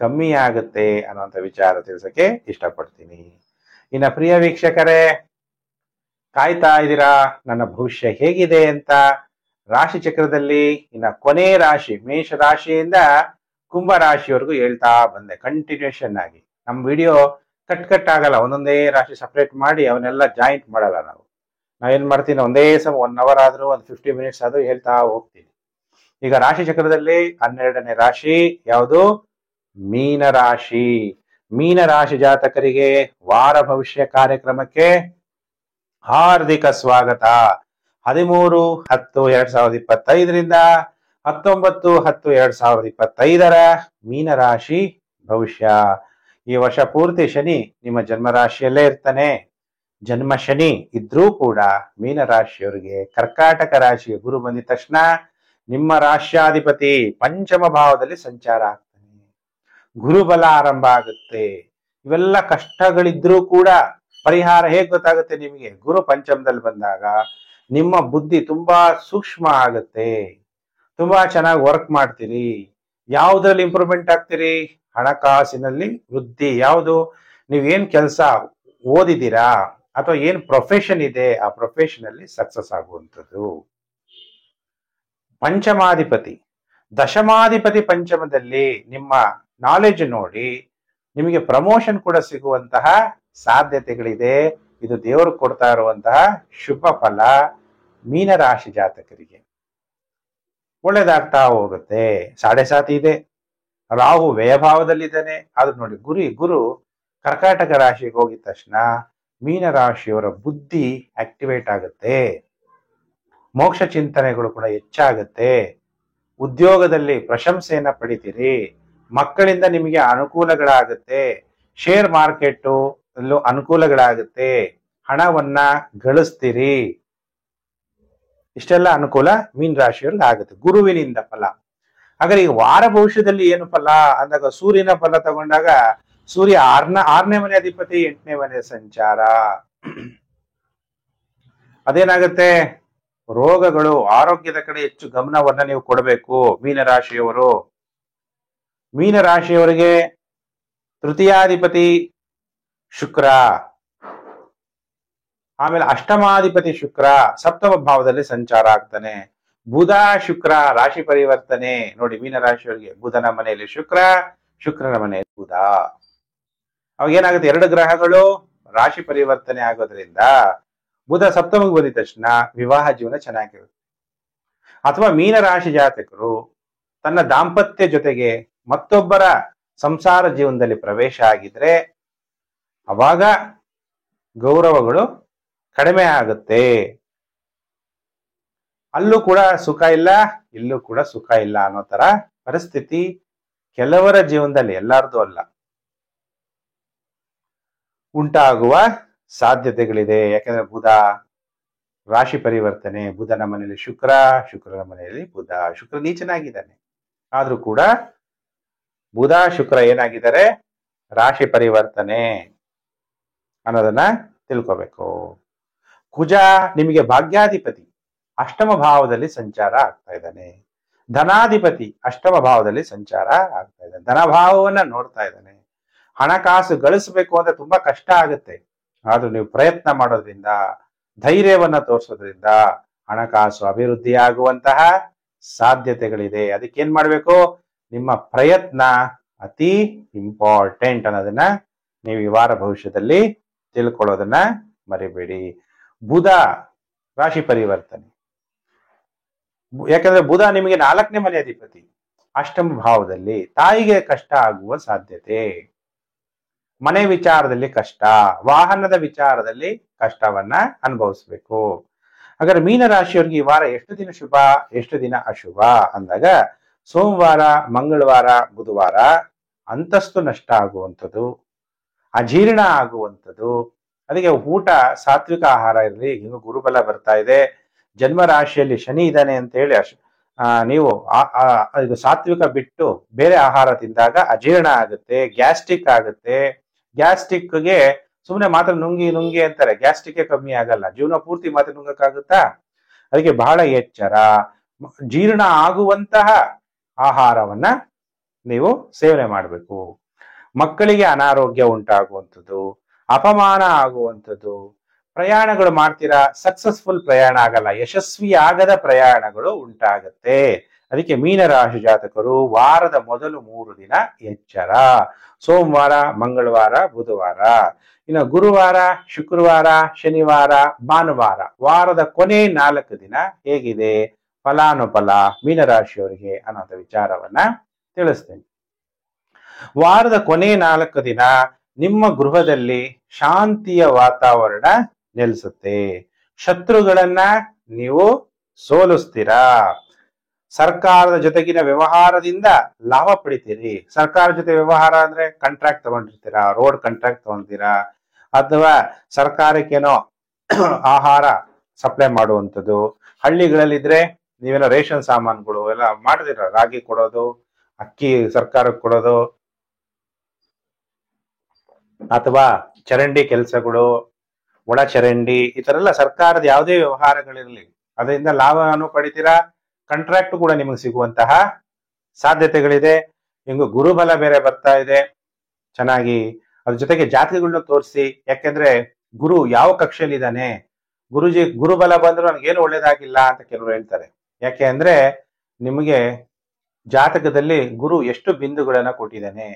A: ಕಮ್ಮಿ ಆಗುತ್ತೆ ಅನ್ನುವಂಥ ವಿಚಾರ ತಿಳಿಸಕ್ಕೆ ಇಷ್ಟಪಡ್ತೀನಿ. ಇನ್ನ ಪ್ರಿಯ ವೀಕ್ಷಕರೇ, ಕಾಯ್ತಾ ಇದ್ದೀರಾ ನನ್ನ ಭವಿಷ್ಯ ಹೇಗಿದೆ ಅಂತ. ರಾಶಿ ಚಕ್ರದಲ್ಲಿ ಇನ್ನ ಕೊನೆ ರಾಶಿ ಮೇಷ ರಾಶಿಯಿಂದ ಕುಂಭ ರಾಶಿಯವರೆಗೂ ಹೇಳ್ತಾ ಬಂದೆ ಕಂಟಿನ್ಯೂಷನ್ ಆಗಿ. ನಮ್ಮ ವಿಡಿಯೋ ಕಟ್ ಆಗಲ್ಲ, ಒಂದೊಂದೇ ರಾಶಿ ಸಪ್ರೇಟ್ ಮಾಡಿ ಅವನ್ನೆಲ್ಲ ಜಾಯಿಂಟ್ ಮಾಡಲ್ಲ. ನಾವೇನ್ ಮಾಡ್ತೀನಿ, ಒಂದೇ ಸಮ 1 ಅವರ್ ಆದ್ರೂ, ಒಂದು 50 ಮಿನಿಟ್ಸ್ ಆದ್ರೂ ಹೇಳ್ತಾ ಹೋಗ್ತೀನಿ. ಈಗ ರಾಶಿ ಚಕ್ರದಲ್ಲಿ 12ನೇ ರಾಶಿ ಯಾವುದು? ಮೀನ ರಾಶಿ. ಮೀನ ರಾಶಿ ಜಾತಕರಿಗೆ ವಾರ ಭವಿಷ್ಯ ಕಾರ್ಯಕ್ರಮಕ್ಕೆ ಹಾರ್ದಿಕ ಸ್ವಾಗತ. 13/10/2025ರಿಂದ 19/10/2025 ಮೀನರಾಶಿ ಭವಿಷ್ಯ. ಈ ವರ್ಷ ಪೂರ್ತಿ ಶನಿ ನಿಮ್ಮ ಜನ್ಮ ರಾಶಿಯಲ್ಲೇ ಇರ್ತಾನೆ. ಜನ್ಮ ಶನಿ ಇದ್ರೂ ಕೂಡ ಮೀನರಾಶಿಯವರಿಗೆ ಕರ್ಕಾಟಕ ರಾಶಿಯ ಗುರು ಬಂದಿದ ತಕ್ಷಣ ನಿಮ್ಮ ರಾಶ್ಯಾಧಿಪತಿ ಪಂಚಮ ಭಾವದಲ್ಲಿ ಸಂಚಾರ ಆಗ್ತಾನೆ. ಗುರುಬಲ ಆರಂಭ ಆಗುತ್ತೆ. ಇವೆಲ್ಲ ಕಷ್ಟಗಳಿದ್ರೂ ಕೂಡ ಪರಿಹಾರ ಹೇಗ್ ಗೊತ್ತಾಗುತ್ತೆ ನಿಮಗೆ? ಗುರು ಪಂಚಮದಲ್ಲಿ ಬಂದಾಗ ನಿಮ್ಮ ಬುದ್ಧಿ ತುಂಬಾ ಸೂಕ್ಷ್ಮ ಆಗುತ್ತೆ, ತುಂಬಾ ಚೆನ್ನಾಗಿ ವರ್ಕ್ ಮಾಡ್ತೀರಿ. ಯಾವುದ್ರಲ್ಲಿ ಇಂಪ್ರೂವ್ಮೆಂಟ್ ಆಗ್ತೀರಿ? ಹಣಕಾಸಿನಲ್ಲಿ ವೃದ್ಧಿ. ಯಾವುದು? ನೀವೇನ್ ಕೆಲಸ ಓದಿದ್ದೀರಾ ಅಥವಾ ಏನ್ ಪ್ರೊಫೆಷನ್ ಇದೆ ಆ ಪ್ರೊಫೆಷನ್ ಅಲ್ಲಿ ಸಕ್ಸಸ್ ಆಗುವಂಥದ್ದು. ಪಂಚಮಾಧಿಪತಿ, ದಶಮಾಧಿಪತಿ ಪಂಚಮದಲ್ಲಿ ನಿಮ್ಮ ನಾಲೆಜ್ ನೋಡಿ ನಿಮಗೆ ಪ್ರಮೋಷನ್ ಕೂಡ ಸಿಗುವಂತಹ ಸಾಧ್ಯತೆಗಳಿದೆ. ಇದು ದೇವರು ಕೊಡ್ತಾ ಇರುವಂತಹ ಶುಭ ಫಲ. ಮೀನರಾಶಿ ಜಾತಕರಿಗೆ ಒಳ್ಳೇದಾಗ್ತಾ ಹೋಗುತ್ತೆ. 7.5 ಇದೆ. ರಾಹು ವ್ಯಯಭಾವದಲ್ಲಿದ್ದಾನೆ. ಆದ್ರೂ ನೋಡಿ ಗುರು ಕರ್ಕಾಟಕ ರಾಶಿಗೆ ಹೋಗಿದ ತಕ್ಷಣ ಮೀನರಾಶಿಯವರ ಬುದ್ಧಿ ಆಕ್ಟಿವೇಟ್ ಆಗುತ್ತೆ. ಮೋಕ್ಷ ಚಿಂತನೆಗಳು ಕೂಡ ಹೆಚ್ಚಾಗುತ್ತೆ. ಉದ್ಯೋಗದಲ್ಲಿ ಪ್ರಶಂಸೆಯನ್ನ ಪಡಿತೀರಿ. ಮಕ್ಕಳಿಂದ ನಿಮಗೆ ಅನುಕೂಲಗಳಾಗುತ್ತೆ. ಶೇರ್ ಮಾರ್ಕೆಟ್ ಅಲ್ಲೂ ಅನುಕೂಲಗಳಾಗುತ್ತೆ. ಹಣವನ್ನ ಗಳಿಸ್ತೀರಿ. ಇಷ್ಟೆಲ್ಲ ಅನುಕೂಲ ಮೀನ ರಾಶಿಯವ್ರಿಗೆ ಆಗುತ್ತೆ ಗುರುವಿನಿಂದ ಫಲ. ಹಾಗಾದ್ರೆ ಈಗ ವಾರ ಭವಿಷ್ಯದಲ್ಲಿ ಏನು ಫಲ ಅಂದಾಗ ಸೂರ್ಯನ ಫಲ ತಗೊಂಡಾಗ ಸೂರ್ಯ 6ನೇ ಮನೆ ಅಧಿಪತಿ, 8ನೇ ಮನೆ ಸಂಚಾರ. ಅದೇನಾಗುತ್ತೆ? ರೋಗಗಳು, ಆರೋಗ್ಯದ ಕಡೆ ಹೆಚ್ಚು ಗಮನವನ್ನ ನೀವು ಕೊಡಬೇಕು ಮೀನರಾಶಿಯವರು. ಮೀನರಾಶಿಯವರಿಗೆ ತೃತೀಯಾಧಿಪತಿ ಶುಕ್ರ, ಆಮೇಲೆ ಅಷ್ಟಮಾಧಿಪತಿ ಶುಕ್ರ ಸಪ್ತಮ ಭಾವದಲ್ಲಿ ಸಂಚಾರ ಆಗ್ತಾನೆ. ಬುಧ ಶುಕ್ರ ರಾಶಿ ಪರಿವರ್ತನೆ ನೋಡಿ ಮೀನರಾಶಿಯವರಿಗೆ. ಬುಧನ ಮನೆಯಲ್ಲಿ ಶುಕ್ರ, ಶುಕ್ರನ ಮನೆಯಲ್ಲಿ ಬುಧ. ಅವಾಗ ಏನಾಗುತ್ತೆ, ಎರಡು ಗ್ರಹಗಳು ರಾಶಿ ಪರಿವರ್ತನೆ ಆಗೋದ್ರಿಂದ ಬುಧ ಸಪ್ತಮಕ್ಕೆ ಬಂದಿದ ತಕ್ಷಣ ವಿವಾಹ ಜೀವನ ಚೆನ್ನಾಗಿರುತ್ತೆ. ಅಥವಾ ಮೀನ ರಾಶಿ ಜಾತಕರು ತನ್ನ ದಾಂಪತ್ಯ ಜೊತೆಗೆ ಮತ್ತೊಬ್ಬರ ಸಂಸಾರ ಜೀವನದಲ್ಲಿ ಪ್ರವೇಶ ಆಗಿದ್ರೆ ಅವಾಗ ಗೌರವಗಳು ಕಡಿಮೆ ಆಗುತ್ತೆ. ಅಲ್ಲೂ ಕೂಡ ಸುಖ ಇಲ್ಲ, ಇಲ್ಲೂ ಕೂಡ ಸುಖ ಇಲ್ಲ ಅನ್ನೋ ತರ ಪರಿಸ್ಥಿತಿ ಕೆಲವರ ಜೀವನದಲ್ಲಿ, ಎಲ್ಲಾರ್ದು ಅಲ್ಲ, ಉಂಟಾಗುವ ಸಾಧ್ಯತೆಗಳಿದೆ. ಯಾಕಂದ್ರೆ ಬುಧ ರಾಶಿ ಪರಿವರ್ತನೆ, ಬುಧನ ಮನೆಯಲ್ಲಿ ಶುಕ್ರ, ಶುಕ್ರನ ಮನೆಯಲ್ಲಿ ಬುಧ. ಶುಕ್ರ ನೀಚನಾಗಿದ್ದಾನೆ, ಆದ್ರೂ ಕೂಡ ಬುಧ ಶುಕ್ರ ಏನಾಗಿದ್ದಾರೆ, ರಾಶಿ ಪರಿವರ್ತನೆ ಅನ್ನೋದನ್ನ ತಿಳ್ಕೋಬೇಕು. ಕುಜ ನಿಮಗೆ ಭಾಗ್ಯಾಧಿಪತಿ ಅಷ್ಟಮ ಭಾವದಲ್ಲಿ ಸಂಚಾರ ಆಗ್ತಾ ಇದ್ದಾನೆ. ಧನಾಧಿಪತಿ ಅಷ್ಟಮ ಭಾವದಲ್ಲಿ ಸಂಚಾರ ಆಗ್ತಾ ಇದ್ದಾನೆ. ಧನಭಾವವನ್ನ ನೋಡ್ತಾ ಇದ್ದಾನೆ. ಹಣಕಾಸು ಗಳಿಸಬೇಕು ಅಂದ್ರೆ ತುಂಬಾ ಕಷ್ಟ ಆಗುತ್ತೆ. ಆದ್ರೂ ನೀವು ಪ್ರಯತ್ನ ಮಾಡೋದ್ರಿಂದ, ಧೈರ್ಯವನ್ನ ತೋರಿಸೋದ್ರಿಂದ ಹಣಕಾಸು ಅಭಿವೃದ್ಧಿ ಆಗುವಂತಹ ಸಾಧ್ಯತೆಗಳಿದೆ. ಅದಕ್ಕೆ ಏನ್ ಮಾಡ್ಬೇಕು, ನಿಮ್ಮ ಪ್ರಯತ್ನ ಅತಿ ಇಂಪಾರ್ಟೆಂಟ್ ಅನ್ನೋದನ್ನ ನೀವು ಈ ವಾರ ಭವಿಷ್ಯದಲ್ಲಿ ತಿಳ್ಕೊಳ್ಳೋದನ್ನ ಮರಿಬೇಡಿ. ಬುಧ ರಾಶಿ ಪರಿವರ್ತನೆ, ಯಾಕಂದ್ರೆ ಬುಧ ನಿಮಗೆ 4ನೇ ಮನೆ ಅಧಿಪತಿ ಅಷ್ಟಮ ಭಾವದಲ್ಲಿ. ತಾಯಿಗೆ ಕಷ್ಟ ಆಗುವ ಸಾಧ್ಯತೆ, ಮನೆ ವಿಚಾರದಲ್ಲಿ ಕಷ್ಟ, ವಾಹನದ ವಿಚಾರದಲ್ಲಿ ಕಷ್ಟವನ್ನ ಅನುಭವಿಸ್ಬೇಕು. ಹಾಗಾದ್ರೆ ಮೀನ ರಾಶಿಯವರಿಗೆ ಈ ವಾರ ಎಷ್ಟು ದಿನ ಶುಭ, ಎಷ್ಟು ದಿನ ಅಶುಭ ಅಂದಾಗ, ಸೋಮವಾರ, ಮಂಗಳವಾರ, ಬುಧವಾರ ಅಂತಸ್ತು ನಷ್ಟ ಆಗುವಂಥದ್ದು, ಅಜೀರ್ಣ ಆಗುವಂಥದ್ದು. ಅದಕ್ಕೆ ಊಟ ಸಾತ್ವಿಕ ಆಹಾರ ಇರಲಿ. ಇನ್ನು ಗುರುಬಲ ಬರ್ತಾ ಇದೆ, ಜನ್ಮ ರಾಶಿಯಲ್ಲಿ ಶನಿ ಇದ್ದಾನೆ ಅಂತ ಹೇಳಿ ನೀವು ಇದು ಸಾತ್ವಿಕ ಬಿಟ್ಟು ಬೇರೆ ಆಹಾರ ತಿಂದಾಗ ಅಜೀರ್ಣ ಆಗುತ್ತೆ, ಗ್ಯಾಸ್ಟ್ರಿಕ್ ಆಗುತ್ತೆ. ಗ್ಯಾಸ್ಟ್ರಿಕ್ಗೆ ಸುಮ್ಮನೆ ಮಾತ್ರ ನುಂಗಿ ನುಂಗಿ ಅಂತಾರೆ, ಗ್ಯಾಸ್ಟ್ರಿಕ್ ಕಮ್ಮಿ ಆಗಲ್ಲ. ಜೀವನ ಪೂರ್ತಿ ಮಾತ್ರ ನುಂಗಕ್ಕಾಗುತ್ತಾ? ಅದಕ್ಕೆ ಬಹಳ ಎಚ್ಚರ. ಜೀರ್ಣ ಆಗುವಂತಹ ಆಹಾರವನ್ನ ನೀವು ಸೇವನೆ ಮಾಡಬೇಕು. ಮಕ್ಕಳಿಗೆ ಅನಾರೋಗ್ಯ ಉಂಟಾಗುವಂಥದ್ದು, ಅಪಮಾನ ಆಗುವಂಥದ್ದು, ಪ್ರಯಾಣಗಳು ಮಾಡ್ತೀರಾ, ಸಕ್ಸಸ್ಫುಲ್ ಪ್ರಯಾಣ ಆಗಲ್ಲ, ಯಶಸ್ವಿ ಆಗದ ಪ್ರಯಾಣಗಳು ಉಂಟಾಗತ್ತೆ. ಅದಕ್ಕೆ ಮೀನರಾಶಿ ಜಾತಕರು ವಾರದ ಮೊದಲು 3 ದಿನ ಎಚ್ಚರ. ಸೋಮವಾರ, ಮಂಗಳವಾರ, ಬುಧವಾರ. ಇನ್ನು ಗುರುವಾರ, ಶುಕ್ರವಾರ, ಶನಿವಾರ, ಭಾನುವಾರ, ವಾರದ ಕೊನೆ 4 ದಿನ ಹೇಗಿದೆ ಫಲಾನುಫಲ ಮೀನರಾಶಿಯವರಿಗೆ ಅನ್ನೋಂಥ ವಿಚಾರವನ್ನ ತಿಳಿಸ್ತೇನೆ. ವಾರದ ಕೊನೆ 4 ದಿನ ನಿಮ್ಮ ಗೃಹದಲ್ಲಿ ಶಾಂತಿಯ ವಾತಾವರಣ ನೆಲೆಸುತ್ತೆ. ಶತ್ರುಗಳನ್ನ ನೀವು ಸೋಲಿಸ್ತೀರಾ. ಸರ್ಕಾರದ ಜೊತೆಗಿನ ವ್ಯವಹಾರದಿಂದ ಲಾಭ ಪಡಿತೀರಿ. ಸರ್ಕಾರದ ಜೊತೆ ವ್ಯವಹಾರ ಅಂದ್ರೆ ಕಾಂಟ್ರಾಕ್ಟ್ ತಗೊಂಡಿರ್ತೀರಾ, ರೋಡ್ ಕಾಂಟ್ರಾಕ್ಟ್ ತಗೊಂತೀರಾ, ಅಥವಾ ಸರ್ಕಾರಕ್ಕೇನೋ ಆಹಾರ ಸಪ್ಲೈ ಮಾಡುವಂಥದ್ದು. ಹಳ್ಳಿಗಳಲ್ಲಿದ್ರೆ ನೀವೆಲ್ಲ ರೇಷನ್ ಸಾಮಾನುಗಳು ಎಲ್ಲ ಮಾಡ್ತೀರ, ರಾಗಿ ಕೊಡೋದು, ಅಕ್ಕಿ ಸರ್ಕಾರಕ್ಕೆ ಕೊಡೋದು, ಅಥವಾ ಚರಂಡಿ ಕೆಲಸಗಳು, ಒಳ ಚರಂಡಿ, ಈ ತರ ಎಲ್ಲ ಸರ್ಕಾರದ ಯಾವುದೇ ವ್ಯವಹಾರಗಳಿರಲಿ ಅದರಿಂದ ಲಾಭವನ್ನು ಪಡಿತೀರಾ. ಕಾಂಟ್ರಾಕ್ಟ್ ಕೂಡ ನಿಮಗೆ ಸಿಗುವಂತಹ ಸಾಧ್ಯತೆಗಳಿದೆ. ಹಿಂಗು ಗುರುಬಲ ಬೇರೆ ಬರ್ತಾ ಇದೆ ಚೆನ್ನಾಗಿ. ಅದ್ರ ಜೊತೆಗೆ ಜಾತಕಗಳನ್ನ ತೋರಿಸಿ, ಯಾಕೆಂದ್ರೆ ಗುರು ಯಾವ ಕಕ್ಷೆಯಲ್ಲಿ ಇದ್ದಾನೆ, ಗುರುಜಿ ಗುರುಬಲ ಬಂದ್ರು ನನಗೇನು ಒಳ್ಳೇದಾಗಿಲ್ಲ ಅಂತ ಕೆಲವರು ಹೇಳ್ತಾರೆ. ಯಾಕೆ ಅಂದ್ರೆ ನಿಮಗೆ ಜಾತಕದಲ್ಲಿ ಗುರು ಎಷ್ಟು ಬಿಂದುಗಳನ್ನ ಕೊಟ್ಟಿದ್ದಾನೆ.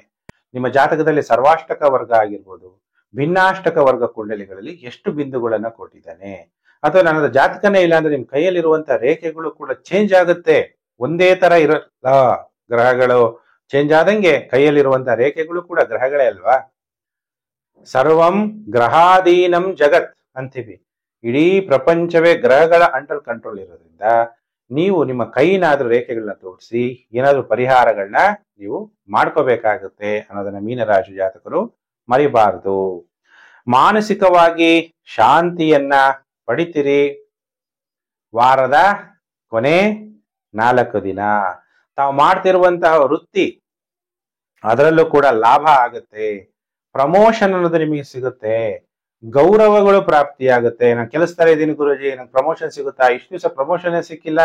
A: ನಿಮ್ಮ ಜಾತಕದಲ್ಲಿ ಸರ್ವಾಷ್ಟಕ ವರ್ಗ ಆಗಿರ್ಬೋದು, ಭಿನ್ನಾಷ್ಟಕ ವರ್ಗ ಕುಂಡಲಿಗಳಲ್ಲಿ ಎಷ್ಟು ಬಿಂದುಗಳನ್ನ ಕೊಟ್ಟಿದ್ದಾನೆ. ಅಥವಾ ನನ್ನ ಜಾತಕನೇ ಇಲ್ಲ ಅಂದ್ರೆ ನಿಮ್ ಕೈಯಲ್ಲಿರುವಂತಹ ರೇಖೆಗಳು ಕೂಡ ಚೇಂಜ್ ಆಗುತ್ತೆ. ಒಂದೇ ತರ ಇರಲ್ಲ, ಗ್ರಹಗಳು ಚೇಂಜ್ ಆದಂಗೆ ಕೈಯಲ್ಲಿರುವಂತಹ ರೇಖೆಗಳು ಕೂಡ ಗ್ರಹಗಳೇ ಅಲ್ವಾ. ಸರ್ವಂ ಗ್ರಹಾಧೀನಂ ಜಗತ್ ಅಂತೀವಿ. ಇಡೀ ಪ್ರಪಂಚವೇ ಗ್ರಹಗಳ ಅಂಡರ್ ಕಂಟ್ರೋಲ್ ಇರೋದ್ರಿಂದ ನೀವು ನಿಮ್ಮ ಕೈನಾದ್ರೂ ರೇಖೆಗಳನ್ನ ತೋರಿಸಿ ಏನಾದ್ರೂ ಪರಿಹಾರಗಳನ್ನ ನೀವು ಮಾಡ್ಕೋಬೇಕಾಗುತ್ತೆ ಅನ್ನೋದನ್ನ ಮೀನರಾಶಿ ಜಾತಕರು ಮರಿಬಾರದು. ಮಾನಸಿಕವಾಗಿ ಶಾಂತಿಯನ್ನ ಪಡಿತೀರಿ. ವಾರದ ಕೊನೆ 4 ದಿನ ತಾವು ಮಾಡ್ತಿರುವಂತಹ ವೃತ್ತಿ ಅದರಲ್ಲೂ ಕೂಡ ಲಾಭ ಆಗುತ್ತೆ. ಪ್ರಮೋಷನ್ ಅನ್ನೋದು ನಿಮಗೆ ಸಿಗುತ್ತೆ. ಗೌರವಗಳು ಪ್ರಾಪ್ತಿಯಾಗುತ್ತೆ. ನಾನು ಕೆಲಸದಲ್ಲಿ ಇದ್ದೀನಿ ಗುರುಜಿ, ನಂಗೆ ಪ್ರಮೋಷನ್ ಸಿಗುತ್ತಾ? ಇಷ್ಟು ದಿವಸ ಪ್ರಮೋಷನ್ ಸಿಕ್ಕಿಲ್ಲ,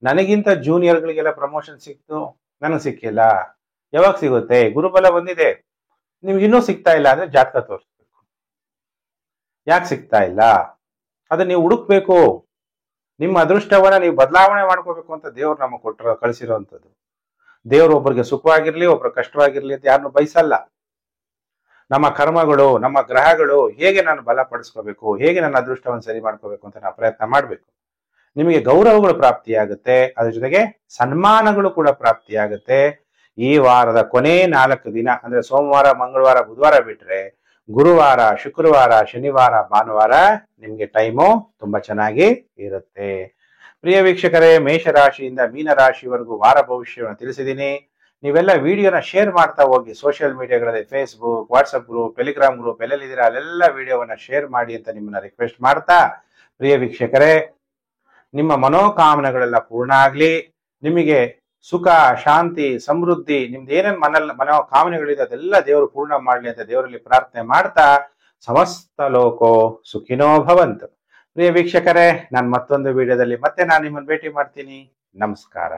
A: ನನಗಿಂತ ಜೂನಿಯರ್ಗಳಿಗೆಲ್ಲ ಪ್ರಮೋಷನ್ ಸಿಕ್ತು, ನನಗೆ ಸಿಕ್ಕಿಲ್ಲ. ಯಾವಾಗ ಸಿಗುತ್ತೆ? ಗುರುಬಲ ಬಂದಿದೆ, ನಿಮ್ಗೆ ಇನ್ನೂ ಸಿಗ್ತಾ ಇಲ್ಲ ಅಂದ್ರೆ ಜಾತಕ ತೋರಿಸ್ಬೇಕು. ಯಾಕೆ ಸಿಗ್ತಾ ಇಲ್ಲ ಅದನ್ನ ನೀವು ಹುಡುಕ್ಬೇಕು. ನಿಮ್ಮ ಅದೃಷ್ಟವನ್ನ ನೀವು ಬದಲಾವಣೆ ಮಾಡ್ಕೋಬೇಕು ಅಂತ ದೇವ್ರು ನಮಗೆ ಕಳಿಸಿರೋಂಥದ್ದು. ದೇವ್ರು ಒಬ್ಬರಿಗೆ ಸುಖವಾಗಿರ್ಲಿ, ಒಬ್ರು ಕಷ್ಟವಾಗಿರ್ಲಿ ಅಂತ ಯಾರನ್ನು ಬಯಸಲ್ಲ. ನಮ್ಮ ಕರ್ಮಗಳು, ನಮ್ಮ ಗ್ರಹಗಳು ಹೇಗೆ ನಾನು ಬಲಪಡಿಸ್ಕೋಬೇಕು, ಹೇಗೆ ನನ್ನ ಅದೃಷ್ಟವನ್ನು ಸರಿ ಮಾಡ್ಕೋಬೇಕು ಅಂತ ನಾವು ಪ್ರಯತ್ನ ಮಾಡಬೇಕು. ನಿಮಗೆ ಗೌರವಗಳು ಪ್ರಾಪ್ತಿಯಾಗುತ್ತೆ, ಅದ್ರ ಜೊತೆಗೆ ಸನ್ಮಾನಗಳು ಕೂಡ ಪ್ರಾಪ್ತಿಯಾಗುತ್ತೆ. ಈ ವಾರದ ಕೊನೆ 4 ದಿನ ಅಂದ್ರೆ ಸೋಮವಾರ, ಮಂಗಳವಾರ, ಬುಧವಾರ ಬಿಟ್ರೆ ಗುರುವಾರ, ಶುಕ್ರವಾರ, ಶನಿವಾರ, ಭಾನುವಾರ ನಿಮ್ಗೆ ಟೈಮು ತುಂಬಾ ಚೆನ್ನಾಗಿ ಇರುತ್ತೆ. ಪ್ರಿಯ ವೀಕ್ಷಕರೇ, ಮೇಷರಾಶಿಯಿಂದ ಮೀನರಾಶಿವರೆಗೂ ವಾರ ಭವಿಷ್ಯವನ್ನು ತಿಳಿಸಿದ್ದೀನಿ. ನೀವೆಲ್ಲ ವಿಡಿಯೋನ ಶೇರ್ ಮಾಡ್ತಾ ಹೋಗಿ ಸೋಷಿಯಲ್ ಮೀಡಿಯಾಗಳಲ್ಲಿ, Facebook, WhatsApp group, Telegram group ಎಲ್ಲೆಲ್ಲಿದ್ದೀರಾ ಅಲ್ಲೆಲ್ಲ ವಿಡಿಯೋವನ್ನ ಶೇರ್ ಮಾಡಿ ಅಂತ ನಿಮ್ಮನ್ನ ರಿಕ್ವೆಸ್ಟ್ ಮಾಡ್ತಾ, ಪ್ರಿಯ ವೀಕ್ಷಕರೇ, ನಿಮ್ಮ ಮನೋಕಾಮನೆಗಳೆಲ್ಲ ಪೂರ್ಣ ಆಗ್ಲಿ. ನಿಮಗೆ ಸುಖ, ಶಾಂತಿ, ಸಮೃದ್ಧಿ, ನಿಮ್ದು ಏನೇನು ಮನೋಕಾಮನೆಗಳಿದೆ ಅದೆಲ್ಲ ದೇವರು ಪೂರ್ಣ ಮಾಡ್ಲಿ ಅಂತ ದೇವರಲ್ಲಿ ಪ್ರಾರ್ಥನೆ ಮಾಡ್ತಾ, ಸಮಸ್ತ ಲೋಕೋ ಸುಖಿನೋ ಭವಂತು. ಪ್ರಿಯ ವೀಕ್ಷಕರೇ, ನಾನು ಮತ್ತೊಂದು ವಿಡಿಯೋದಲ್ಲಿ ಮತ್ತೆ ನಾನು ನಿಮ್ಮನ್ನು ಭೇಟಿ ಮಾಡ್ತೀನಿ. ನಮಸ್ಕಾರ.